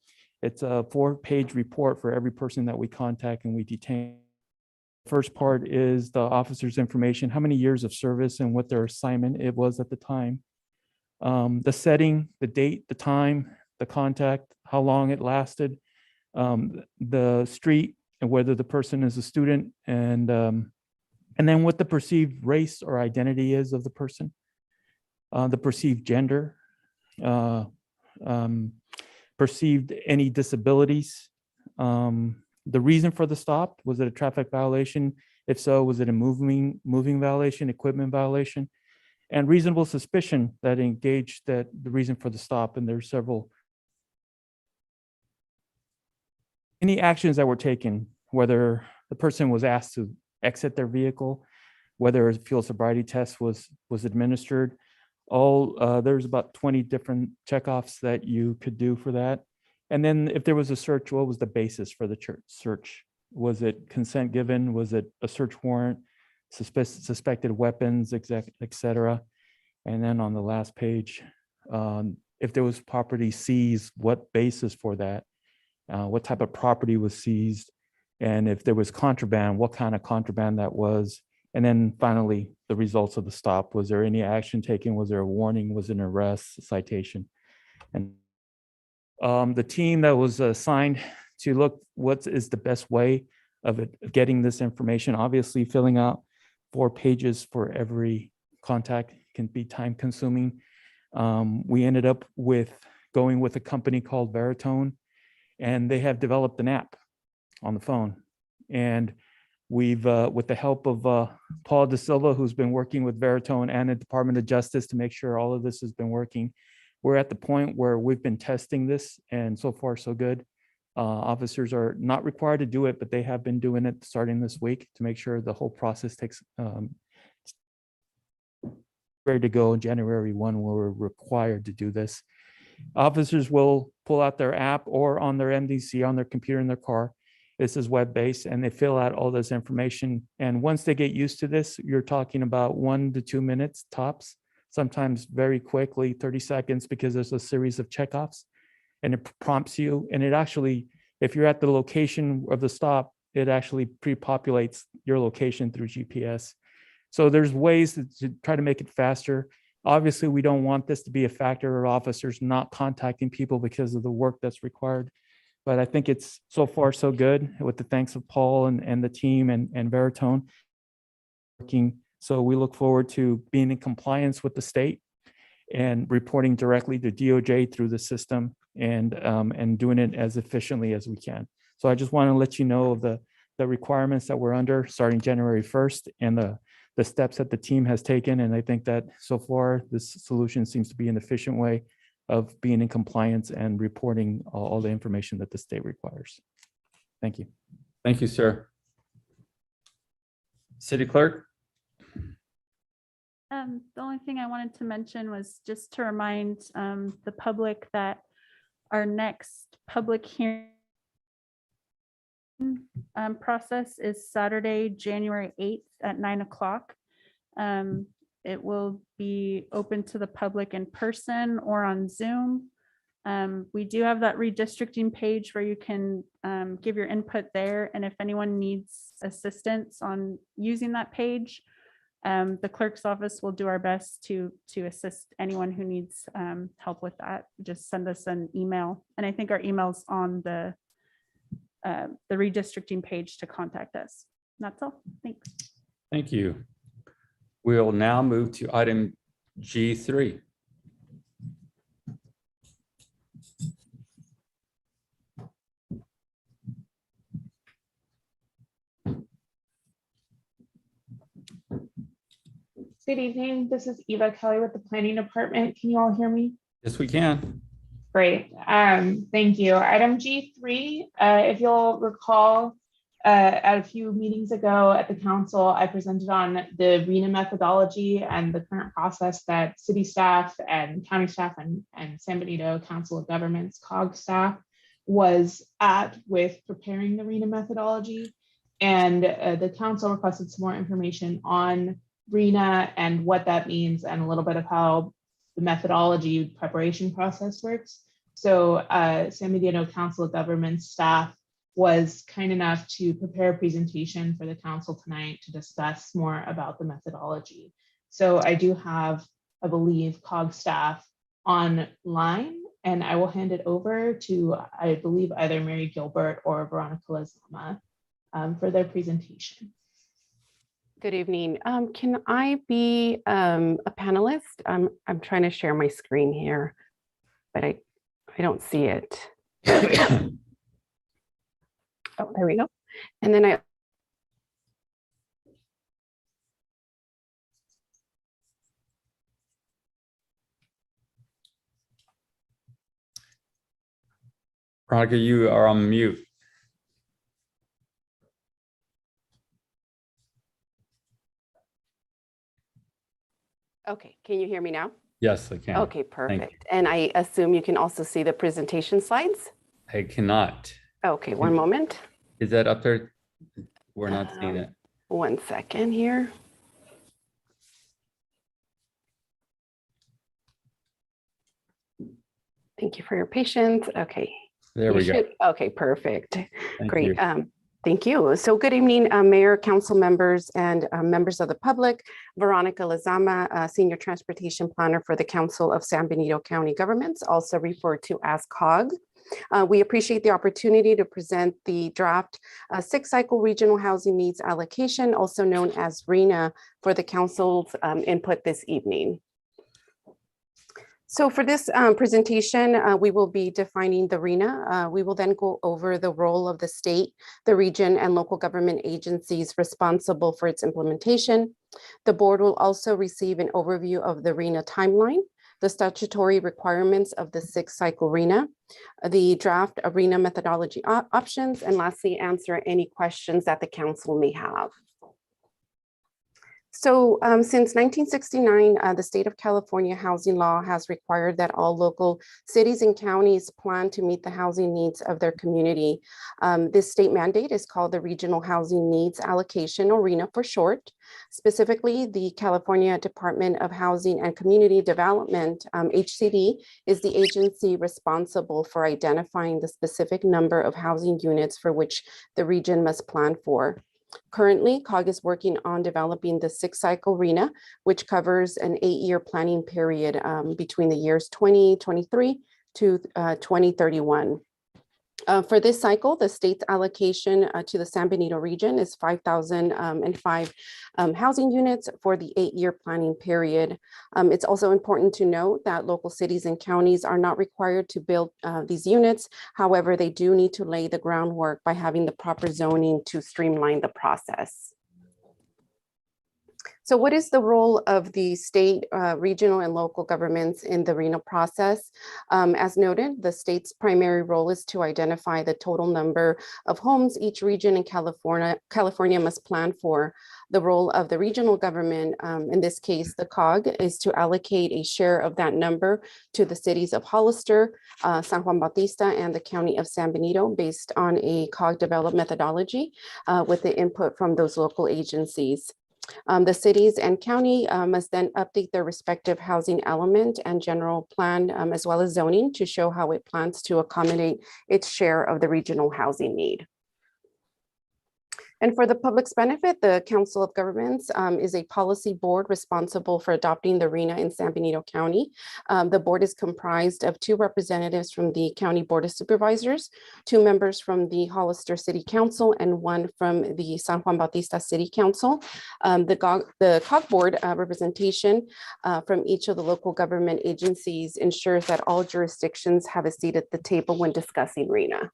it's a 4-page report for every person that we contact and we detain. First part is the officer's information, how many years of service and what their assignment it was at the time. The setting, the date, the time, the contact, how long it lasted, the street and whether the person is a student, and then what the perceived race or identity is of the person, the perceived gender, perceived any disabilities, the reason for the stop. Was it a traffic violation? If so, was it a moving violation, equipment violation? And reasonable suspicion that engaged that the reason for the stop. And there's several. Any actions that were taken, whether the person was asked to exit their vehicle, whether a field sobriety test was administered, there's about 20 different checkoffs that you could do for that. And then if there was a search, what was the basis for the search? Was it consent given? Was it a search warrant? Suspected weapons, et cetera. And then on the last page, if there was property seized, what basis for that? What type of property was seized? And if there was contraband, what kind of contraband that was? And then finally, the results of the stop. Was there any action taken? Was there a warning? Was it an arrest, a citation? And the team that was assigned to look what is the best way of getting this information, obviously filling out 4 pages for every contact can be time consuming. We ended up going with a company called Veritone, and they have developed an app on the phone. And we've, with the help of Paul De Silva, who's been working with Veritone and the Department of Justice to make sure all of this has been working, we're at the point where we've been testing this, and so far so good. Officers are not required to do it, but they have been doing it starting this week to make sure the whole process takes ready to go. January 1, we're required to do this. Officers will pull out their app or on their MDC on their computer in their car. This is web-based, and they fill out all this information. And once they get used to this, you're talking about 1 to 2 minutes tops, sometimes very quickly, 30 seconds, because there's a series of checkoffs, and it prompts you. And it actually, if you're at the location of the stop, it actually pre-populates your location through GPS. So there's ways to try to make it faster. Obviously, we don't want this to be a factor of officers not contacting people because of the work that's required. But I think it's so far so good, with the thanks of Paul and the team and Veritone working. So we look forward to being in compliance with the state and reporting directly to DOJ through the system and doing it as efficiently as we can. So I just want to let you know of the requirements that we're under starting January 1st and the steps that the team has taken. And I think that so far this solution seems to be an efficient way of being in compliance and reporting all the information that the state requires. Thank you. Thank you, sir. City Clerk? The only thing I wanted to mention was just to remind the public that our next public hearing process is Saturday, January 8th at 9 o'clock. It will be open to the public in person or on Zoom. We do have that redistricting page where you can give your input there. And if anyone needs assistance on using that page, the clerk's office will do our best to assist anyone who needs help with that. Just send us an email. And I think our email's on the redistricting page to contact us. That's all. Thanks. Thank you. We'll now move to item G3. Good evening. This is Eva Kelly with the Planning Department. Can you all hear me? Yes, we can. Great. Thank you. Item G3, if you'll recall, at a few meetings ago at the council, I presented on the RENA methodology and the current process that city staff and county staff and San Benito Council of Governments, COG staff, was at with preparing the RENA methodology. And the council requested some more information on RENA and what that means and a little bit of how the methodology preparation process works. So San Benito Council of Governments staff was kind enough to prepare a presentation for the council tonight to discuss more about the methodology. So I do have, I believe, COG staff online, and I will hand it over to, I believe, either Mary Gilbert or Veronica Lezama for their presentation. Good evening. Can I be a panelist? I'm trying to share my screen here, but I don't see it. Oh, there we go. And then Veronica, you are on mute. okay, can you hear me now? Yes, I can. Okay, Thank you. perfect. And I assume you can also see the presentation slides? I cannot. Okay, one moment. Is that up there? We're not seeing it. 1 second here. Thank you for your patience. Okay. There we go. Okay, perfect. Thank Great. you. Thank you. So good evening, Mayor, council members, and members of the public. Veronica Lezama, Senior Transportation Planner for the Council of San Benito County Governments, also referred to as COG. We appreciate the opportunity to present the draft 6-cycle regional housing needs allocation, also known as RENA, for the council's input this evening. So for this presentation, we will be defining the RENA. We will then go over the role of the state, the region, and local government agencies responsible for its implementation. The board will also receive an overview of the RENA timeline, the statutory requirements of the 6-cycle RENA, the draft of RENA methodology options, and lastly, answer any questions that the council may have. So since 1969, the state of California housing law has required that all local cities and counties plan to meet the housing needs of their community. This state mandate is called the Regional Housing Needs Allocation, or RENA for short. Specifically, the California Department of Housing and Community Development, HCD, is the agency responsible for identifying the specific number of housing units for which the region must plan for. Currently, COG is working on developing the 6-cycle RENA, which covers an 8-year planning period between the years 2023 to 2031. For this cycle, the state's allocation to the San Benito region is 5,005 housing units for the 8-year planning period. It's also important to note that local cities and counties are not required to build these units. However, they do need to lay the groundwork by having the proper zoning to streamline the process. So what is the role of the state, regional, and local governments in the RHNA process? As noted, the state's primary role is to identify the total number of homes each region in California must plan for. The role of the regional government, in this case, the COG, is to allocate a share of that number to the cities of Hollister, San Juan Bautista, and the county of San Benito based on a COG developed methodology with the input from those local agencies. The cities and county must then update their respective housing element and general plan, as well as zoning, to show how it plans to accommodate its share of the regional housing need. And for the public's benefit, the Council of Governments is a policy board responsible for adopting the RHNA in San Benito County. The board is comprised of 2 representatives from the County Board of Supervisors, 2 members from the Hollister City Council, and 1 from the San Juan Bautista City Council. The COG board representation from each of the local government agencies ensures that all jurisdictions have a seat at the table when discussing RHNA.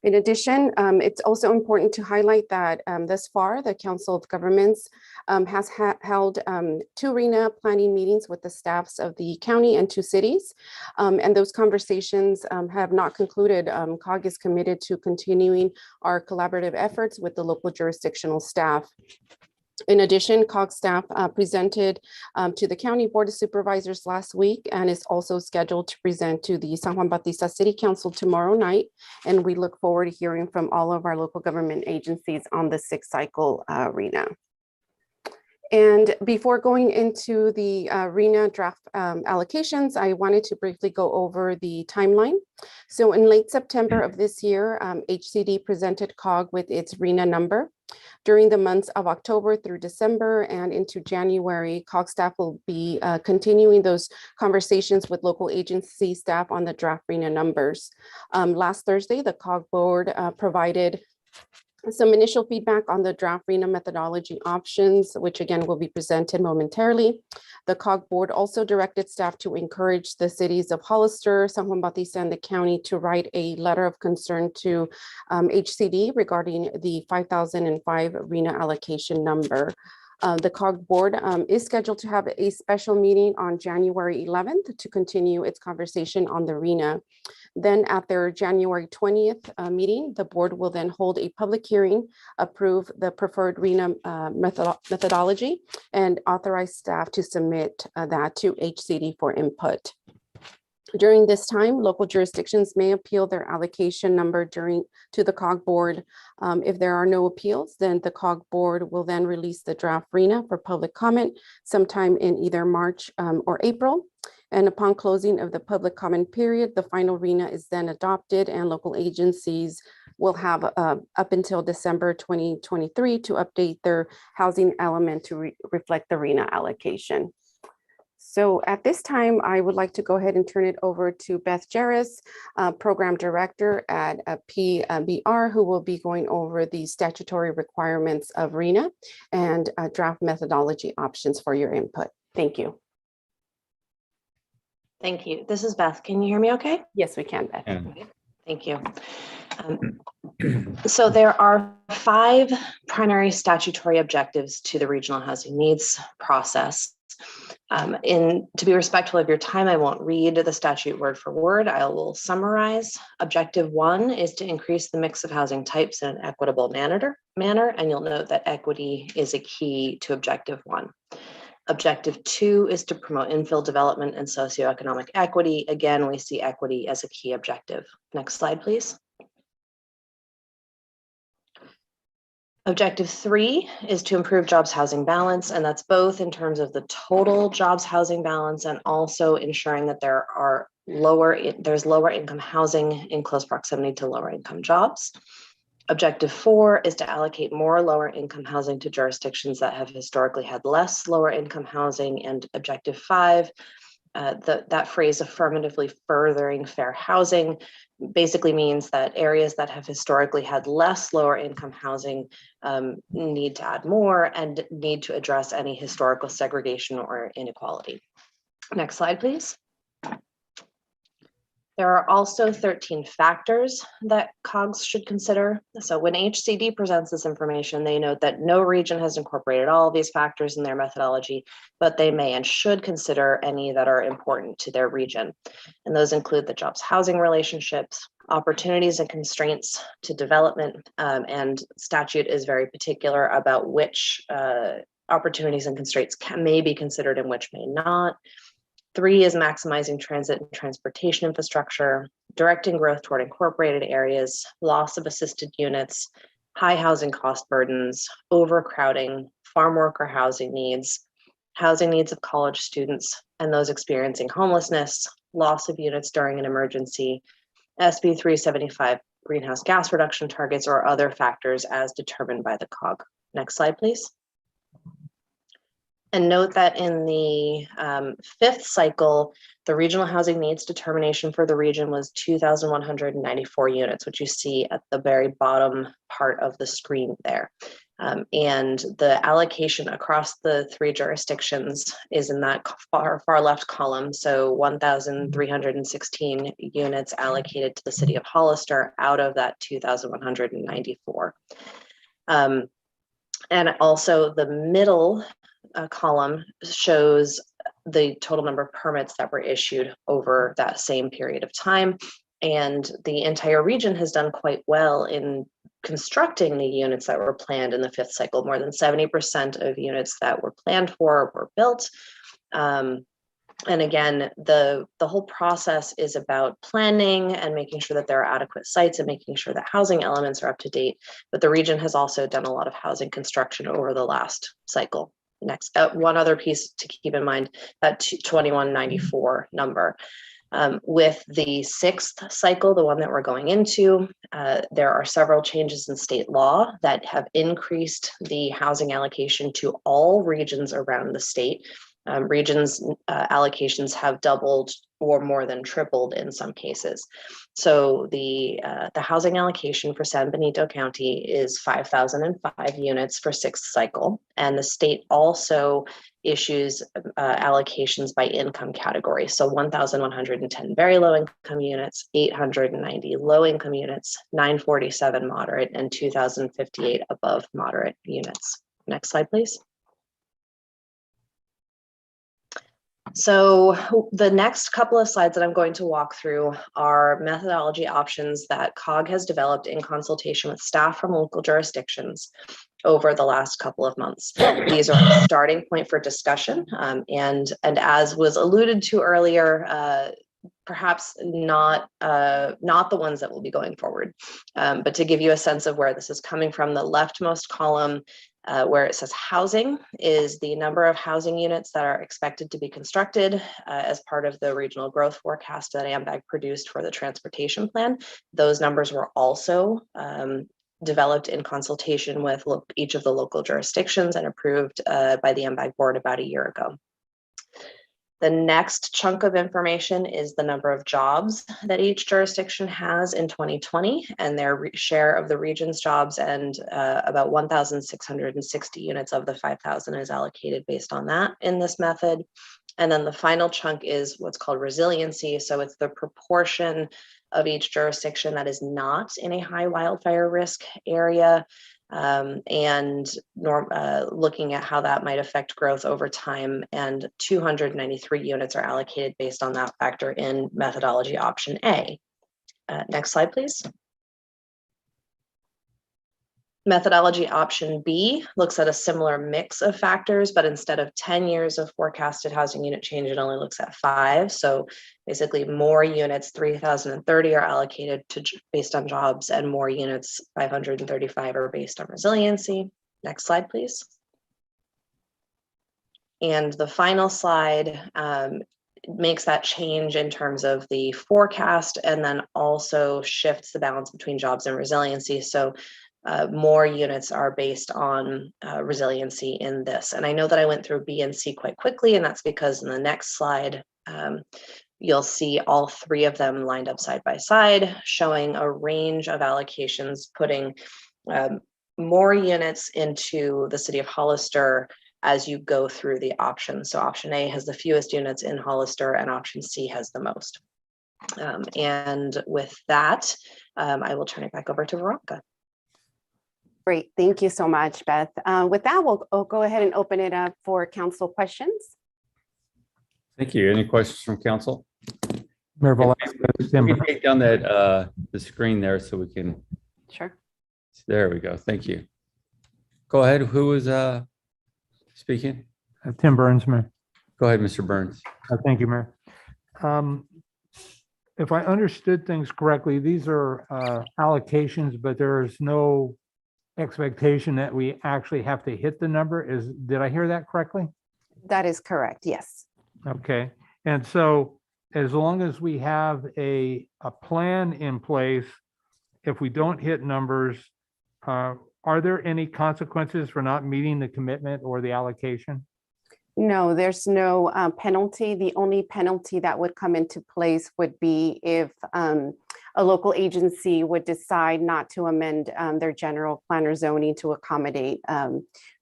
In addition, it's also important to highlight that thus far, the Council of Governments has held 2 RHNA planning meetings with the staffs of the county and 2 cities. And those conversations have not concluded. COG is committed to continuing our collaborative efforts with the local jurisdictional staff. In addition, COG staff presented to the County Board of Supervisors last week and is also scheduled to present to the San Juan Bautista City Council tomorrow night. And we look forward to hearing from all of our local government agencies on the 6th cycle RHNA. And before going into the RHNA draft allocations, I wanted to briefly go over the timeline. So in late September of this year, HCD presented COG with its RHNA number. During the months of October through December and into January, COG staff will be continuing those conversations with local agency staff on the draft RHNA numbers. Last Thursday, the COG board provided some initial feedback on the draft RHNA methodology options, which again will be presented momentarily. The COG board also directed staff to encourage the cities of Hollister, San Juan Bautista, and the county to write a letter of concern to HCD regarding the 5005 RHNA allocation number. The COG board is scheduled to have a special meeting on January 11th to continue its conversation on the RHNA. Then at their January 20th meeting, the board will then hold a public hearing, approve the preferred RHNA methodology, and authorize staff to submit that to HCD for input. During this time, local jurisdictions may appeal their allocation number to the COG board. If there are no appeals, then the COG board will then release the draft RHNA for public comment sometime in either March or April. And upon closing of the public comment period, the final RHNA is then adopted and local agencies will have up until December 2023 to update their housing element to reflect the RHNA allocation. So at this time, I would like to go ahead and turn it over to Beth Jarris, Program Director at PBR, who will be going over the statutory requirements of RHNA and draft methodology options for your input. Thank you. Thank you. This is Beth. Can you hear me okay? Yes, we can, Beth. Thank you. So there are 5 primary statutory objectives to the regional housing needs process. To be respectful of your time, I won't read the statute word for word. I will summarize. Objective 1 is to increase the mix of housing types in an equitable manner, and you'll note that equity is a key to objective 1. Objective 2 is to promote infill development and socioeconomic equity. Again, we see equity as a key objective. Next slide, please. Objective 3 is to improve jobs housing balance, and that's both in terms of the total jobs housing balance and also ensuring that there's lower income housing in close proximity to lower income jobs. Objective 4 is to allocate more lower income housing to jurisdictions that have historically had less lower income housing. And objective 5, that phrase affirmatively furthering fair housing basically means that areas that have historically had less lower income housing need to add more and need to address any historical segregation or inequality. Next slide, please. There are also 13 factors that COGS should consider. So when HCD presents this information, they note that no region has incorporated all of these factors in their methodology, but they may and should consider any that are important to their region. And those include the jobs housing relationships, opportunities and constraints to development, and statute is very particular about which opportunities and constraints may be considered and which may not. 3 is maximizing transit and transportation infrastructure, directing growth toward incorporated areas, loss of assisted units, high housing cost burdens, overcrowding, farm worker housing needs of college students and those experiencing homelessness, loss of units during an emergency, SB 375 greenhouse gas reduction targets, or other factors as determined by the COG. Next slide, please. And note that in the 5th cycle, the regional housing needs determination for the region was 2,194 units, which you see at the very bottom part of the screen there. And the allocation across the 3 jurisdictions is in that far left column. So 1,316 units allocated to the city of Hollister out of that 2,194. And also the middle column shows the total number of permits that were issued over that same period of time. And the entire region has done quite well in constructing the units that were planned in the 5th cycle. More than 70% of units that were planned for were built. And again, the whole process is about planning and making sure that there are adequate sites and making sure that housing elements are up to date. But the region has also done a lot of housing construction over the last cycle. Next, one other piece to keep in mind, that 2194 number. With the 6th cycle, the one that we're going into, there are several changes in state law that have increased the housing allocation to all regions around the state. Regions allocations have doubled or more than tripled in some cases. So the housing allocation for San Benito County is 5,005 units for 6th cycle. And the state also issues allocations by income category. So 1,110 very low income units, 890 low income units, 947 moderate, and 2,058 above moderate units. Next slide, please. So the next couple of slides that I'm going to walk through are methodology options that COG has developed in consultation with staff from local jurisdictions over the last couple of months. These are a starting point for discussion, and as was alluded to earlier, perhaps not the ones that will be going forward, but to give you a sense of where this is coming from, the leftmost column where it says housing is the number of housing units that are expected to be constructed as part of the regional growth forecast that AMBAG produced for the transportation plan. Those numbers were also developed in consultation with each of the local jurisdictions and approved by the AMBAG board about a year ago. The next chunk of information is the number of jobs that each jurisdiction has in 2020 and their share of the region's jobs, and about 1,660 units of the 5,000 is allocated based on that in this method. And then the final chunk is what's called resiliency. So it's the proportion of each jurisdiction that is not in a high wildfire risk area, and looking at how that might affect growth over time. And 293 units are allocated based on that factor in methodology option A. Next slide, please. Methodology option B looks at a similar mix of factors, but instead of 10 years of forecasted housing unit change, it only looks at 5. So basically more units, 3,030 are allocated based on jobs, and more units, 535 are based on resiliency. Next slide, please. And the final slide makes that change in terms of the forecast and then also shifts the balance between jobs and resiliency. So more units are based on resiliency in this. And I know that I went through B and C quite quickly, and that's because in the next slide, you'll see all 3 of them lined up side by side, showing a range of allocations, putting more units into the city of Hollister as you go through the options. So option A has the fewest units in Hollister and option C has the most. And with that, I will turn it back over to Veronica. Great, thank you so much, Beth. With that, we'll go ahead and open it up for council questions. Thank you. Any questions from council? Mayor Can Velazquez, you take down that, the screen there so we can, Sure. there we go. Thank you. Go ahead. Who was speaking? Tim Burns, Mayor. Go ahead, Mr. Burns. Thank you, Mayor. If I understood things correctly, these are allocations, but there is no expectation that we actually have to hit the number. Did I hear that correctly? That is correct, yes. Okay, and so as long as we have a plan in place, if we don't hit numbers, are there any consequences for not meeting the commitment or the allocation? No, there's no penalty. The only penalty that would come into place would be if a local agency would decide not to amend their general plan or zoning to accommodate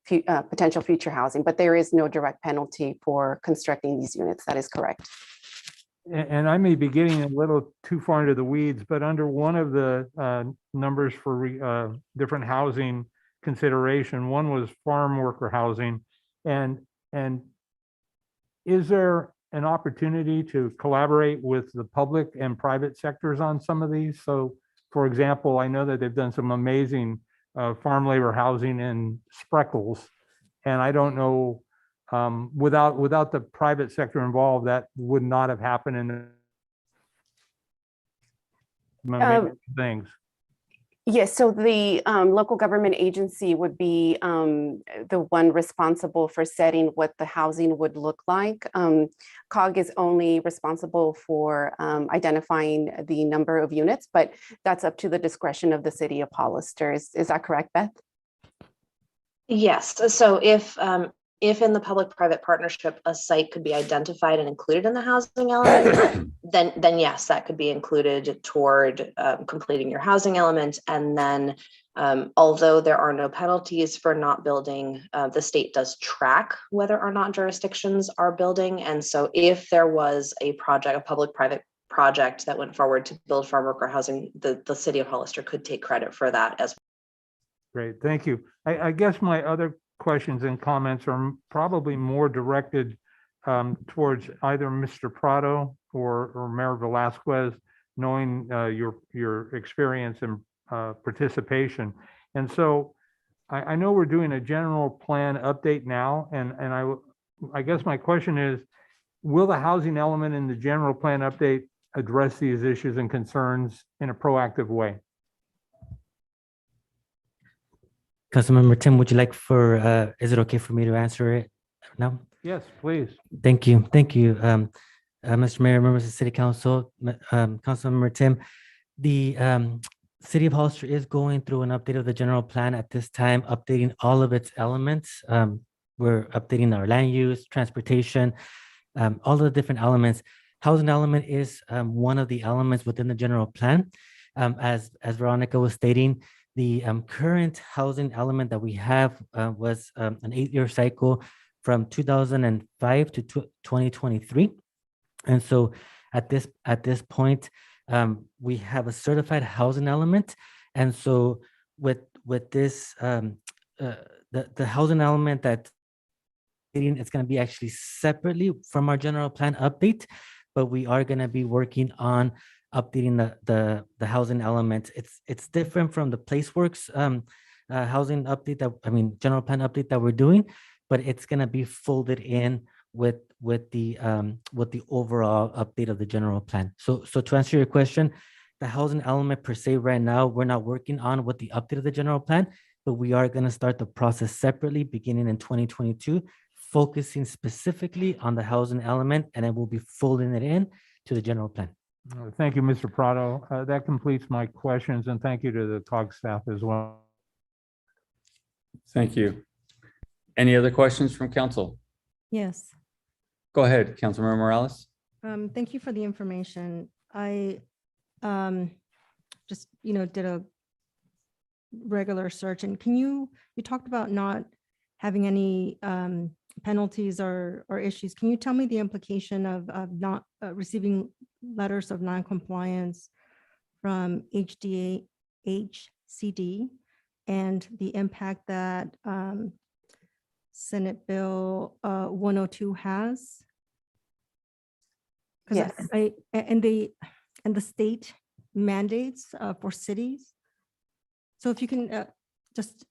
potential future housing, but there is no direct penalty for constructing these units. That is correct. And I may be getting a little too far into the weeds, but under one of the numbers for different housing consideration, one was farm worker housing. And is there an opportunity to collaborate with the public and private sectors on some of these? So, for example, I know that they've done some amazing farm labor housing in Spreckles, and I don't know, without the private sector involved, that would not have happened in the things. Yes, so the local government agency would be the one responsible for setting what the housing would look like. COG is only responsible for identifying the number of units, but that's up to the discretion of the city of Hollister. Is that correct, Beth? Yes, so if in the public-private partnership, a site could be identified and included in the housing element, then yes, that could be included toward completing your housing element. And then although there are no penalties for not building, the state does track whether or not jurisdictions are building. And so if there was a project, a public-private project that went forward to build farm worker housing, the city of Hollister could take credit for that as well. Great, thank you. I guess my other questions and comments are probably more directed towards either Mr. Prado or Mayor Velazquez, knowing your experience and participation. And so I know we're doing a general plan update now, and I guess my question is, will the housing element in the general plan update address these issues and concerns in a proactive way? Councilmember Tim, would you like is it okay for me to answer it now? Yes, please. Thank you. Thank you. Mr. Mayor, members of the City Council, Councilmember Tim, the City of Hollister is going through an update of the general plan at this time, updating all of its elements. We're updating our land use, transportation, all the different elements. Housing element is one of the elements within the general plan. As Veronica was stating, the current housing element that we have was an 8-year cycle from 2005 to 2023. And so at this point, we have a certified housing element. And so with this, the housing element that it's going to be actually separately from our general plan update, but we are going to be working on updating the housing element. It's different from the PlaceWorks housing update general plan update that we're doing, but it's going to be folded in with the overall update of the general plan. So to answer your question, the housing element per se right now, we're not working on with the update of the general plan, but we are going to start the process separately beginning in 2022, focusing specifically on the housing element, and then we'll be folding it in to the general plan. Thank you, Mr. Prado. That completes my questions, and thank you to the COG staff as well. Thank you. Any other questions from council? Yes. Go ahead, Councilmember Morales. Thank you for the information. I just, did a regular search, and you talked about not having any penalties or issues. Can you tell me the implication of not receiving letters of non-compliance from HCD and the impact that Senate Bill 102 has? Yes. And the state mandates for cities. So if you can just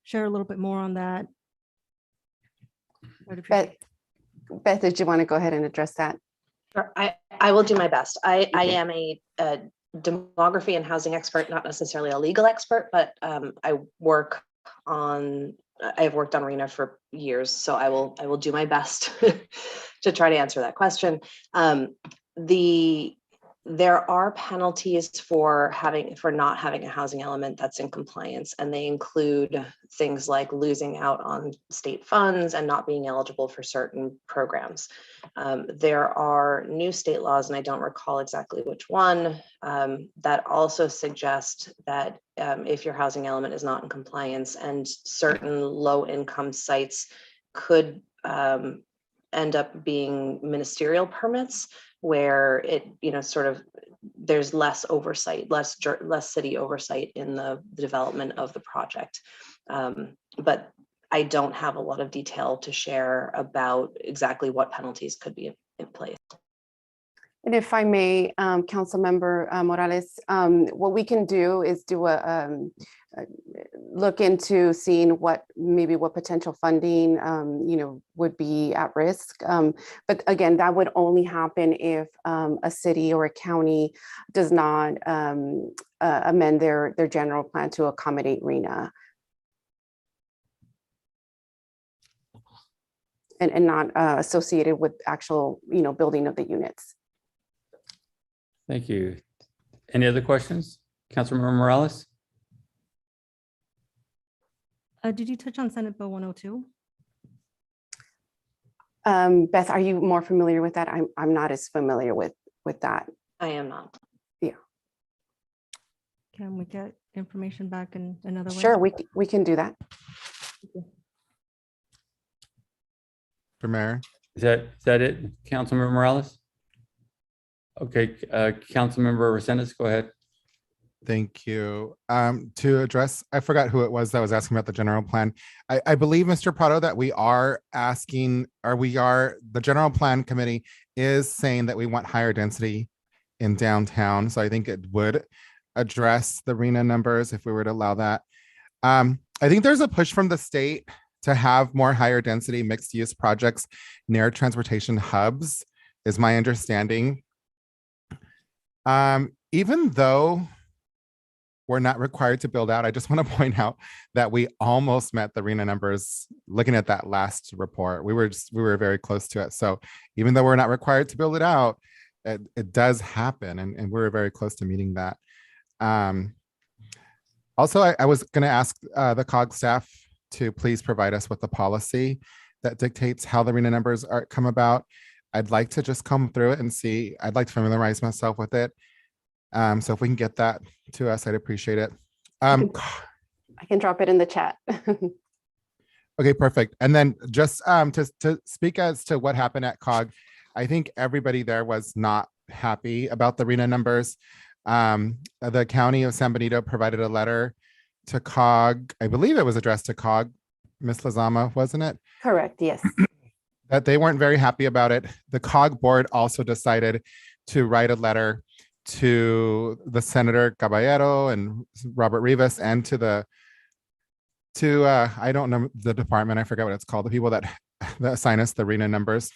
share a little bit more on that. I'd appreciate it. Beth, did you want to go ahead and address that? Sure, I will do my best. I am a demography and housing expert, not necessarily a legal expert, but I've worked on RENA for years, so I will do my best to try to answer that question. There are penalties for not having a housing element that's in compliance, and they include things like losing out on state funds and not being eligible for certain programs. There are new state laws, and I don't recall exactly which one, that also suggest that if your housing element is not in compliance, and certain low-income sites could end up being ministerial permits, where it, sort of, there's less oversight, less city oversight in the development of the project. But I don't have a lot of detail to share about exactly what penalties could be in place. And if I may, Councilmember Morales, what we can do is do a look into seeing what potential funding, would be at risk. But again, that would only happen if a city or a county does not amend their general plan to accommodate RENA. And not associated with actual, building of the units. Thank you. Any other questions? Councilmember Morales? Did you touch on Senate Bill 102? Beth, are you more familiar with that? I'm not as familiar with that. I am not. Yeah. Can we get information back in another way? Sure, we can do that. For Mayor. Is that it, Councilmember Morales? Okay, Councilmember Resendez, go ahead. Thank you. To address, I forgot who it was that was asking about the general plan. I believe, Mr. Prado, that we are asking, the general plan committee is saying that we want higher density in downtown. So I think it would address the RENA numbers if we were to allow that. I think there's a push from the state to have more higher density mixed use projects near transportation hubs, is my understanding. Even though we're not required to build out, I just want to point out that we almost met the RENA numbers looking at that last report. We were very close to it. So even though we're not required to build it out, it does happen, and we're very close to meeting that. Also, I was going to ask the COG staff to please provide us with the policy that dictates how the RENA numbers come about. I'd like to just come through it and see. I'd like to familiarize myself with it. So if we can get that to us, I'd appreciate it. I can drop it in the chat. Okay, perfect. And then just to speak as to what happened at COG, I think everybody there was not happy about the RENA numbers. The county of San Benito provided a letter to COG. I believe it was addressed to COG, Ms. Lazama, wasn't it? Correct, yes. That they weren't very happy about it. The COG board also decided to write a letter to the Senator Caballero and Robert Rivas and to I don't know the department, I forget what it's called, the people that assign us the RENA numbers.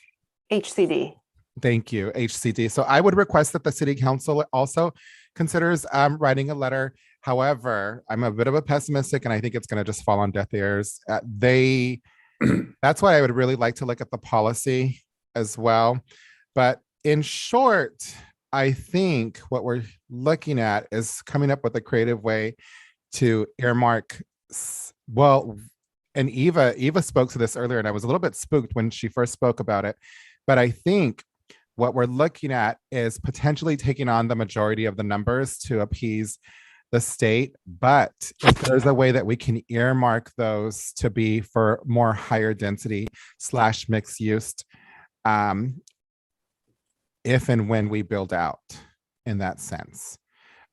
HCD. Thank you, HCD. So I would request that the city council also considers writing a letter. However, I'm a bit of a pessimistic and I think it's going to just fall on deaf ears. That's why I would really like to look at the policy as well. But in short, I think what we're looking at is coming up with a creative way to earmark, and Eva spoke to this earlier, and I was a little bit spooked when she first spoke about it. But I think what we're looking at is potentially taking on the majority of the numbers to appease the state, but if there's a way that we can earmark those to be for more higher density / mixed use, if and when we build out in that sense.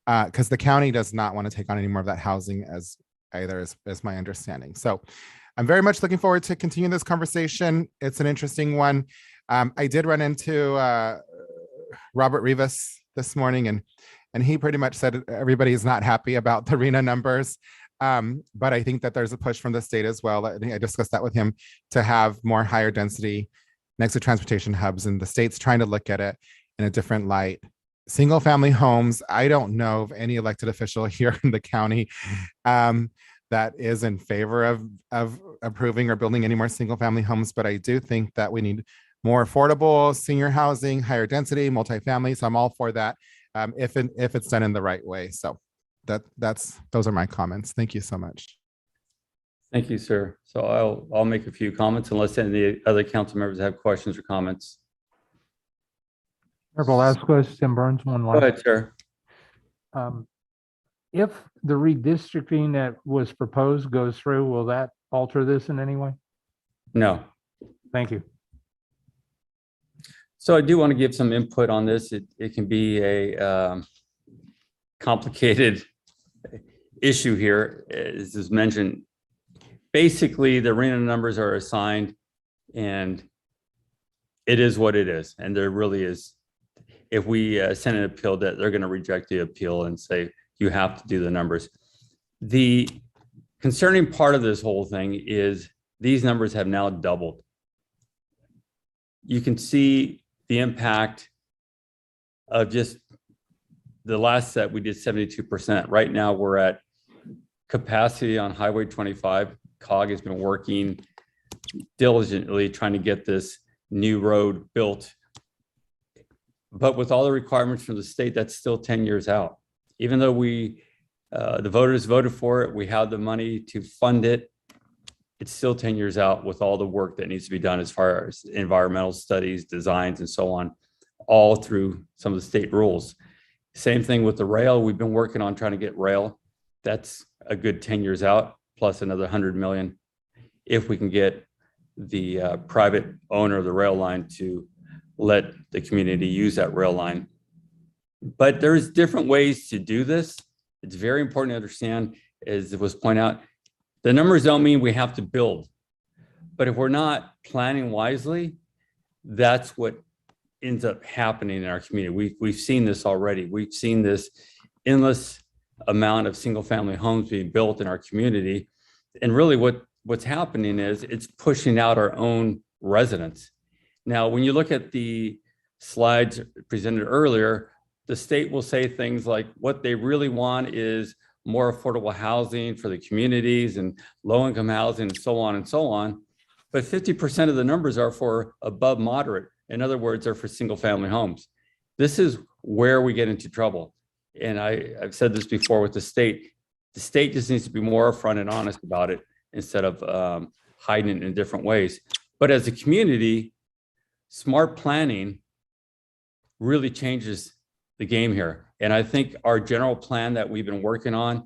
Because the county does not want to take on any more of that housing as either, is my understanding. So I'm very much looking forward to continuing this conversation. It's an interesting one. I did run into Robert Rivas this morning, and he pretty much said everybody is not happy about the RENA numbers. But I think that there's a push from the state as well. I think I discussed that with him, to have more higher density next to transportation hubs, and the state's trying to look at it in a different light. Single family homes, I don't know of any elected official here in the county that is in favor of approving or building any more single family homes, but I do think that we need more affordable senior housing, higher density, multifamily. So I'm all for that if it's done in the right way. So those are my comments. Thank you so much. Thank you, sir. So I'll make a few comments unless any other council members have questions or comments. Mayor Velazquez, Tim Burns, one Go line. ahead, sir. If the redistricting that was proposed goes through, will that alter this in any way? No. Thank you. So I do want to give some input on this. It can be a complicated issue here, as is mentioned. Basically, the RENA numbers are assigned, and it is what it is. And there really is, if we send an appeal, that they're going to reject the appeal and say, you have to do the numbers. The concerning part of this whole thing is these numbers have now doubled. You can see the impact of just the last set, we did 72%. Right now we're at capacity on Highway 25. COG has been working diligently trying to get this new road built. But with all the requirements from the state, that's still 10 years out. Even though the voters voted for it, we have the money to fund it, it's still 10 years out with all the work that needs to be done as far as environmental studies, designs, and so on, all through some of the state rules. Same thing with the rail. We've been working on trying to get rail. That's a good 10 years out, plus another 100 million, if we can get the private owner of the rail line to let the community use that rail line. But there's different ways to do this. It's very important to understand, as it was pointed out, the numbers don't mean we have to build. But if we're not planning wisely, that's what ends up happening in our community. We've seen this already. We've seen this endless amount of single family homes being built in our community. And really what's happening is it's pushing out our own residents. Now, when you look at the slides presented earlier, the state will say things like what they really want is more affordable housing for the communities and low-income housing and so on and so on. But 50% of the numbers are for above moderate. In other words, they're for single-family homes. This is where we get into trouble. And I've said this before with the state. The state just needs to be more upfront and honest about it instead of hiding it in different ways. But as a community, smart planning really changes the game here. And I think our general plan that we've been working on,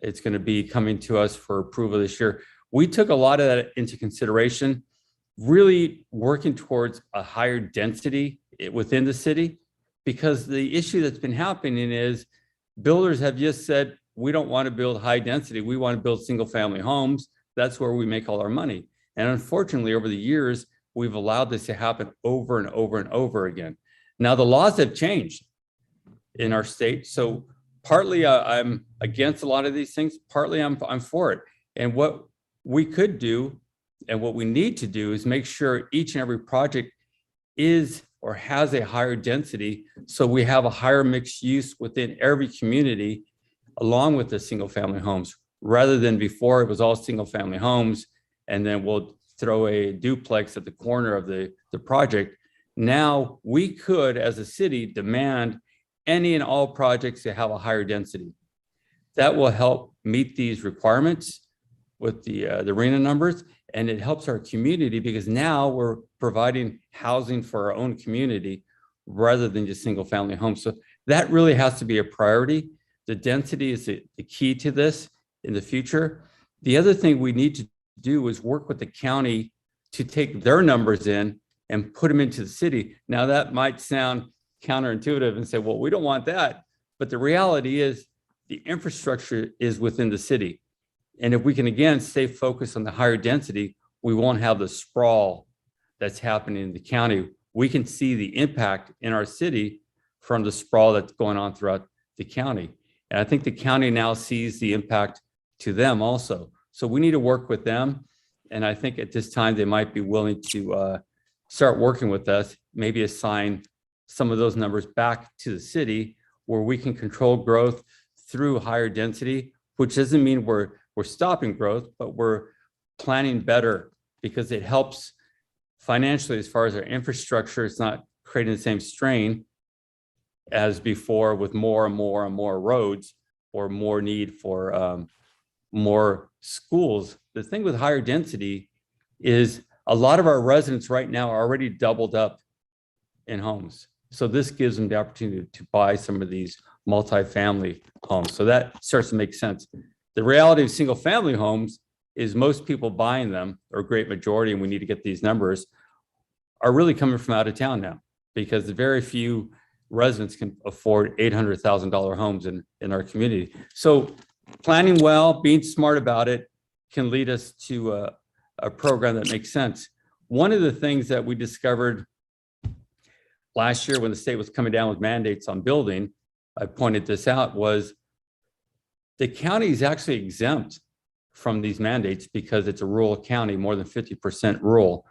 it's going to be coming to us for approval this year. We took a lot of that into consideration, really working towards a higher density within the city, because the issue that's been happening is builders have just said, we don't want to build high density. We want to build single family homes. That's where we make all our money. And unfortunately, over the years, we've allowed this to happen over and over and over again. Now, the laws have changed in our state. So partly I'm against a lot of these things, partly I'm for it. And what we could do and what we need to do is make sure each and every project is or has a higher density, so we have a higher mixed use within every community along with the single family homes, rather than before it was all single family homes and then we'll throw a duplex at the corner of the project. Now we could, as a city, demand any and all projects to have a higher density. That will help meet these requirements with the RENA numbers, and it helps our community because now we're providing housing for our own community rather than just single family homes. So that really has to be a priority. The density is the key to this in the future. The other thing we need to do is work with the county to take their numbers in and put them into the city. Now, that might sound counterintuitive and say, well, we don't want that. But the reality is the infrastructure is within the city. And if we can, again, stay focused on the higher density, we won't have the sprawl that's happening in the county. We can see the impact in our city from the sprawl that's going on throughout the county. And I think the county now sees the impact to them also. So we need to work with them. And I think at this time, they might be willing to start working with us, maybe assign some of those numbers back to the city where we can control growth through higher density, which doesn't mean we're stopping growth, but we're planning better because it helps financially as far as our infrastructure. It's not creating the same strain as before with more and more and more roads or more need for more schools. The thing with higher density is a lot of our residents right now are already doubled up in homes. So this gives them the opportunity to buy some of these multifamily homes. So that starts to make sense. The reality of single family homes is most people buying them, or a great majority, and we need to get these numbers, are really coming from out of town now because very few residents can afford $800,000 homes in our community. So planning well, being smart about it can lead us to a program that makes sense. One of the things that we discovered last year when the state was coming down with mandates on building, I pointed this out, was the county is actually exempt from these mandates because it's a rural county, more than 50% rural.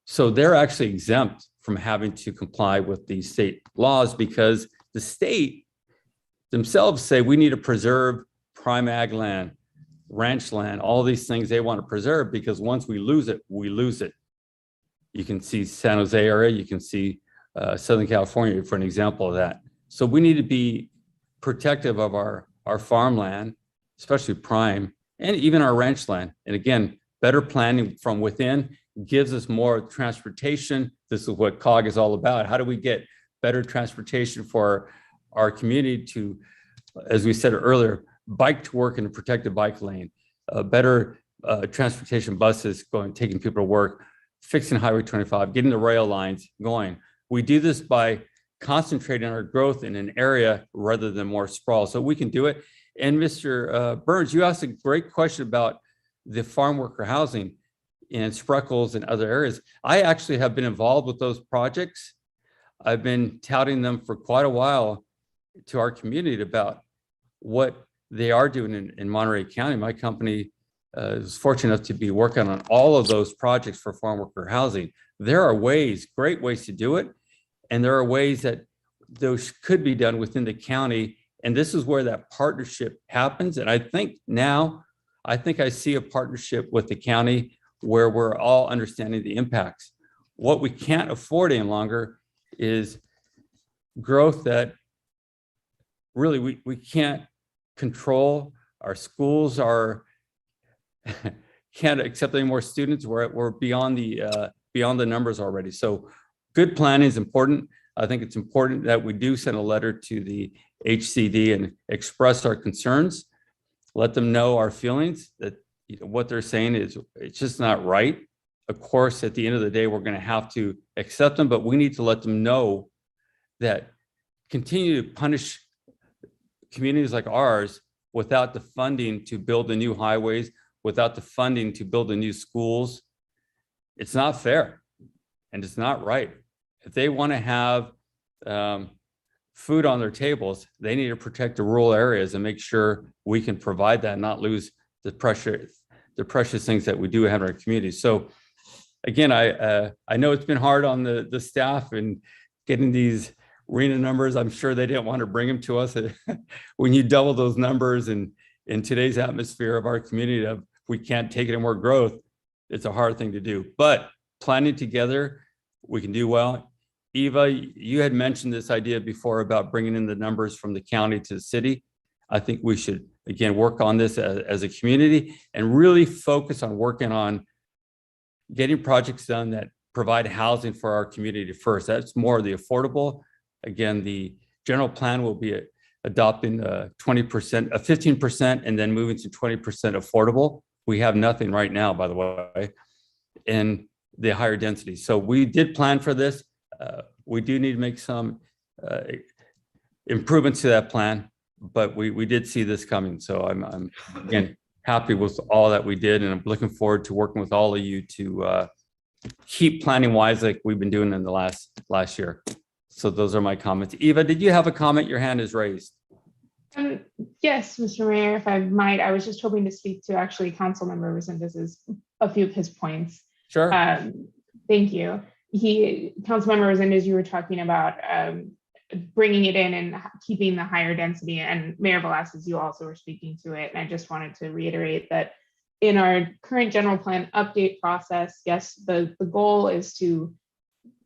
So they're actually exempt from having to comply with these state laws because the state themselves say we need to preserve prime ag land, ranch land, all these things they want to preserve because once we lose it, we lose it. You can see San Jose area, you can see Southern California for an example of that. So we need to be protective of our farmland, especially prime, and even our ranch land. And again, better planning from within gives us more transportation. This is what COG is all about. How do we get better transportation for our community to, as we said earlier, bike to work in a protected bike lane, better transportation buses going, taking people to work, fixing Highway 25, getting the rail lines going. We do this by concentrating our growth in an area rather than more sprawl. So we can do it. And Mr. Burns, you asked a great question about the farm worker housing in Spreckles and other areas. I actually have been involved with those projects. I've been touting them for quite a while to our community about what they are doing in Monterey County. My company is fortunate enough to be working on all of those projects for farm worker housing. There are ways, great ways to do it. And there are ways that those could be done within the county. And this is where that partnership happens. And I think now, I see a partnership with the county where we're all understanding the impacts. What we can't afford any longer is growth that really we can't control. Our schools can't accept any more students. We're beyond the numbers already. So good planning is important. I think it's important that we do send a letter to the HCD and express our concerns, let them know our feelings, that what they're saying is it's just not right. Of course, at the end of the day, we're going to have to accept them, but we need to let them know that continue to punish communities like ours without the funding to build the new highways, without the funding to build the new schools. It's not fair and it's not right. If they want to have food on their tables, they need to protect the rural areas and make sure we can provide that and not lose the precious things that we do have in our community. So again, I know it's been hard on the staff and getting these RHNA numbers. I'm sure they didn't want to bring them to us. When you double those numbers and in today's atmosphere of our community, of we can't take any more growth, it's a hard thing to do. But planning together, we can do well. Eva, you had mentioned this idea before about bringing in the numbers from the county to the city. I think we should, again, work on this as a community and really focus on working on getting projects done that provide housing for our community first. That's more of the affordable. Again, the general plan will be adopting 20%, 15%, and then moving to 20% affordable. We have nothing right now, by the way, in the higher density. So we did plan for this. We do need to make some improvements to that plan, but we did see this coming. So I'm again happy with all that we did, and I'm looking forward to working with all of you to keep planning wise like we've been doing in the last year. So those are my comments. Eva, did you have a comment? Your hand is raised. Yes, Mr. Mayor, if I might, I was just hoping to speak to actually Councilmember Resendez's a few of his points. Sure. Thank you. Councilmember Resendez, you were talking about bringing it in and keeping the higher density, and Mayor Velazquez, you also were speaking to it. And I just wanted to reiterate that in our current general plan update process, yes, the goal is to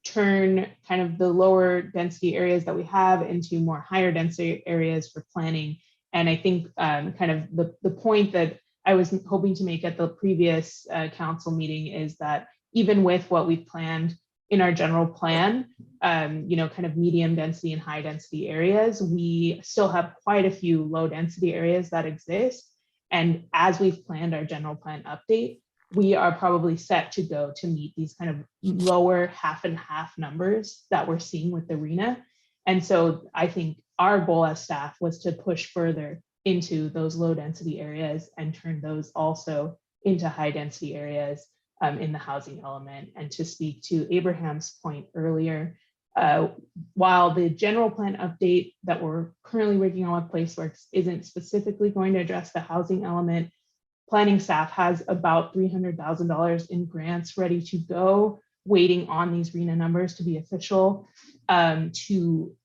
turn kind of the lower density areas that we have into more higher density areas for planning. And I think kind of the point that I was hoping to make at the previous council meeting is that even with what we've planned in our general plan, kind of medium density and high density areas, we still have quite a few low density areas that exist. And as we've planned our general plan update, we are probably set to go to meet these kind of lower half and half numbers that we're seeing with the RHNA. And so I think our goal as staff was to push further into those low density areas and turn those also into high density areas in the housing element. And to speak to Abraham's point earlier, while the general plan update that we're currently working on with PlaceWorks isn't specifically going to address the housing element, planning staff has about $300,000 in grants ready to go, waiting on these RHNA numbers to be official, to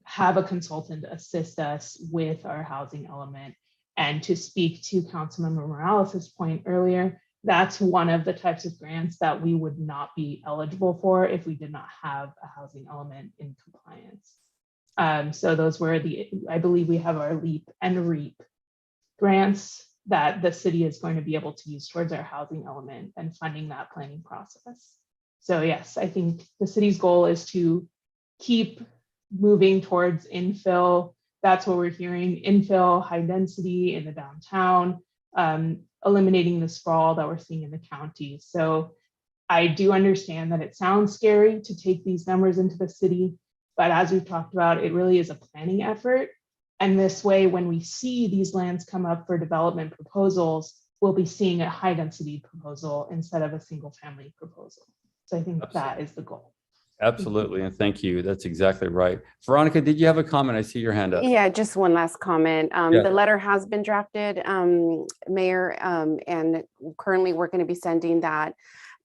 have a consultant assist us with our housing element. And to speak to Councilmember Morales' point earlier, that's one of the types of grants that we would not be eligible for if we did not have a housing element in compliance. So those were I believe we have our LEAP and REAP grants that the city is going to be able to use towards our housing element and funding that planning process. So yes, I think the city's goal is to keep moving towards infill. That's what we're hearing, infill, high density in the downtown, eliminating the sprawl that we're seeing in the county. So I do understand that it sounds scary to take these numbers into the city, but as we've talked about, it really is a planning effort. And this way, when we see these lands come up for development proposals, we'll be seeing a high density proposal instead of a single family proposal. So I think that is the goal. Absolutely. And thank you. That's exactly right. Veronica, did you have a comment? I see your hand up. Yeah, just one last comment. Yeah. The letter has been drafted, Mayor, and currently we're going to be sending that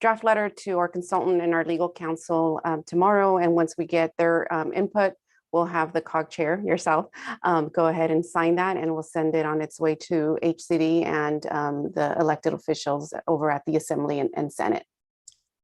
draft letter to our consultant and our legal counsel tomorrow. And once we get their input, we'll have the COG chair, yourself, go ahead and sign that, and we'll send it on its way to HCD and the elected officials over at the Assembly and Senate.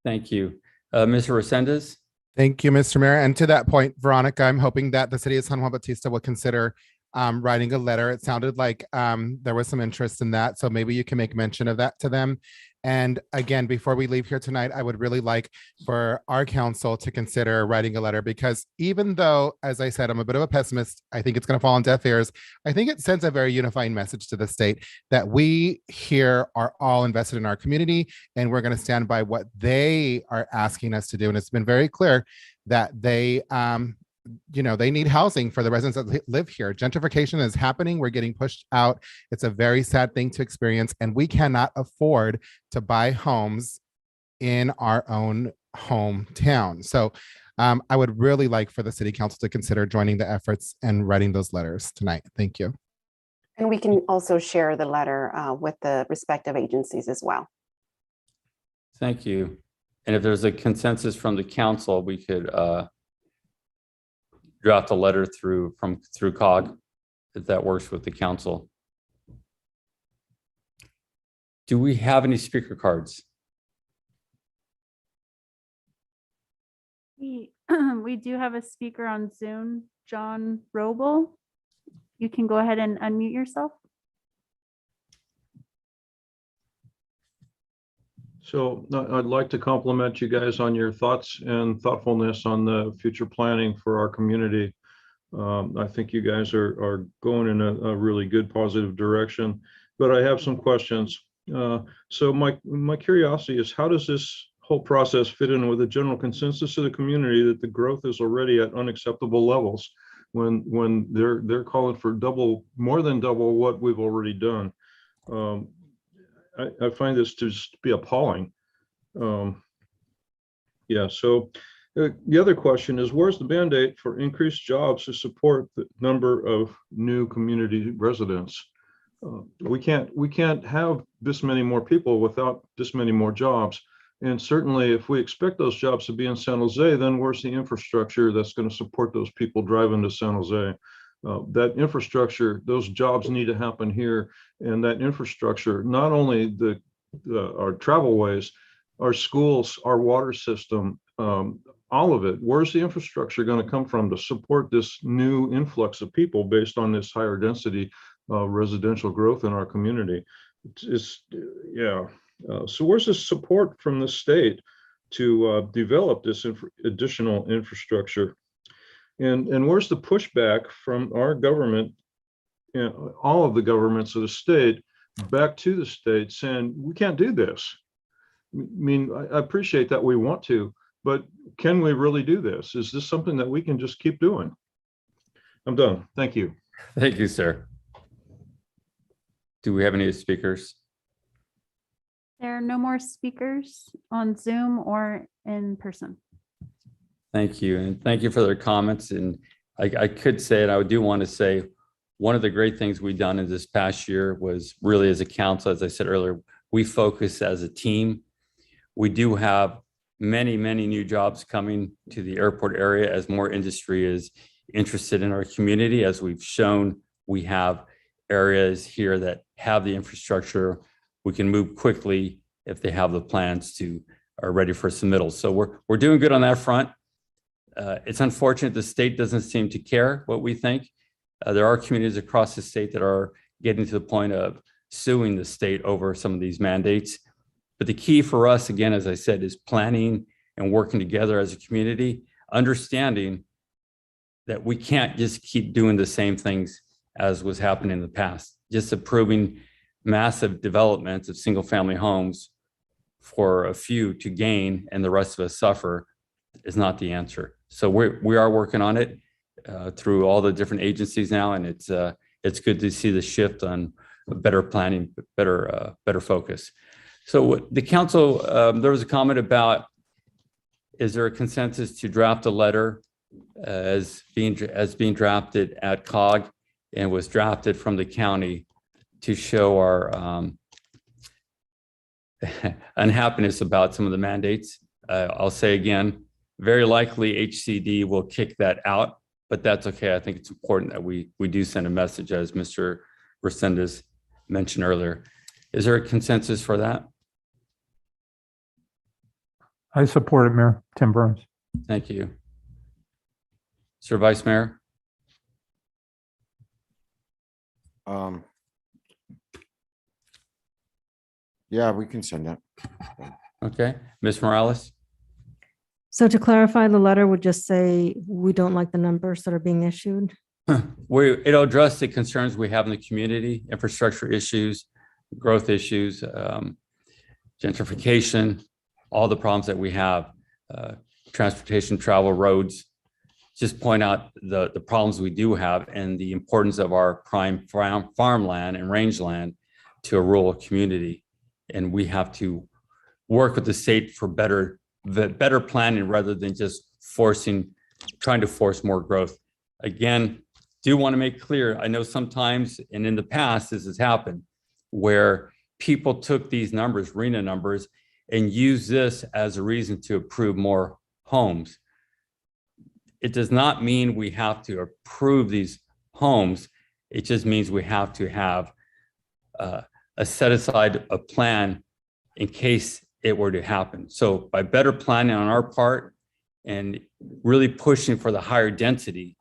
Thank you. Mr. Resendez? Thank you, Mr. Mayor. And to that point, Veronica, I'm hoping that the city of San Juan Bautista will consider writing a letter. It sounded like there was some interest in that. So maybe you can make mention of that to them. And again, before we leave here tonight, I would really like for our council to consider writing a letter, because even though, as I said, I'm a bit of a pessimist, I think it's going to fall on deaf ears. I think it sends a very unifying message to the state that we here are all invested in our community and we're going to stand by what they are asking us to do. And it's been very clear that they they need housing for the residents that live here. Gentrification is happening. We're getting pushed out. It's a very sad thing to experience, and we cannot afford to buy homes in our own hometown. So I would really like for the city council to consider joining the efforts and writing those letters tonight. Thank you. And we can also share the letter with the respective agencies as well. Thank you. And if there's a consensus from the council, we could draft a letter through COG, if that works with the council. Do we have any speaker cards? We do have a speaker on Zoom, John Roble. You can go ahead and unmute yourself. So I'd like to compliment you guys on your thoughts and thoughtfulness on the future planning for our community. I think you guys are going in a really good, positive direction, but I have some questions. So my curiosity is, how does this whole process fit in with the general consensus of the community that the growth is already at unacceptable levels when they're calling for more than double what we've already done? I find this to just be appalling. Yeah, so the other question is, where's the mandate for increased jobs to support the number of new community residents? We can't have this many more people without this many more jobs. And certainly if we expect those jobs to be in San Jose, then where's the infrastructure that's going to support those people driving to San Jose? That infrastructure, those jobs need to happen here. And that infrastructure, not only our travelways, our schools, our water system, all of it. Where's the infrastructure going to come from to support this new influx of people based on this higher density residential growth in our community? So where's the support from the state to develop this additional infrastructure? And where's the pushback from our government, all of the governments of the state, back to the state saying, we can't do this? I mean, I appreciate that we want to, but can we really do this? Is this something that we can just keep doing? I'm done. Thank you. Thank you, sir. Do we have any speakers? There are no more speakers on Zoom or in person. Thank you. And thank you for their comments. And I could say, and I do want to say, one of the great things we've done in this past year was really as a council, as I said earlier, we focus as a team. We do have many, many new jobs coming to the airport area as more industry is interested in our community. As we've shown, we have areas here that have the infrastructure. We can move quickly if they have the plans to are ready for submittal. So we're doing good on that front. It's unfortunate the state doesn't seem to care what we think. There are communities across the state that are getting to the point of suing the state over some of these mandates. But the key for us, again, as I said, is planning and working together as a community, understanding that we can't just keep doing the same things as was happening in the past. Just approving massive developments of single family homes for a few to gain and the rest of us suffer is not the answer. So we are working on it through all the different agencies now, and it's good to see the shift on better planning, better focus. So the council, there was a comment about, is there a consensus to draft a letter as being drafted at COG and was drafted from the county to show our unhappiness about some of the mandates? I'll say again, very likely HCD will kick that out, but that's okay. I think it's important that we do send a message, as Mr. Resendez mentioned earlier. Is there a consensus for that? I support it, Mayor. Tim Burns. Thank you. Sir Vice Mayor? Yeah, we can send that. Okay. Ms. Morales? So to clarify, the letter would just say, we don't like the numbers that are being issued. It'll address the concerns we have in the community, infrastructure issues, growth issues, gentrification, all the problems that we have, transportation, travel, roads. Just point out the problems we do have and the importance of our prime farmland and rangeland to a rural community. And we have to work with the state for better planning rather than just trying to force more growth. Again, do want to make clear, I know sometimes, and in the past, this has happened, where people took these numbers, RHNA numbers, and used this as a reason to approve more homes. It does not mean we have to approve these homes. It just means we have to have a set aside a plan in case it were to happen. So by better planning on our part and really pushing for the higher density,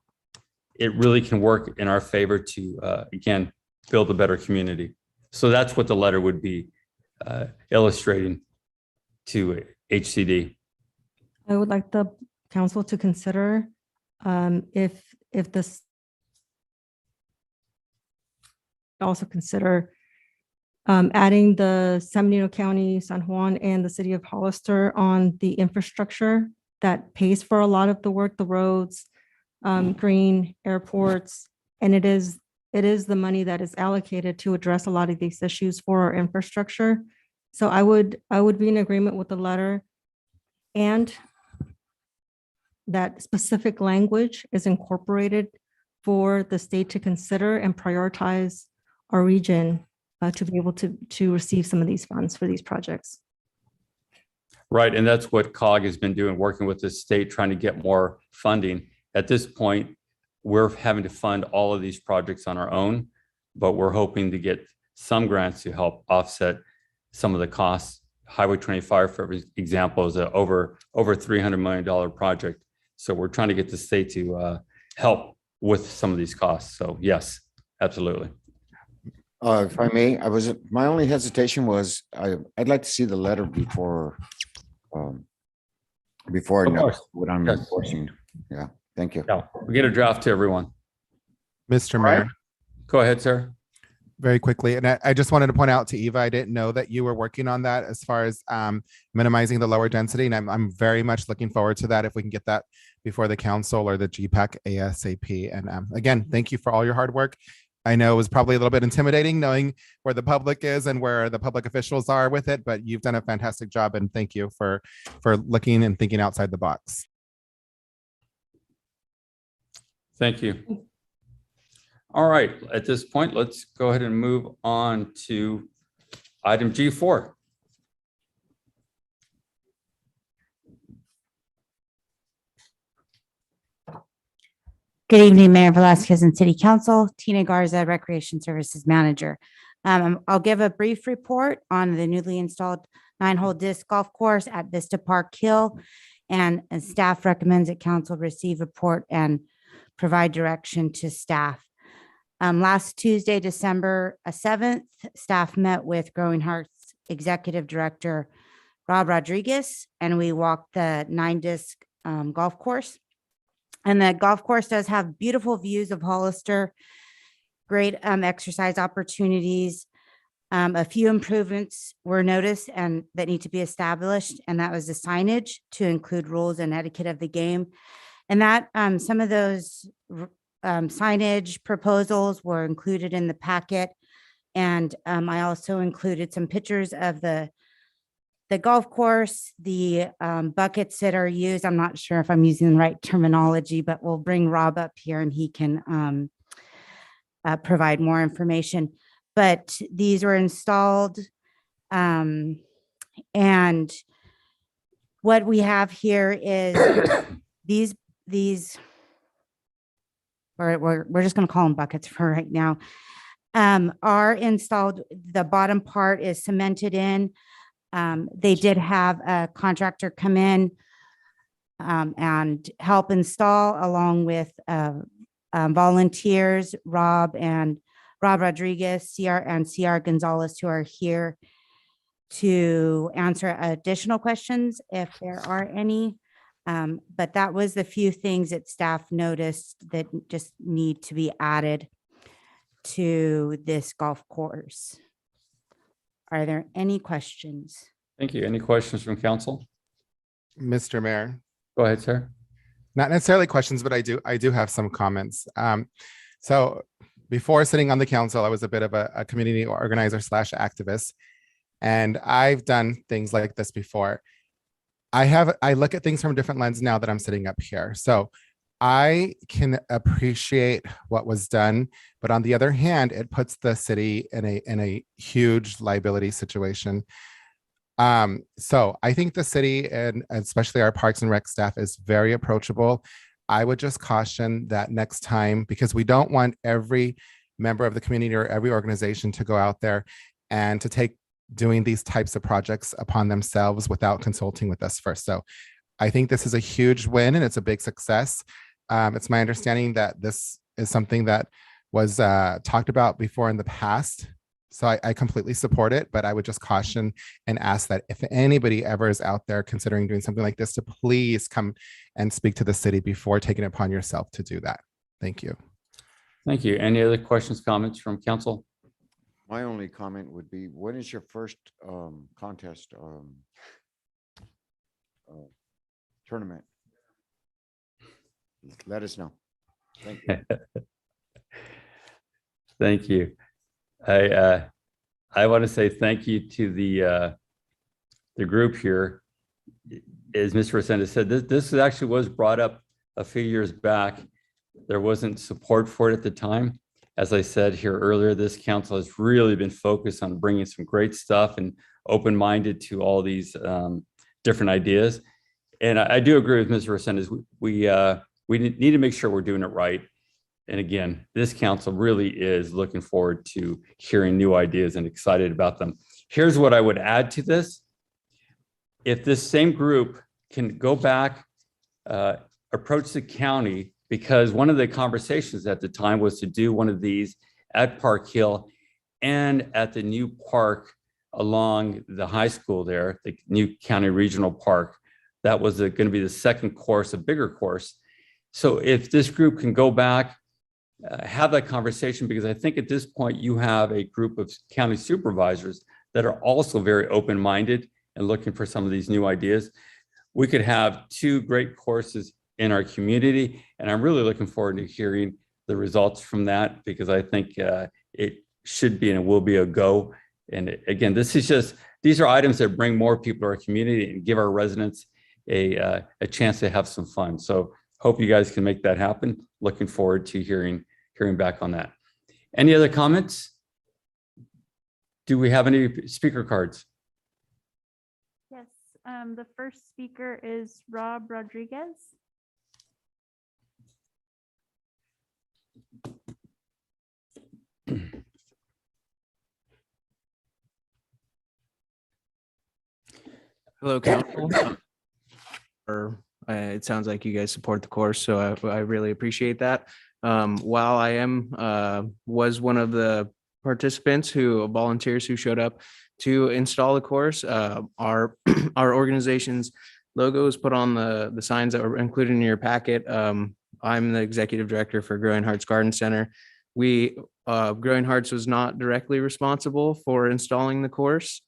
it really can work in our favor to, again, build a better community. So that's what the letter would be illustrating to HCD. I would like the council to consider if if this also consider adding the San Benito County, San Juan, and the city of Hollister on the infrastructure that pays for a lot of the work, the roads, green, airports, and it is the money that is allocated to address a lot of these issues for our infrastructure. So I would be in agreement with the letter, and that specific language is incorporated for the state to consider and prioritize our region to be able to receive some of these funds for these projects. Right, and that's what COG has been doing, working with the state, trying to get more funding. At this point, we're having to fund all of these projects on our own, but we're hoping to get some grants to help offset some of the costs. Highway 25, for example, is a over $300 million project. So we're trying to get the state to help with some of these costs. So yes, absolutely. If I may, my only hesitation was I'd like to see the letter before I Of know course. what I'm Yes. enforcing. Yeah, thank you. Yeah, we get a draft to everyone. Mr. Mayor, Go ahead, sir. very quickly, and I just wanted to point out to Eva, I didn't know that you were working on that as far as minimizing the lower density, and I'm very much looking forward to that if we can get that before the council or the GPAC ASAP. And again, thank you for all your hard work. I know it was probably a little bit intimidating knowing where the public is and where the public officials are with it, but you've done a fantastic job, and thank you for looking and thinking outside the box. Thank you. All right, at this point, let's go ahead and move on to item G4. Good evening, Mayor Velazquez and City Council. Tina Garza, Recreation Services Manager. I'll give a brief report on the newly installed 9-hole disc golf course at Vista Park Hill. And staff recommends that council receive report and provide direction to staff. Last Tuesday, December 7th, staff met with Growing Hearts Executive Director Rob Rodriguez, and we walked the 9-disc golf course. And the golf course does have beautiful views of Hollister, great exercise opportunities. A few improvements were noticed and that need to be established, and that was the signage to include rules and etiquette of the game. And that some of those signage proposals were included in the packet. And I also included some pictures of the golf course, the buckets that are used. I'm not sure if I'm using the right terminology, but we'll bring Rob up here and he can provide more information. But these were installed. And what we have here is these, we're just going to call them buckets for right now, are installed. The bottom part is cemented in. They did have a contractor come in and help install along with volunteers, Rob Rodriguez, CR Gonzalez, who are here to answer additional questions if there are any. But that was the few things that staff noticed that just need to be added to this golf course. Are there any questions? Thank you. Any questions from council? Mr. Mayor. Go ahead, sir. Not necessarily questions, but I do have some comments. So before sitting on the council, I was a bit of a community organizer / activist, and I've done things like this before. I look at things from a different lens now that I'm sitting up here. So I can appreciate what was done, but on the other hand, it puts the city in a huge liability situation. So I think the city and especially our Parks and Rec staff is very approachable. I would just caution that next time, because we don't want every member of the community or every organization to go out there and to take doing these types of projects upon themselves without consulting with us first. So I think this is a huge win and it's a big success. It's my understanding that this is something that was talked about before in the past. So I completely support it, but I would just caution and ask that if anybody ever is out there considering doing something like this, to please come and speak to the city before taking it upon yourself to do that. Thank you. Thank you. Any other questions, comments from council? My only comment would be, when is your first contest tournament? Let us know. Thank you. Thank you. I want to say thank you to the group here. As Mr. Resendez said, this actually was brought up a few years back. There wasn't support for it at the time. As I said here earlier, this council has really been focused on bringing some great stuff and open-minded to all these different ideas. And I do agree with Mr. Resendez. We need to make sure we're doing it right. And again, this council really is looking forward to hearing new ideas and excited about them. Here's what I would add to this. If this same group can go back, approach the county, because one of the conversations at the time was to do one of these at Park Hill and at the new park along the high school there, the new county regional park. That was going to be the second course, a bigger course. So if this group can go back, have that conversation, because I think at this point you have a group of county supervisors that are also very open-minded and looking for some of these new ideas. We could have two great courses in our community, and I'm really looking forward to hearing the results from that, because I think it should be and it will be a go. And again, these are items that bring more people to our community and give our residents a chance to have some fun. So hope you guys can make that happen. Looking forward to hearing back on that. Any other comments? Do we have any speaker cards? Yes, the first speaker is Rob Rodriguez. Hello, council. It sounds like you guys support the course, so I really appreciate that. While I was one of the participants volunteers who showed up to install the course, our organization's logo is put on the signs that were included in your packet. I'm the executive director for Growing Hearts Garden Center. Growing Hearts was not directly responsible for installing the course.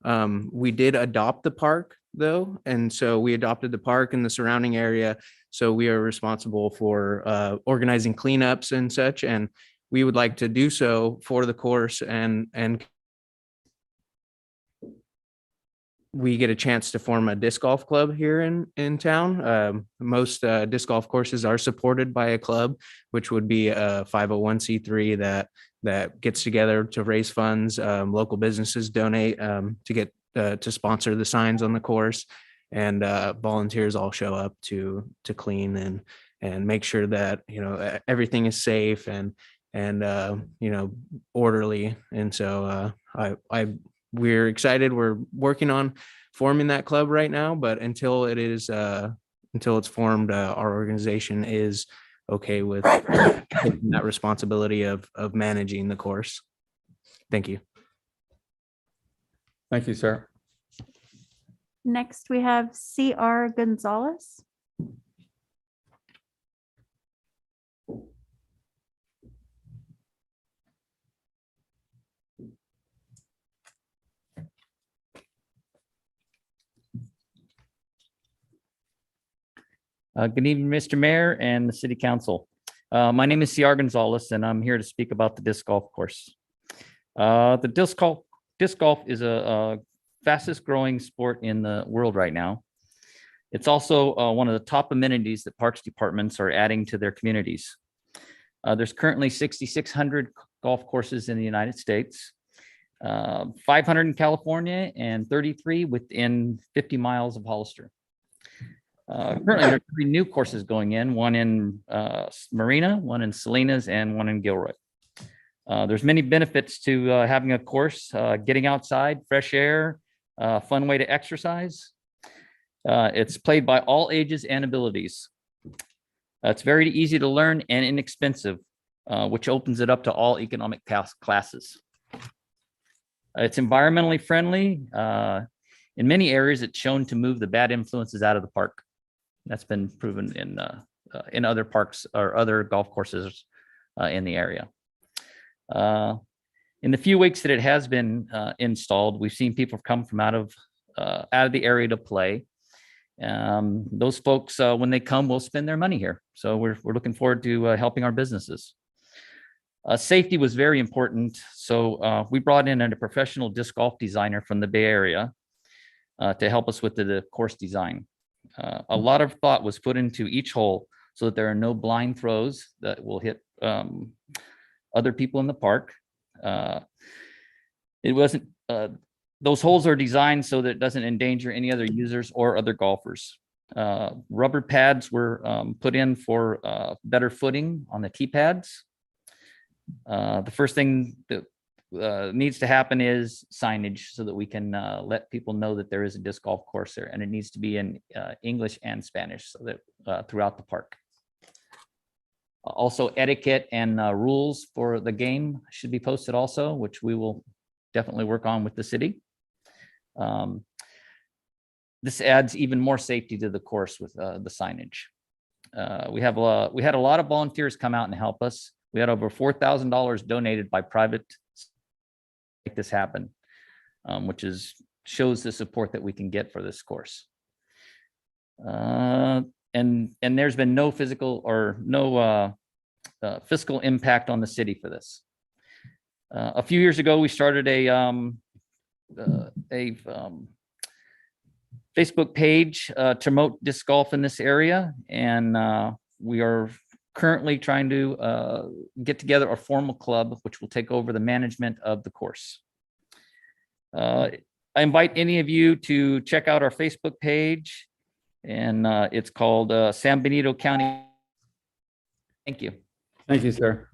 We did adopt the park though, and so we adopted the park and the surrounding area. So we are responsible for organizing cleanups and such, and we would like to do so for the course, and we get a chance to form a disc golf club here in town. Most disc golf courses are supported by a club, which would be a 501c3 that gets together to raise funds. Local businesses donate to sponsor the signs on the course, and volunteers all show up to clean and make sure that everything is safe and orderly. And so we're excited. We're working on forming that club right now, but until it's formed, our organization is okay with taking that responsibility of managing the course. Thank you. Thank you, sir. Next, we have C.R. Gonzalez. Good evening, Mr. Mayor and the City Council. My name is C.R. Gonzalez, and I'm here to speak about the disc golf course. The disc golf is a fastest growing sport in the world right now. It's also one of the top amenities that parks departments are adding to their communities. There's currently 6,600 golf courses in the United States, 500 in California, and 33 within 50 miles of Hollister. Currently, there are 3 new courses going in, one in Marina, one in Salinas, and one in Gilroy. There's many benefits to having a course, getting outside, fresh air, fun way to exercise. It's played by all ages and abilities. It's very easy to learn and inexpensive, which opens it up to all economic classes. It's environmentally friendly. In many areas, it's shown to move the bad influences out of the park. That's been proven in in other parks or other golf courses in the area. In the few weeks that it has been installed, we've seen people come from out of the area to play. Those folks, when they come, will spend their money here. So we're looking forward to helping our businesses. Safety was very important. So we brought in a professional disc golf designer from the Bay Area to help us with the course design. A lot of thought was put into each hole so that there are no blind throws that will hit other people in the park. It wasn't, those holes are designed so that it doesn't endanger any other users or other golfers. Rubber pads were put in for better footing on the tee pads. The first thing that needs to happen is signage so that we can let people know that there is a disc golf course there, and it needs to be in English and Spanish so that throughout the park. Also, etiquette and rules for the game should be posted also, which we will definitely work on with the city. This adds even more safety to the course with the signage. We had a lot of volunteers come out and help us. We had over $4,000 donated by private to make this happen, which shows the support that we can get for this course. And there's been no physical or no fiscal impact on the city for this. A few years ago, we started a Facebook page to promote disc golf in this area, and we are currently trying to get together a formal club which will take over the management of the course. I invite any of you to check out our Facebook page, and it's called San Benito County. Thank you. Thank you, sir.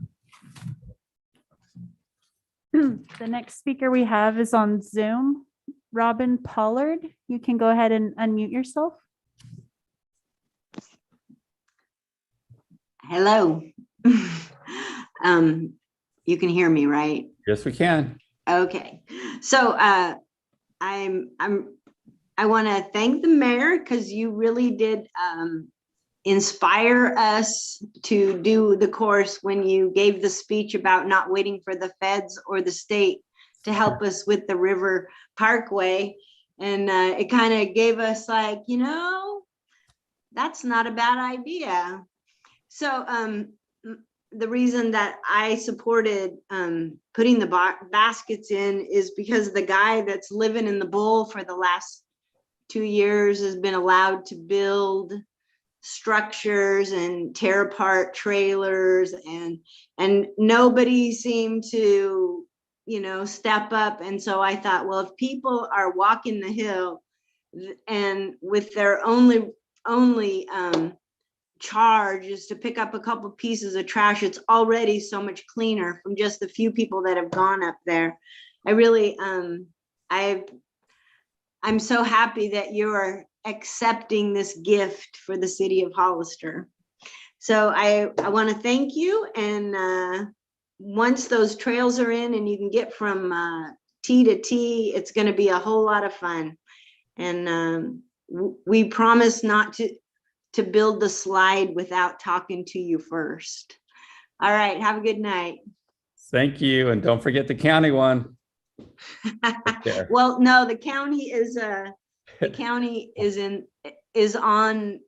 The next speaker we have is on Zoom. Robin Pollard, you can go ahead and unmute yourself. Hello. You can hear me, right? Yes, we can. Okay. So I want to thank the mayor because you really did inspire us to do the course when you gave the speech about not waiting for the feds or the state to help us with the River Parkway. And it kind of gave us like, you know, that's not a bad idea. So the reason that I supported putting the baskets in is because the guy that's living in the bowl for the last 2 years has been allowed to build structures and tear apart trailers, and nobody seemed to, you know, step up. And so I thought, well, if people are walking the hill and with their only charge is to pick up a couple pieces of trash, it's already so much cleaner from just the few people that have gone up there. I really I'm so happy that you're accepting this gift for the city of Hollister. So I want to thank you. And once those trails are in and you can get from tee to tee, it's going to be a whole lot of fun. And we promise not to build the slide without talking to you first. All right. Have a good night. Thank you. And don't forget the county one. Well, no, the county is on.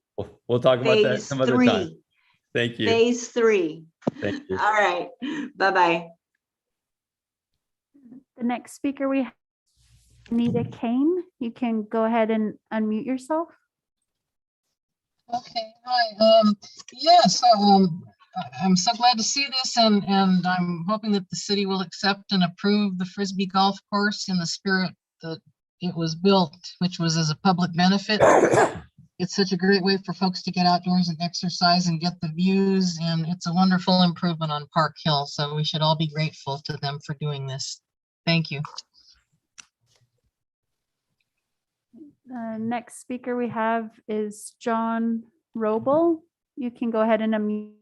We'll talk about that phase some other 3. time. Thank you. Phase 3. Thank you. All right. Bye-bye. The next speaker we have, Anita Kane. You can go ahead and unmute yourself. Okay, hi. Yes, I'm so glad to see this, and I'm hoping that the city will accept and approve the Frisbee golf course in the spirit that it was built, which was as a public benefit. It's such a great way for folks to get outdoors and exercise and get the views, and it's a wonderful improvement on Park Hill. So we should all be grateful to them for doing this. Thank you. The next speaker we have is John Roble. You can go ahead and unmute.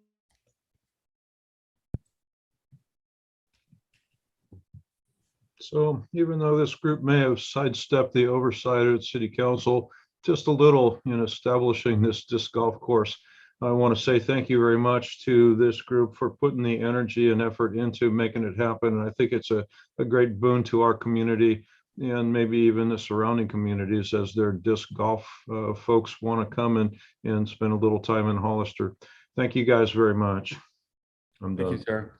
So even though this group may have sidestepped the oversight at City Council just a little in establishing this disc golf course, I want to say thank you very much to this group for putting the energy and effort into making it happen. And I think it's a great boon to our community and maybe even the surrounding communities as their disc golf folks want to come and spend a little time in Hollister. Thank you guys very much. I'm Thank done. you, sir.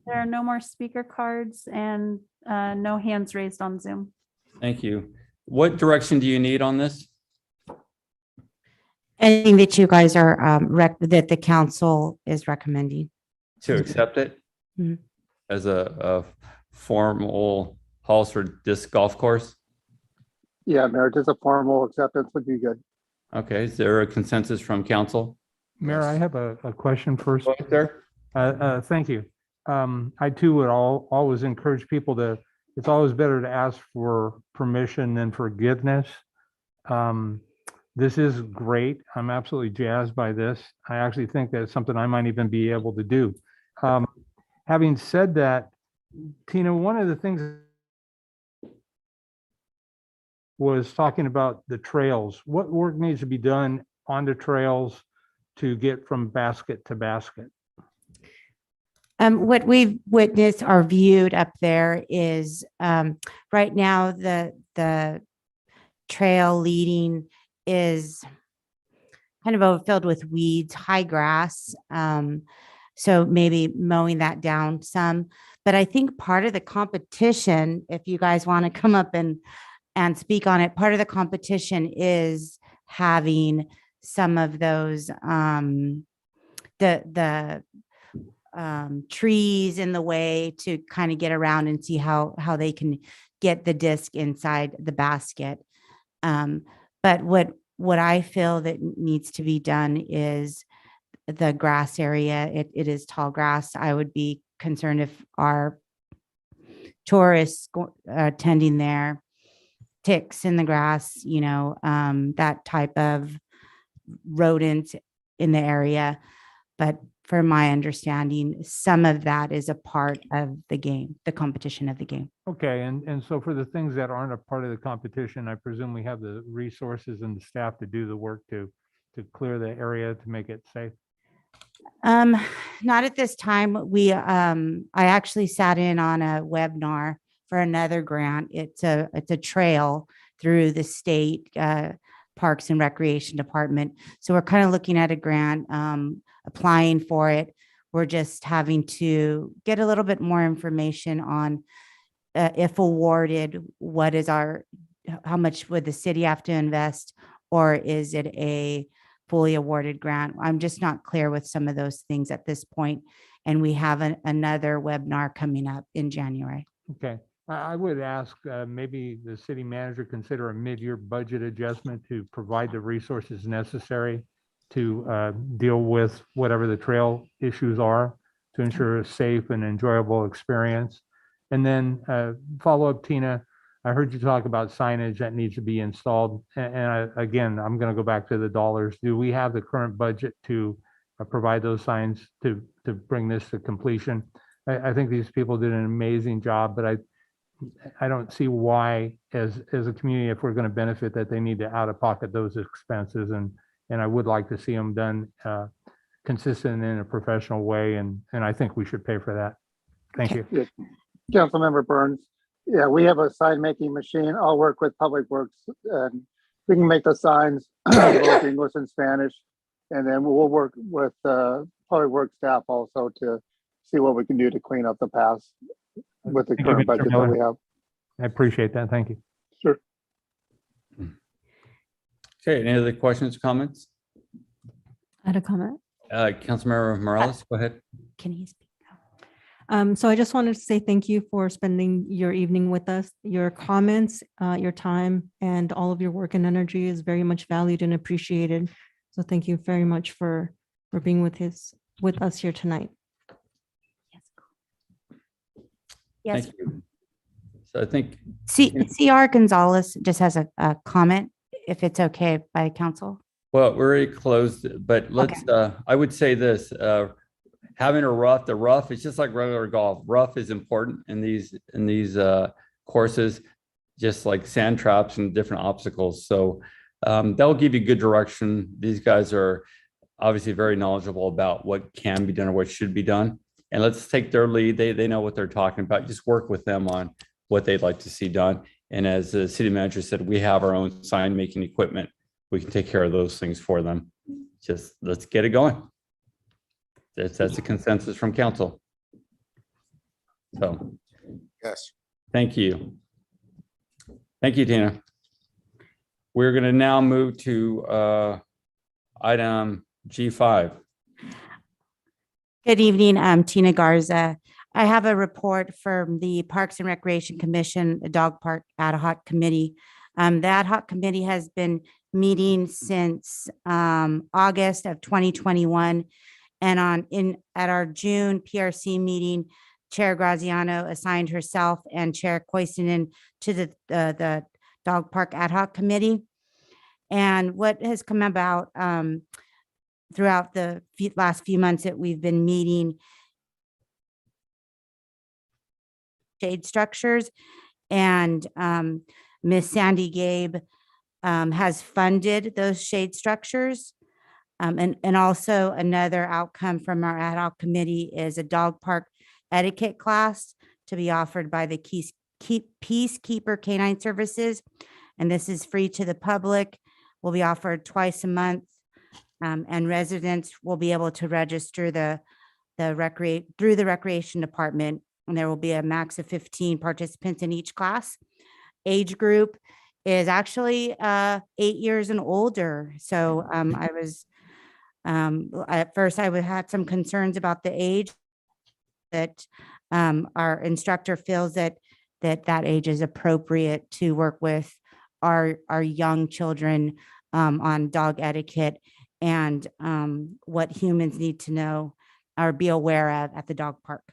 There are no more speaker cards and no hands raised on Zoom. Thank you. What direction do you need on this? Anything that you guys are, that the council is recommending. To accept it Mhm. as a formal Hollister disc golf course? Yeah, Mayor, just a formal acceptance would be good. Okay, is there a consensus from council? Mayor, I have a question first. Go ahead, sir. Thank you. I too would always encourage people it's always better to ask for permission than forgiveness. This is great. I'm absolutely jazzed by this. I actually think that it's something I might even be able to do. Having said that, Tina, one of the things was talking about the trails. What work needs to be done on the trails to get from basket to basket? What we've witnessed or viewed up there is, right now, the trail leading is kind of overfilled with weeds, high grass. So maybe mowing that down some. But I think part of the competition, if you guys want to come up and speak on it, part of the competition is having some of those the trees in the way to kind of get around and see how they can get the disc inside the basket. But what I feel that needs to be done is the grass area. It is tall grass. I would be concerned if our tourists attending there, ticks in the grass, that type of rodent in the area. But from my understanding, some of that is a part of the game, the competition of the game. Okay, and so for the things that aren't a part of the competition, I presume we have the resources and the staff to do the work to clear the area to make it safe? Not at this time. I actually sat in on a webinar for another grant. It's a trail through the state Parks and Recreation Department. So we're kind of looking at a grant, applying for it. We're just having to get a little bit more information on if awarded, how much would the city have to invest, or is it a fully awarded grant? I'm just not clear with some of those things at this point. And we have another webinar coming up in January. Okay, I would ask maybe the city manager consider a mid-year budget adjustment to provide the resources necessary to deal with whatever the trail issues are to ensure a safe and enjoyable experience. And then follow up, Tina, I heard you talk about signage that needs to be installed. And again, I'm going to go back to the dollars. Do we have the current budget to provide those signs to bring this to completion? I think these people did an amazing job, but I don't see why, as a community, if we're going to benefit, that they need to out of pocket those expenses. And I would like to see them done consistent in a professional way. And I think we should pay for that. Thank you. Yeah. Councilmember Burns. Yeah, we have a sign making machine. I'll work with Public Works and we can make the signs both English and Spanish. And then we'll work with Public Works staff also to see what we can do to clean up the paths with the Thank you, current Mr. budget that Miller. we have. I appreciate that. Thank you. Sure. Okay, any other questions, comments? I had a comment. Councilmember Morales, go ahead. Can he speak? So I just wanted to say thank you for spending your evening with us. Your comments, your time, and all of your work and energy is very much valued and appreciated. So thank you very much for being with us here tonight. Yes. Thank you. So I think CR Gonzalez just has a comment, if it's okay by council. Well, we're already closed, but let's, I would say this, having the rough, it's just like regular golf. Rough is important in these courses, just like sand traps and different obstacles. So That'll give you good direction. These guys are obviously very knowledgeable about what can be done or what should be done. And let's take their lead. They know what they're talking about. Just work with them on what they'd like to see done. And as the city manager said, we have our own sign making equipment. We can take care of those things for them. Just let's get it going. That's a consensus from council. So, yes. Thank you. Thank you, Tina. We're going to now move to item G5. Good evening, I'm Tina Garza. I have a report from the Parks and Recreation Commission, the Dog Park Ad Hoc Committee. The Ad Hoc Committee has been meeting since August of 2021. And at our June PRC meeting, Chair Graziano assigned herself and Chair Koistinen to the Dog Park Ad Hoc Committee. And what has come about throughout the last few months that we've been meeting, shade structures, and Miss Sandy Gabe has funded those shade structures. And also another outcome from our ad hoc committee is a dog park etiquette class to be offered by the Peacekeeper Canine Services. And this is free to the public, will be offered twice a month. And residents will be able to register through the recreation department. And there will be a max of 15 participants in each class. Age group is actually 8 years and older. So I was, at first I had some concerns about the age, that our instructor feels that age is appropriate to work with our young children on dog etiquette and what humans need to know or be aware of at the dog park.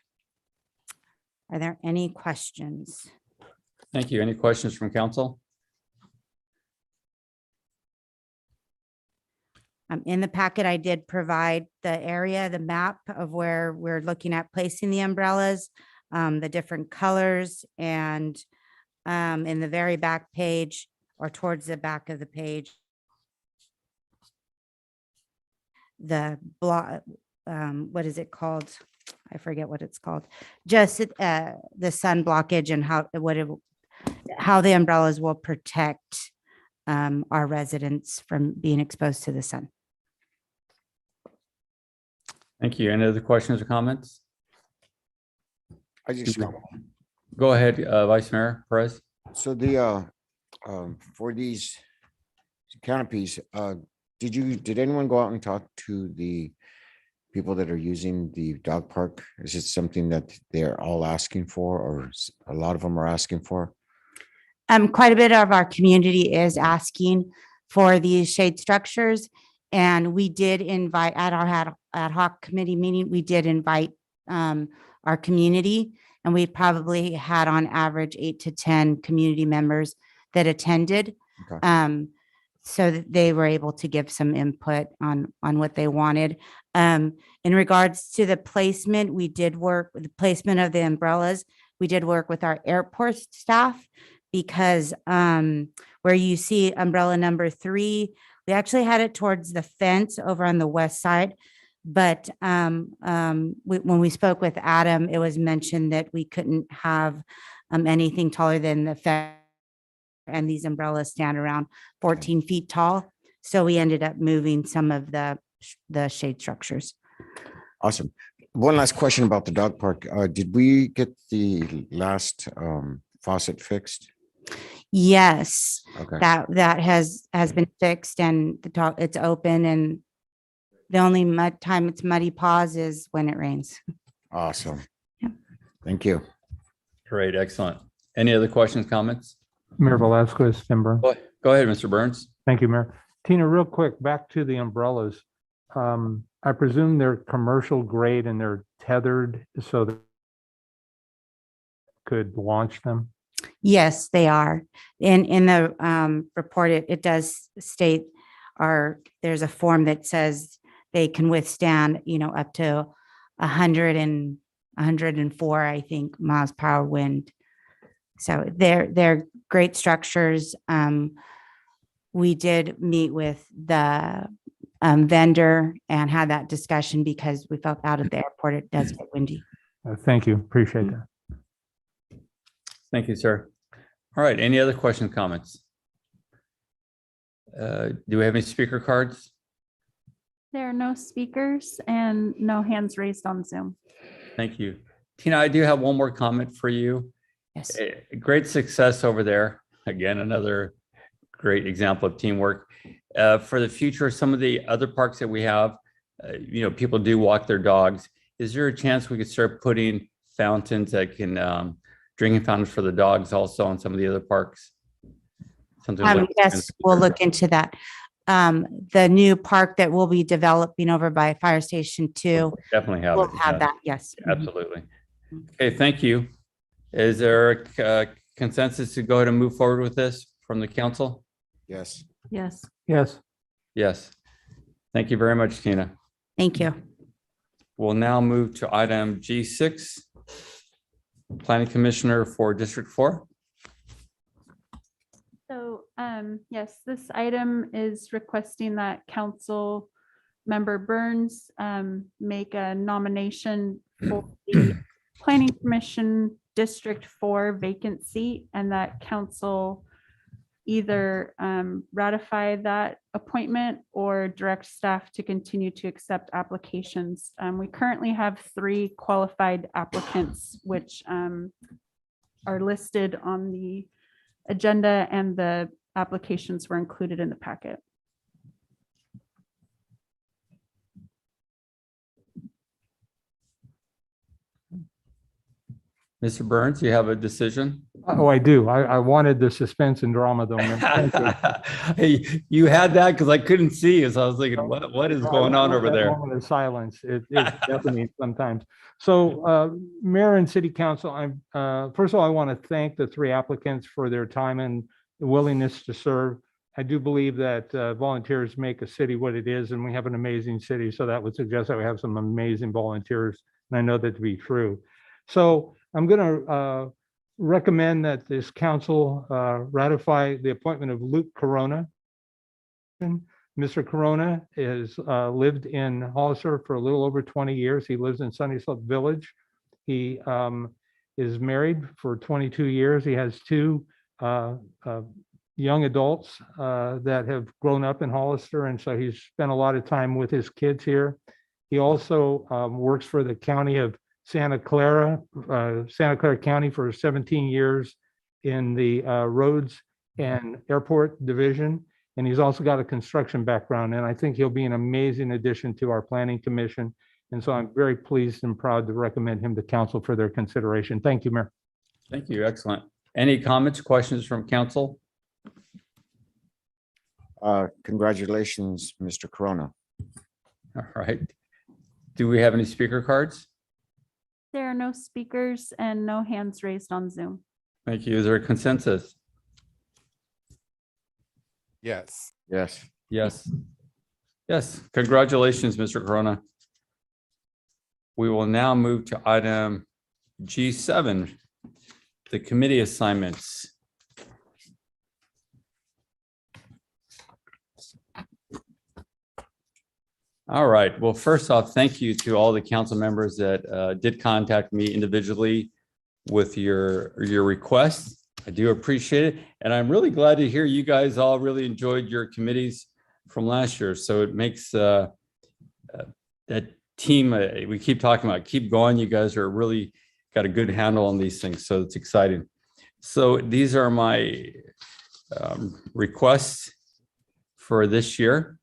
Are there any questions? Thank you. Any questions from council? In the packet, I did provide the area, the map of where we're looking at placing the umbrellas, the different colors, and in the very back page or towards the back of the page, the block, what is it called? I forget what it's called. Just the sun blockage and how the umbrellas will protect our residents from being exposed to the sun. Thank you. Any other questions or comments? I just Go ahead, Vice Mayor Perez. So for these canopies, did anyone go out and talk to the people that are using the dog park? Is it something that they're all asking for, or a lot of them are asking for? Quite a bit of our community is asking for these shade structures. And we did invite at our ad hoc committee meeting, we did invite our community, and we probably had on average 8 to 10 community members that attended. Okay. So that they were able to give some input on what they wanted. In regards to the placement, we did work with the placement of the umbrellas. We did work with our airport staff because where you see umbrella number 3, we actually had it towards the fence over on the west side. But when we spoke with Adam, it was mentioned that we couldn't have anything taller than the fence, and these umbrellas stand around 14 feet tall. So we ended up moving some of the shade structures. Awesome. One last question about the dog park. Did we get the last faucet fixed? Yes, Okay. that has been fixed, and it's open, and the only time it's muddy paws is when it rains. Awesome. Yeah. Thank you. Great, excellent. Any other questions, comments? Mayor Velazquez, Tim Burns. Go ahead, Mr. Burns. Thank you, Mayor. Tina, real quick, back to the umbrellas. I presume they're commercial grade and they're tethered so that could launch them? Yes, they are. In the report, it does state there's a form that says they can withstand, up to 100 and 104, I think, miles per hour wind. So they're great structures. we did meet with the vendor and had that discussion because we felt out at the airport, it does get windy. Thank you. Appreciate that. Thank you, sir. All right, any other questions, comments? Do we have any speaker cards? There are no speakers and no hands raised on Zoom. Thank you. Tina, I do have one more comment for you. Yes. Great success over there. Again, another great example of teamwork. For the future, some of the other parks that we have, people do walk their dogs. Is there a chance we could start putting fountains that can, drinking fountains for the dogs also on some of the other parks? Something like Yes, we'll look into that. The new park that we'll be developing over by Fire Station 2. Definitely have We'll it. have Yeah. that, yes. Absolutely. Okay, thank you. Is there a consensus to go ahead and move forward with this from the council? Yes. Yes. Yes. Yes. Thank you very much, Tina. Thank you. We'll now move to item G6, Planning Commissioner for District 4. So, yes, this item is requesting that Council Member Burns make a nomination for the Planning Commission District 4 vacant seat, and that council either ratify that appointment or direct staff to continue to accept applications. We currently have 3 qualified applicants, which are listed on the agenda, and the applications were included in the packet. Mr. Burns, you have a decision? Oh, I do. I wanted the suspense and drama though. man. Thank you. Hey, you had that because I couldn't see you. So I was thinking, what is going on over That there? moment of silence. It's definitely sometimes. So, Mayor and City Council, first of all, I want to thank the 3 applicants for their time and willingness to serve. I do believe that volunteers make a city what it is, and we have an amazing city. So that would suggest that we have some amazing volunteers, and I know that to be true. So I'm going to recommend that this council ratify the appointment of Luke Corona. Mr. Corona has lived in Hollister for a little over 20 years. He lives in Sunny Slope Village. He is married for 22 years. He has 2 young adults that have grown up in Hollister, and so he's spent a lot of time with his kids here. He also works for the county of Santa Clara County for 17 years in the roads and airport division. And he's also got a construction background, and I think he'll be an amazing addition to our planning commission. And so I'm very pleased and proud to recommend him to council for their consideration. Thank you, Mayor. Thank you. Excellent. Any comments, questions from council? Congratulations, Mr. Corona. All right. Do we have any speaker cards? There are no speakers and no hands raised on Zoom. Thank you. Is there a consensus? Yes. Yes. Yes. Yes. Congratulations, Mr. Corona. We will now move to item G7, the committee assignments. All right. Well, first off, thank you to all the council members that did contact me individually with your requests. I do appreciate it. And I'm really glad to hear you guys all really enjoyed your committees from last year. So it makes that team, we keep talking about, keep going. You guys are really got a good handle on these things. So it's exciting. So these are my requests for this year.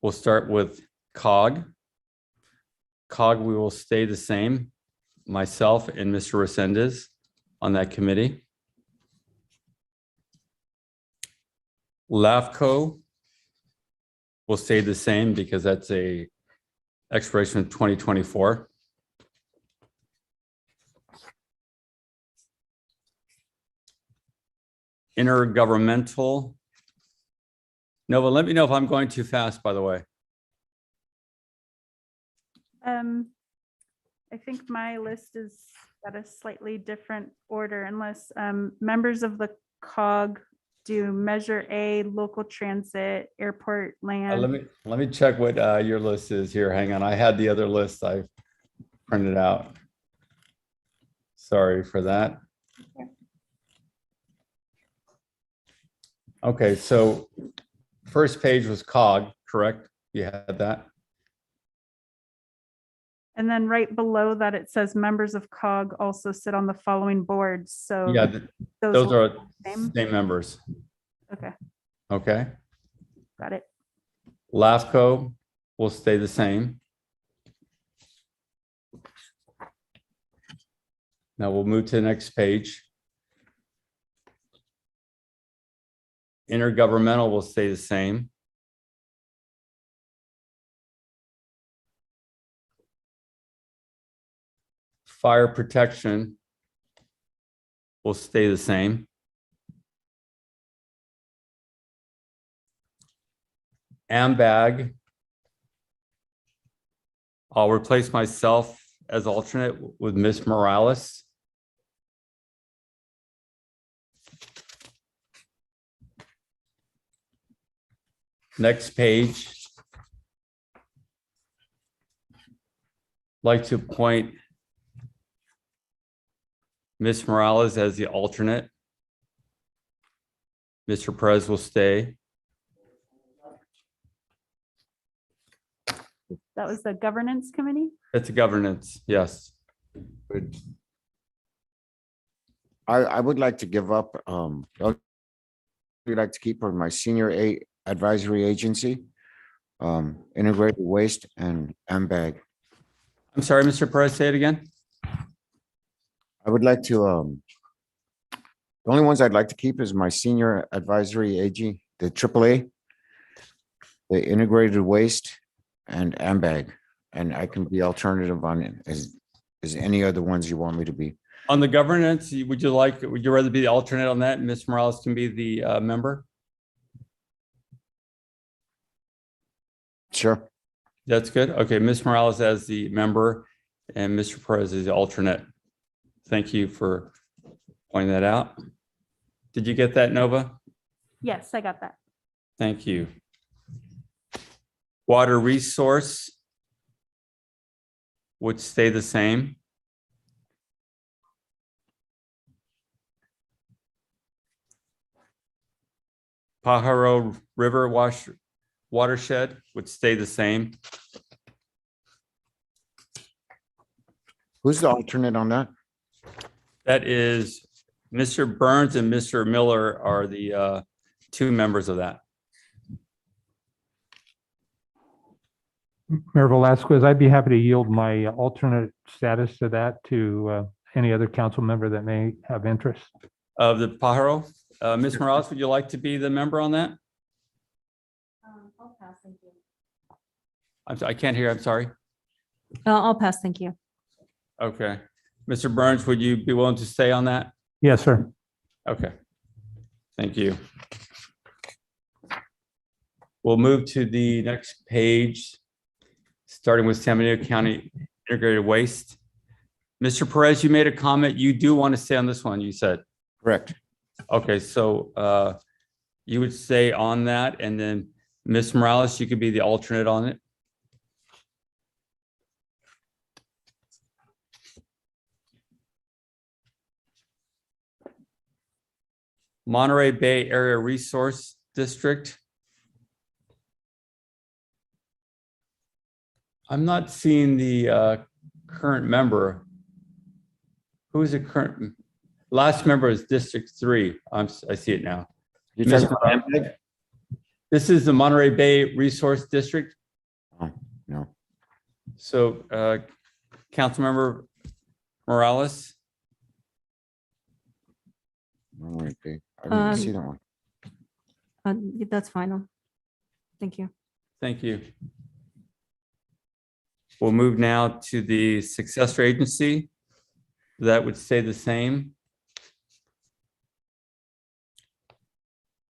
We'll start with COG. COG, we will stay the same, myself and Mr. Resendez on that committee. LAFCO will stay the same because that's a expiration of 2024. Intergovernmental. Nova, let me know if I'm going too fast, by the way. I think my list is at a slightly different order unless members of the COG do Measure A, local transit, airport Let land. me check what your list is here. Hang on. I had the other list I printed out. Sorry for that. Okay, so first page was COG, correct? You had that? And then right below that, it says members of COG also sit on the following boards. So Yeah, those will are be the same? same members. Okay, Okay. got it. LAFCO will stay the same. Now we'll move to the next page. Intergovernmental will stay the same. Fire protection will stay the same. AMBAG, I'll replace myself as alternate with Miss Morales. Next page. Like to appoint Miss Morales as the alternate. Mr. Perez will stay. That was the governance committee? It's a governance, yes. I would like to give up, I'd like to keep on my senior advisory agency, integrated waste and AMBAG. I'm sorry, Mr. Perez, say it again. I would like to, the only ones I'd like to keep is my senior advisory AG, the AAA, the integrated waste and AMBAG, and I can be alternative on it as any other ones you want me to be. On the governance, would you rather be the alternate on that? Ms. Morales can be the member? Sure. That's good. Okay, Ms. Morales as the member and Mr. Perez as the alternate. Thank you for pointing that out. Did you get that, Nova? Yes, I got that. Thank you. Water resource would stay the same. Pajaro River watershed would stay the same. Who's the alternate on that? That is Mr. Burns and Mr. Miller are the two members of that. Mayor Velazquez, I'd be happy to yield my alternate status to that to any other council member that may have interest. Of the Pajaro. Ms. Morales, would you like to be the member on that? I'll pass, thank you. I can't hear, I'm sorry. I'll pass, thank you. Okay. Mr. Burns, would you be willing to stay on that? Yes, sir. Okay. Thank you. We'll move to the next page, starting with San Benito County Integrated Waste. Mr. Perez, you made a comment. You do want to stay on this one, you said. Correct. Okay, so you would stay on that, and then Ms. Morales, you could be the alternate on it. Monterey Bay Area Resource District. I'm not seeing the current member. Who is the current? Last member is District 3. I see it now. You talking about AMBAG? This is the Monterey Bay Resource District. Oh, no. So, Councilmember Morales. Monterey Bay. I didn't see that one. That's fine. Thank you. Thank you. We'll move now to the successor agency. That would stay the same.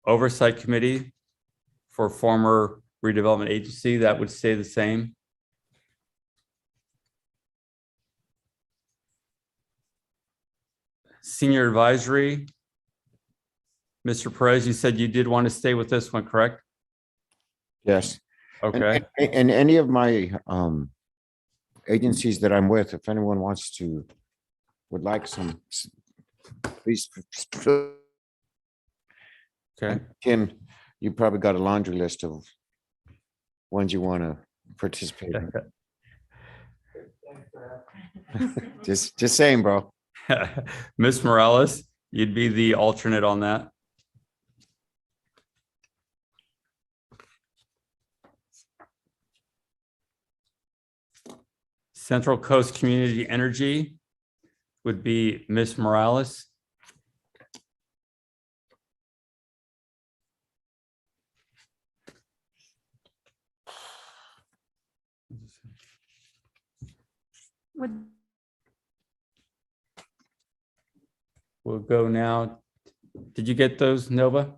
Oversight Committee for former redevelopment agency, that would stay the same. Senior Advisory Mr. Perez, you said you did want to stay with this one, correct? Yes. And- Okay. And any of my agencies that I'm with, if anyone wants to, would like some, please. Okay. Kim, you probably got a laundry list of ones you want to participate in. Just saying, bro. Ms. Morales, you'd be the alternate on that. Central Coast Community Energy would be Ms. Morales. Would, We'll go now. Did you get those, Nova?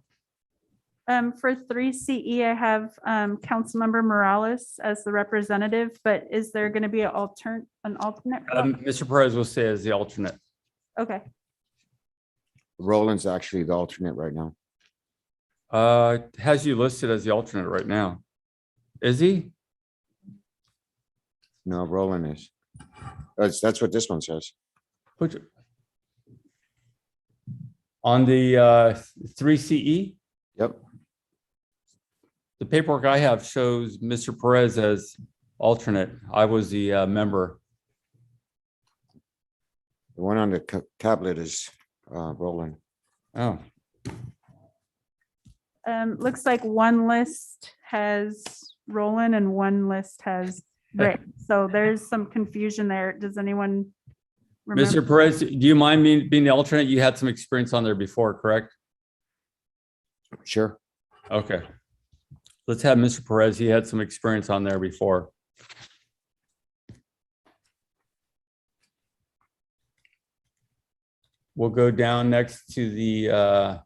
for 3CE, I have Councilmember Morales as the representative, but is there going to be an alternate for that? Mr. Perez will stay as the alternate. Okay, Roland's actually the alternate right now. Has you listed as the alternate right now. Is he? No, Roland is. That's what this one says. Which? On the 3CE? Yep. The paperwork I have shows Mr. Perez as alternate. I was the member. The one on the tablet is Roland. Oh, looks like one list has Roland and one list has Rick. So there's some confusion there. Does anyone remember? Mr. Perez, do you mind being the alternate? You had some experience on there before, correct? Sure. Okay. Let's have Mr. Perez. He had some experience on there before. We'll go down next to the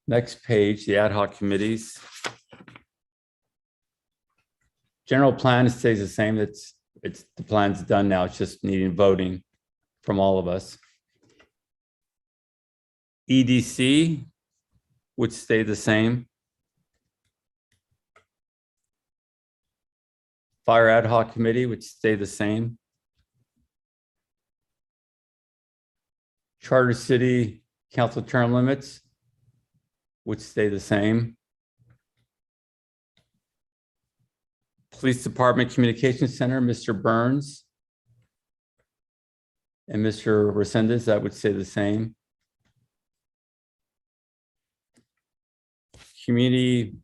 next page, the ad hoc committees. General plan stays the same. It's the plan's done now. It's just needing voting from all of us. EDC would stay the same. Fire ad hoc committee would stay the same. Charter City Council term limits would stay the same. Police Department Communications Center, Mr. Burns and Mr. Resendez, that would stay the same. Community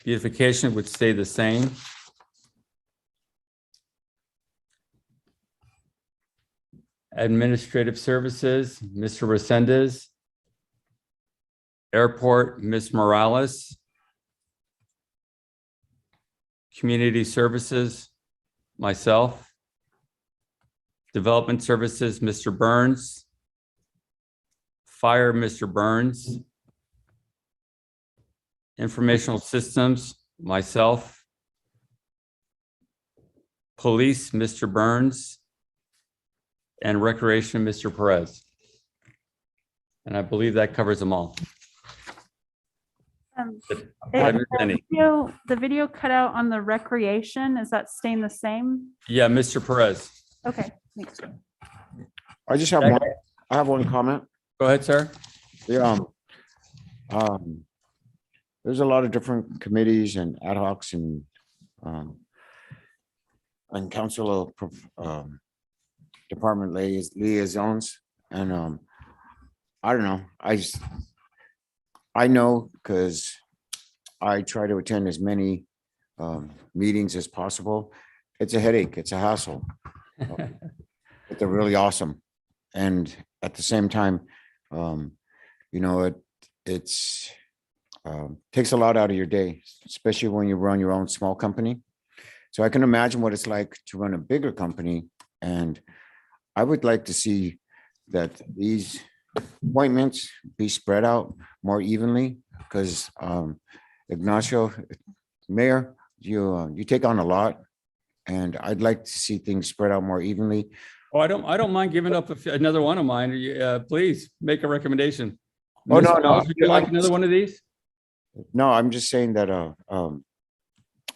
beautification would stay the same. Administrative Services, Mr. Resendez. Airport, Ms. Morales. Community Services, myself. Development Services, Mr. Burns. Fire, Mr. Burns. Informational Systems, myself. Police, Mr. Burns. And Recreation, Mr. Perez. And I believe that covers them all. Did I miss any? The video cut out on the recreation, is that staying the same? Yeah, Mr. Perez. Okay, thanks. I just have one, I have one comment. Go ahead, sir. Yeah. There's a lot of different committees and ad hocs and council department liaisons. And I don't know, I know because I try to attend as many meetings as possible. It's a headache, it's a hassle. But they're really awesome. And at the same time, you know, it's takes a lot out of your day, especially when you run your own small company. So I can imagine what it's like to run a bigger company. And I would like to see that these appointments be spread out more evenly, because Ignacio, Mayor, you take on a lot, and I'd like to see things spread out more evenly. Oh, I don't mind giving up another one of mine. Please make a recommendation. Oh, Ms. no, no. Morales, would you like another one of these? No, I'm just saying that,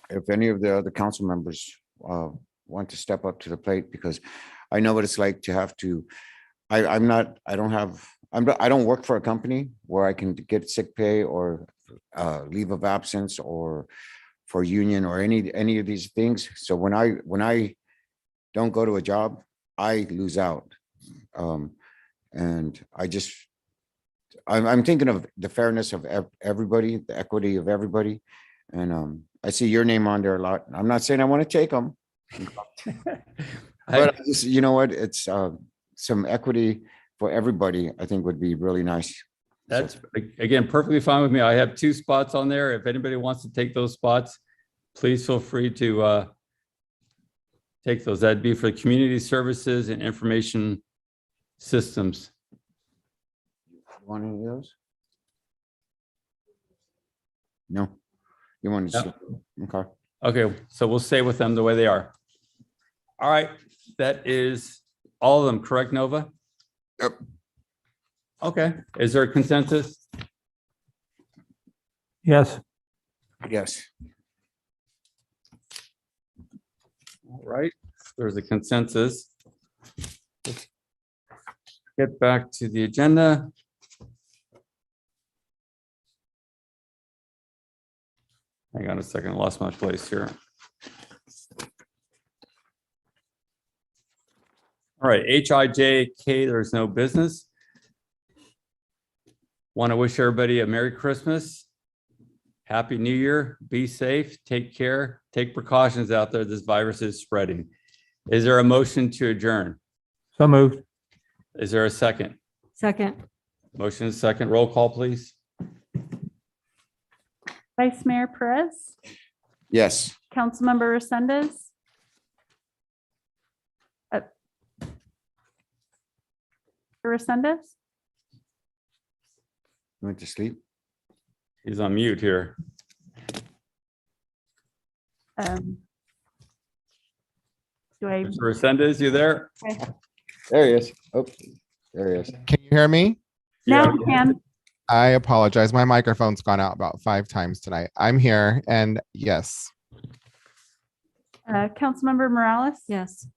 if any of the other council members, want to step up to the plate, because I know what it's like to have to, I don't work for a company where I can get sick pay or, leave of absence or for union or any of these things. So when I don't go to a job, I lose out. And I'm thinking of the fairness of everybody, the equity of everybody. And I see your name on there a lot. I'm not saying I want to take them. But I just, you know what, it's some equity for everybody, I think would be really nice. That's, again, perfectly fine with me. I have 2 spots on there. If anybody wants to take those spots, please feel free to take those. That'd be for community services and information systems. Want any of those? No. You want to? Okay. Okay, so we'll stay with them the way they are. All right, that is all of them, correct, Nova? Yep. Okay, is there a consensus? Yes. Yes. All right, there's a consensus. Let's get back to the agenda. Hang on a second, I lost my place here. All right, HIJK, there's no business. Want to wish everybody a Merry Christmas, Happy New Year, be safe, take care, take precautions out there. This virus is spreading. Is there a motion to adjourn? So moved. Is there a second? Second. Motion is second. Roll call, please. Vice Mayor Perez, Yes. Councilmember Resendez. Resendez, Went to sleep. He's on mute here. Do I? Mr. Resendez, you there? Okay. There he is. Oh, there he is. Can you hear me? Now we can. I apologize. My microphone's gone out about 5 times tonight. I'm here and yes. Councilmember Morales. Yes.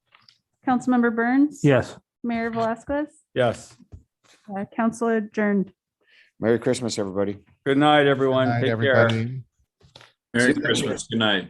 Councilmember Burns. Yes. Mayor Velazquez. Yes. Council adjourned. Merry Christmas, everybody. Good night, everyone. Good night, Take care. everybody. Merry Christmas. Good night.